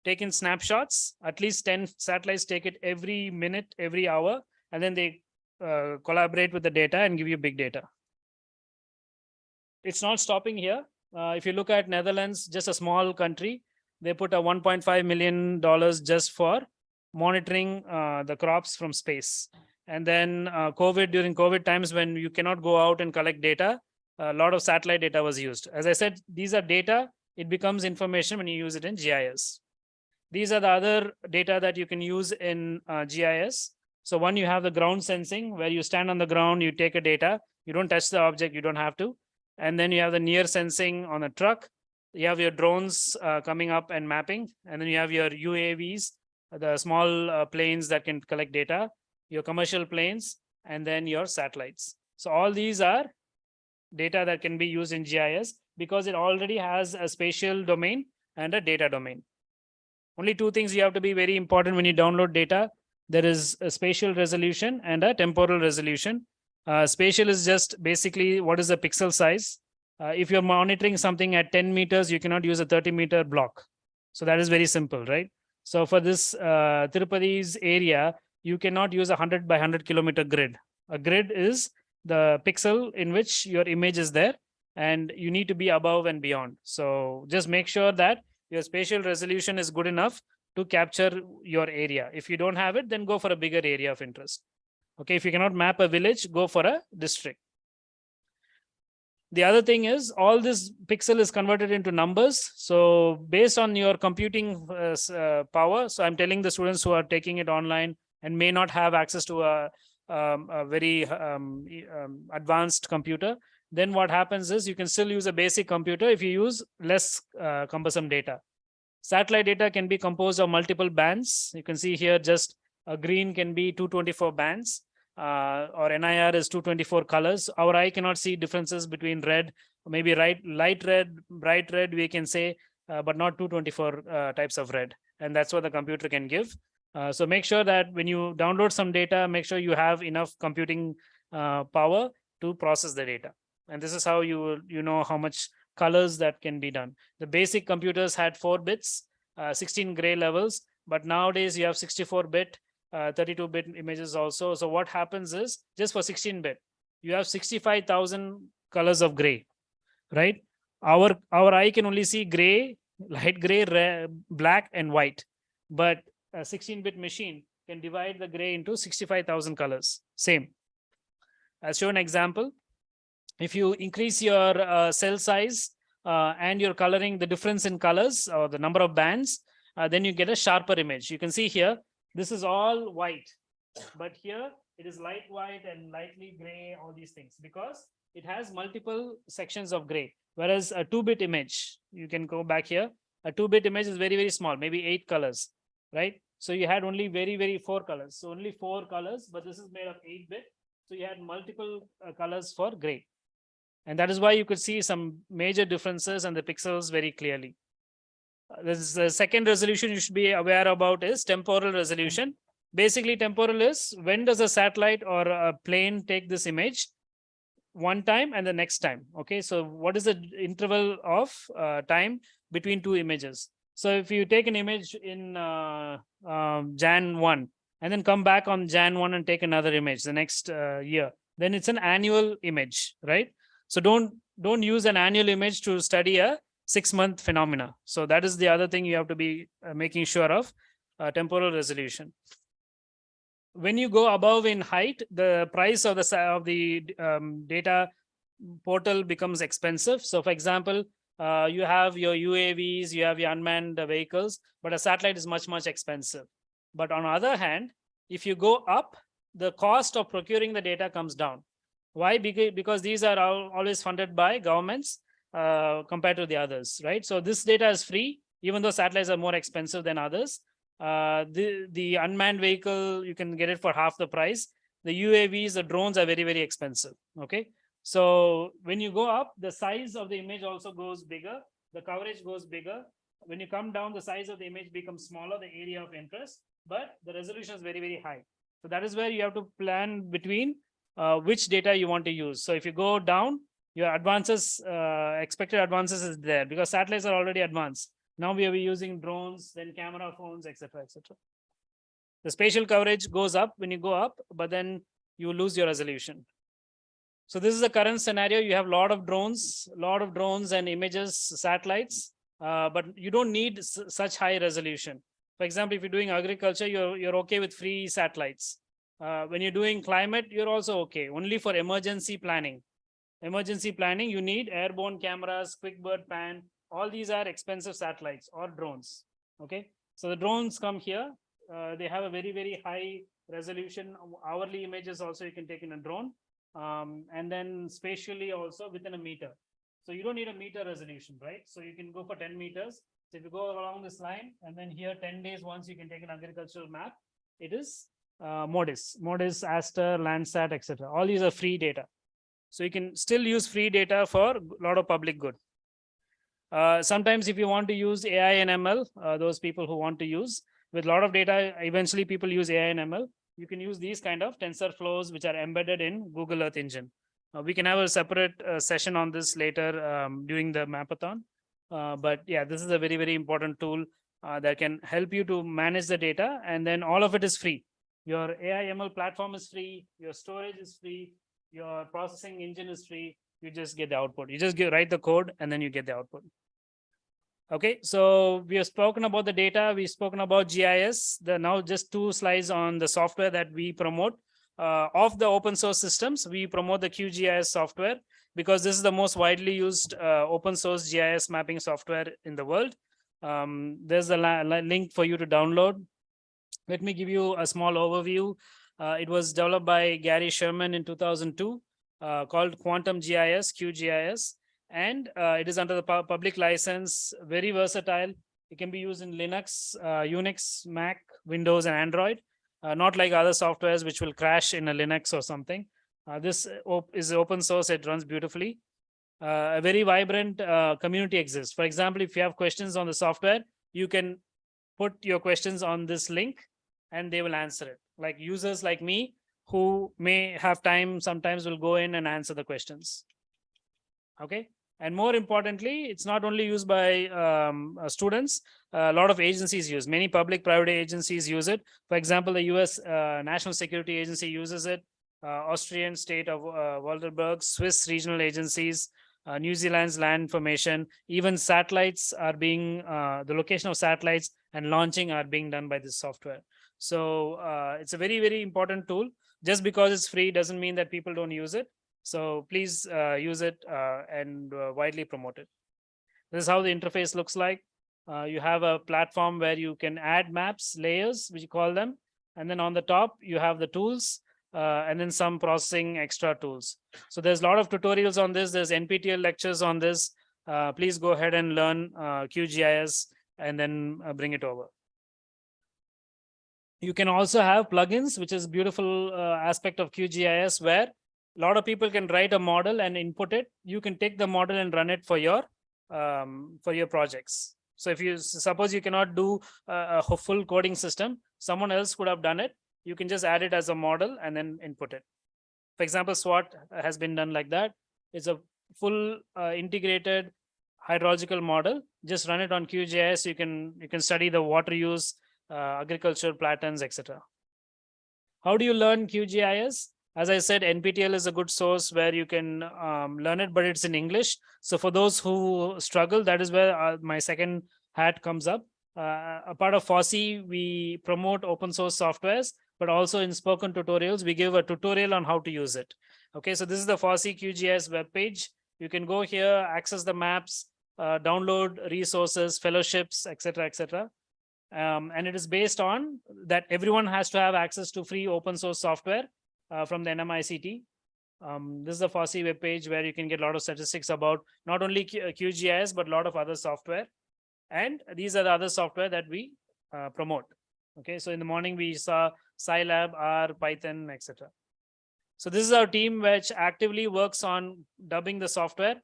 taken snapshots. At least 10 satellites take it every minute, every hour, and then they collaborate with the data and give you big data. It's not stopping here. If you look at Netherlands, just a small country, they put a $1.5 million just for monitoring the crops from space. And then during COVID times when you cannot go out and collect data, a lot of satellite data was used. As I said, these are data. It becomes information when you use it in GIS. These are the other data that you can use in GIS. So one, you have the ground sensing where you stand on the ground, you take a data, you don't touch the object, you don't have to. And then you have the near sensing on a truck. You have your drones coming up and mapping. And then you have your UAVs, the small planes that can collect data, your commercial planes, and then your satellites. So all these are data that can be used in GIS because it already has a spatial domain and a data domain. Only 2 things you have to be very important when you download data. There is a spatial resolution and a temporal resolution. Spatial is just basically what is the pixel size. If you're monitoring something at 10 meters, you cannot use a 30-meter block. So that is very simple, right? So for this Tirupati's area, you cannot use a 100 by 100 kilometer grid. A grid is the pixel in which your image is there, and you need to be above and beyond. So just make sure that your spatial resolution is good enough to capture your area. If you don't have it, then go for a bigger area of interest. Okay, if you cannot map a village, go for a district. The other thing is all this pixel is converted into numbers. So based on your computing power, so I'm telling the students who are taking it online and may not have access to a very advanced computer, then what happens is you can still use a basic computer if you use less cumbersome data. Satellite data can be composed of multiple bands. You can see here just green can be 224 bands, or NIR is 224 colors. Our eye cannot see differences between red, maybe light red, bright red, we can say, but not 224 types of red. And that's what the computer can give. So make sure that when you download some data, make sure you have enough computing power to process the data. And this is how you know how much colors that can be done. The basic computers had 4 bits, 16 gray levels, but nowadays you have 64-bit, 32-bit images also. So what happens is just for 16-bit, you have 65,000 colors of gray, right? Our eye can only see gray, light gray, red, black, and white, but a 16-bit machine can divide the gray into 65,000 colors. Same. I'll show an example. If you increase your cell size and your coloring, the difference in colors or the number of bands, then you get a sharper image. You can see here, this is all white, but here it is light white and lightly gray, all these things, because it has multiple sections of gray. Whereas a 2-bit image, you can go back here, a 2-bit image is very, very small, maybe 8 colors, right? So you had only very 4 colors. So only 4 colors, but this is made of 8-bit. So you had multiple colors for gray. And that is why you could see some major differences and the pixels very clearly. The second resolution you should be aware about is temporal resolution. Basically, temporal is when does a satellite or a plane take this image? One time and the next time. Okay, so what is the interval of time between 2 images? So if you take an image in Jan 1 and then come back on Jan 1 and take another image the next year, then it's an annual image, right? So don't use an annual image to study a 6-month phenomena. So that is the other thing you have to be making sure of, temporal resolution. When you go above in height, the price of the data portal becomes expensive. So for example, you have your UAVs, you have your unmanned vehicles, but a satellite is much, much expensive. But on the other hand, if you go up, the cost of procuring the data comes down. Why? Because these are always funded by governments compared to the others, right? So this data is free, even though satellites are more expensive than others. The unmanned vehicle, you can get it for half the price. The UAVs, the drones are very, very expensive. Okay. So when you go up, the size of the image also goes bigger. The coverage goes bigger. When you come down, the size of the image becomes smaller, the area of interest, but the resolution is very, very high. So that is where you have to plan between which data you want to use. So if you go down, your advances, expected advances is there because satellites are already advanced. Now we are using drones, then camera phones, etc., etc. The spatial coverage goes up when you go up, but then you lose your resolution. So this is the current scenario. You have a lot of drones and images, satellites, but you don't need such high resolution. For example, if you're doing agriculture, you're okay with free satellites. When you're doing climate, you're also okay. Only for emergency planning. Emergency planning, you need airborne cameras, quick bird pan. All these are expensive satellites or drones. Okay, so the drones come here. They have a very, very high resolution. Hourly images also you can take in a drone. And then spatially also within a meter. So you don't need a meter resolution, right? So you can go for 10 meters. So if you go along this line and then here 10 days once you can take an agricultural map, it is MODIS, Aster, Landsat, etc. All these are free data. So you can still use free data for a lot of public good. Sometimes if you want to use AI and ML, those people who want to use with a lot of data, eventually people use AI and ML. You can use these kind of tensor flows which are embedded in Google Earth Engine. We can have a separate session on this later during the Mapathon. But yeah, this is a very, very important tool that can help you to manage the data, and then all of it is free. Your AI ML platform is free, your storage is free, your processing engine is free. You just get the output. You just write the code and then you get the output. Okay, so we have spoken about the data. We've spoken about GIS. Now just 2 slides on the software that we promote. Of the open source systems, we promote the QGIS software because this is the most widely used open source GIS mapping software in the world. There's a link for you to download. Let me give you a small overview. It was developed by Gary Sherman in 2002, called Quantum GIS, QGIS. And it is under the public license, very versatile. It can be used in Linux, Unix, Mac, Windows, and Android. Not like other softwares which will crash in a Linux or something. This is open source, it runs beautifully. A very vibrant community exists. For example, if you have questions on the software, you can put your questions on this link and they will answer it. Like users like me who may have time, sometimes will go in and answer the questions. Okay. And more importantly, it's not only used by students, a lot of agencies use, many public private agencies use it. For example, the US National Security Agency uses it, Austrian state of Waldenburg, Swiss regional agencies, New Zealand's land information, even satellites are being, the location of satellites and launching are being done by this software. So it's a very, very important tool. Just because it's free doesn't mean that people don't use it. So please use it and widely promote it. This is how the interface looks like. You have a platform where you can add maps, layers, which you call them. And then on the top, you have the tools and then some processing extra tools. So there's a lot of tutorials on this. There's NPTEL lectures on this. Please go ahead and learn QGIS and then bring it over. You can also have plugins, which is a beautiful aspect of QGIS, where a lot of people can write a model and input it. You can take the model and run it for your projects. So if you suppose you cannot do a full coding system, someone else could have done it. You can just add it as a model and then input it. For example, SWOT has been done like that. It's a full integrated hydrological model. Just run it on QGIS. You can study the water use, agricultural patterns, etc. How do you learn QGIS? As I said, NPTEL is a good source where you can learn it, but it's in English. So for those who struggle, that is where my second hat comes up. A part of FOSSEE, we promote open source softwares, but also in spoken tutorials, we give a tutorial on how to use it. Okay, so this is the FOSSEE QGIS webpage. You can go here, access the maps, download resources, fellowships, etc., etc. And it is based on that everyone has to have access to free open source software from the NMICT. This is the FOSSEE webpage where you can get a lot of statistics about not only QGIS, but a lot of other software. And these are the other software that we promote. Okay, so in the morning we saw Scilab, R, Python, etc. So this is our team which actively works on dubbing the software.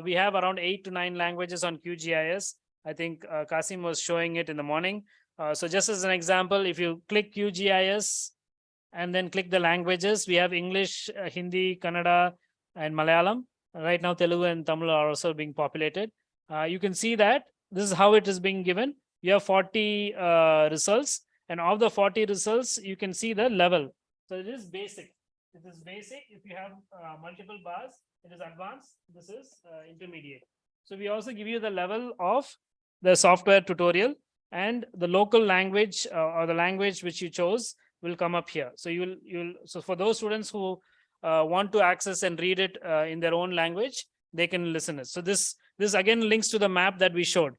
We have around 8 to 9 languages on QGIS. I think Kasim was showing it in the morning. So just as an example, if you click QGIS and then click the languages, we have English, Hindi, Kannada, and Malayalam. Right now, Telugu and Tamil are also being populated. You can see that this is how it is being given. You have 40 results, and of the 40 results, you can see the level. So it is basic. It is basic. If you have multiple bars, it is advanced. This is intermediate. So we also give you the level of the software tutorial, and the local language or the language which you chose will come up here. So so for those students who want to access and read it in their own language, they can listen it. So this again links to the map that we showed.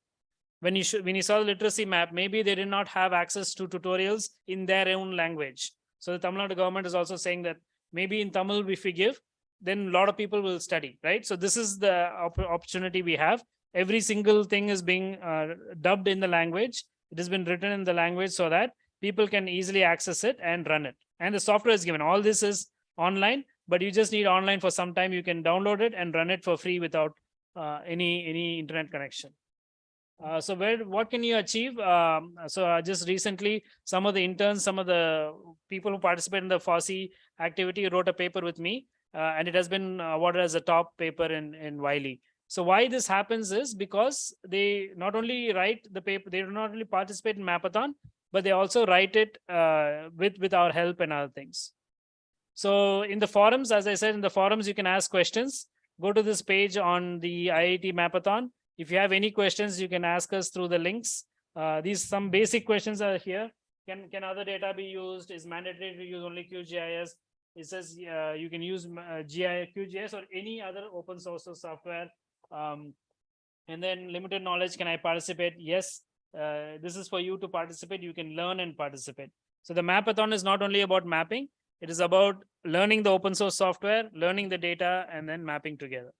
When you saw the literacy map, maybe they did not have access to tutorials in their own language. So the Tamil Nadu government is also saying that maybe in Tamil, if we give, then a lot of people will study, right? So this is the opportunity we have. Every single thing is being dubbed in the language. It has been written in the language so that people can easily access it and run it. And the software is given. All this is online, but you just need online for some time. You can download it and run it for free without any internet connection. So what can you achieve? So just recently, some of the interns, some of the people who participate in the FOSSEE activity wrote a paper with me, and it has been awarded as a top paper in Wiley. So why this happens is because they not only write the paper, they do not only participate in Mapathon, but they also write it with our help and other things. So in the forums, as I said, in the forums, you can ask questions. Go to this page on the IIT Mapathon. If you have any questions, you can ask us through the links. Some basic questions are here. Can other data be used? Is mandatory to use only QGIS? It says you can use QGIS or any other open source software. And then limited knowledge, can I participate? Yes, this is for you to participate. You can learn and participate. So the Mapathon is not only about mapping, it is about learning the open source software, learning the data, and then mapping together.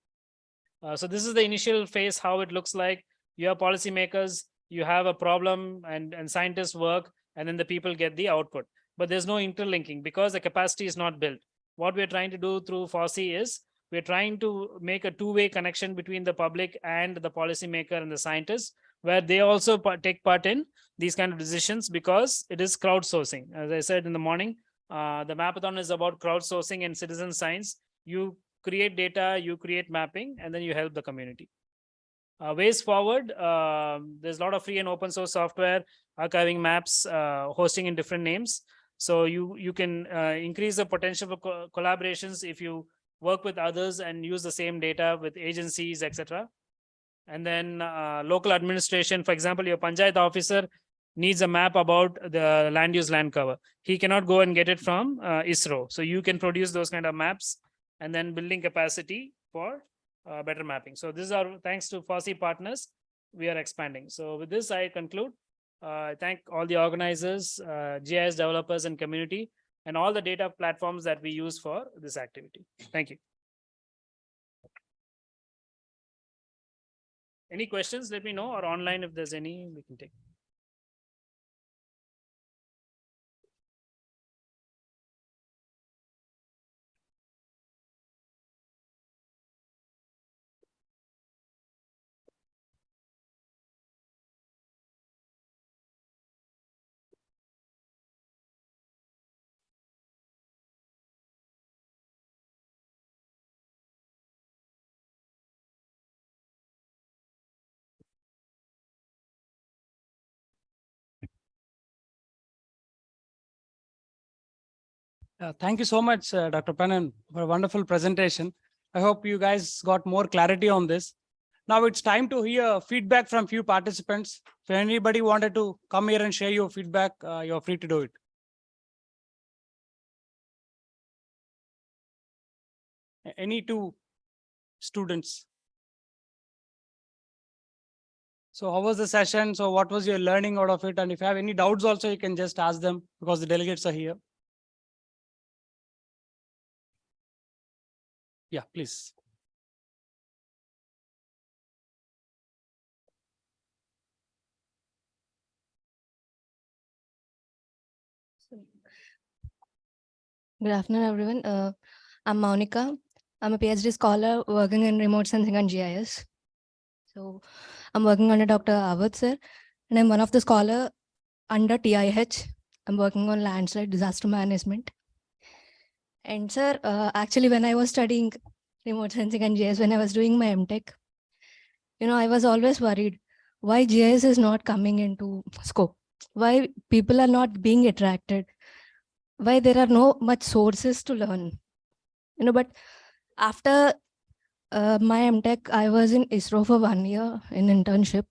So this is the initial phase, how it looks like. You have policymakers, you have a problem, and scientists work, and then the people get the output. But there's no interlinking because the capacity is not built. What we're trying to do through FOSSEE is we're trying to make a two-way connection between the public and the policymaker and the scientists, where they also take part in these kind of decisions because it is crowdsourcing. As I said in the morning, the Mapathon is about crowdsourcing and citizen science. You create data, you create mapping, and then you help the community. Ways forward, there's a lot of free and open source software, archiving maps, hosting in different names. So you can increase the potential for collaborations if you work with others and use the same data with agencies, etc. And then local administration, for example, your Panchayat officer needs a map about the land use land cover. He cannot go and get it from ISRO. So you can produce those kind of maps and then building capacity for better mapping. So this is our thanks to FOSSEE partners, we are expanding. So with this, I conclude. I thank all the organizers, GIS developers and community, and all the data platforms that we use for this activity. Thank you. Any questions, let me know, or online if there's any, we can take. Thank you so much, Dr. Panan, for a wonderful presentation. I hope you guys got more clarity on this. Now it's time to hear feedback from few participants. If anybody wanted to come here and share your feedback, you're free to do it. Any two students? So how was the session? So what was your learning out of it? And if you have any doubts also, you can just ask them because the delegates are here. Yeah, please. Good afternoon, everyone. I'm Monica. I'm a PhD scholar working in remote sensing and GIS. So I'm working under Dr. Awad sir, and I'm one of the scholar under TIH. I'm working on landslide disaster management. And sir, actually, when I was studying remote sensing and GIS, when I was doing my MTech, I was always worried why GIS is not coming into scope, why people are not being attracted, why there are no much sources to learn. But after my MTech, I was in ISRO for 1 year in internship.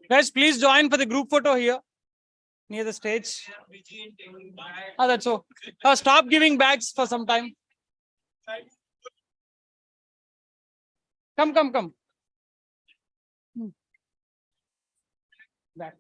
Guys, please join for the group photo here near the stage. Oh, that's so. Stop giving bags for some time. Come. Back.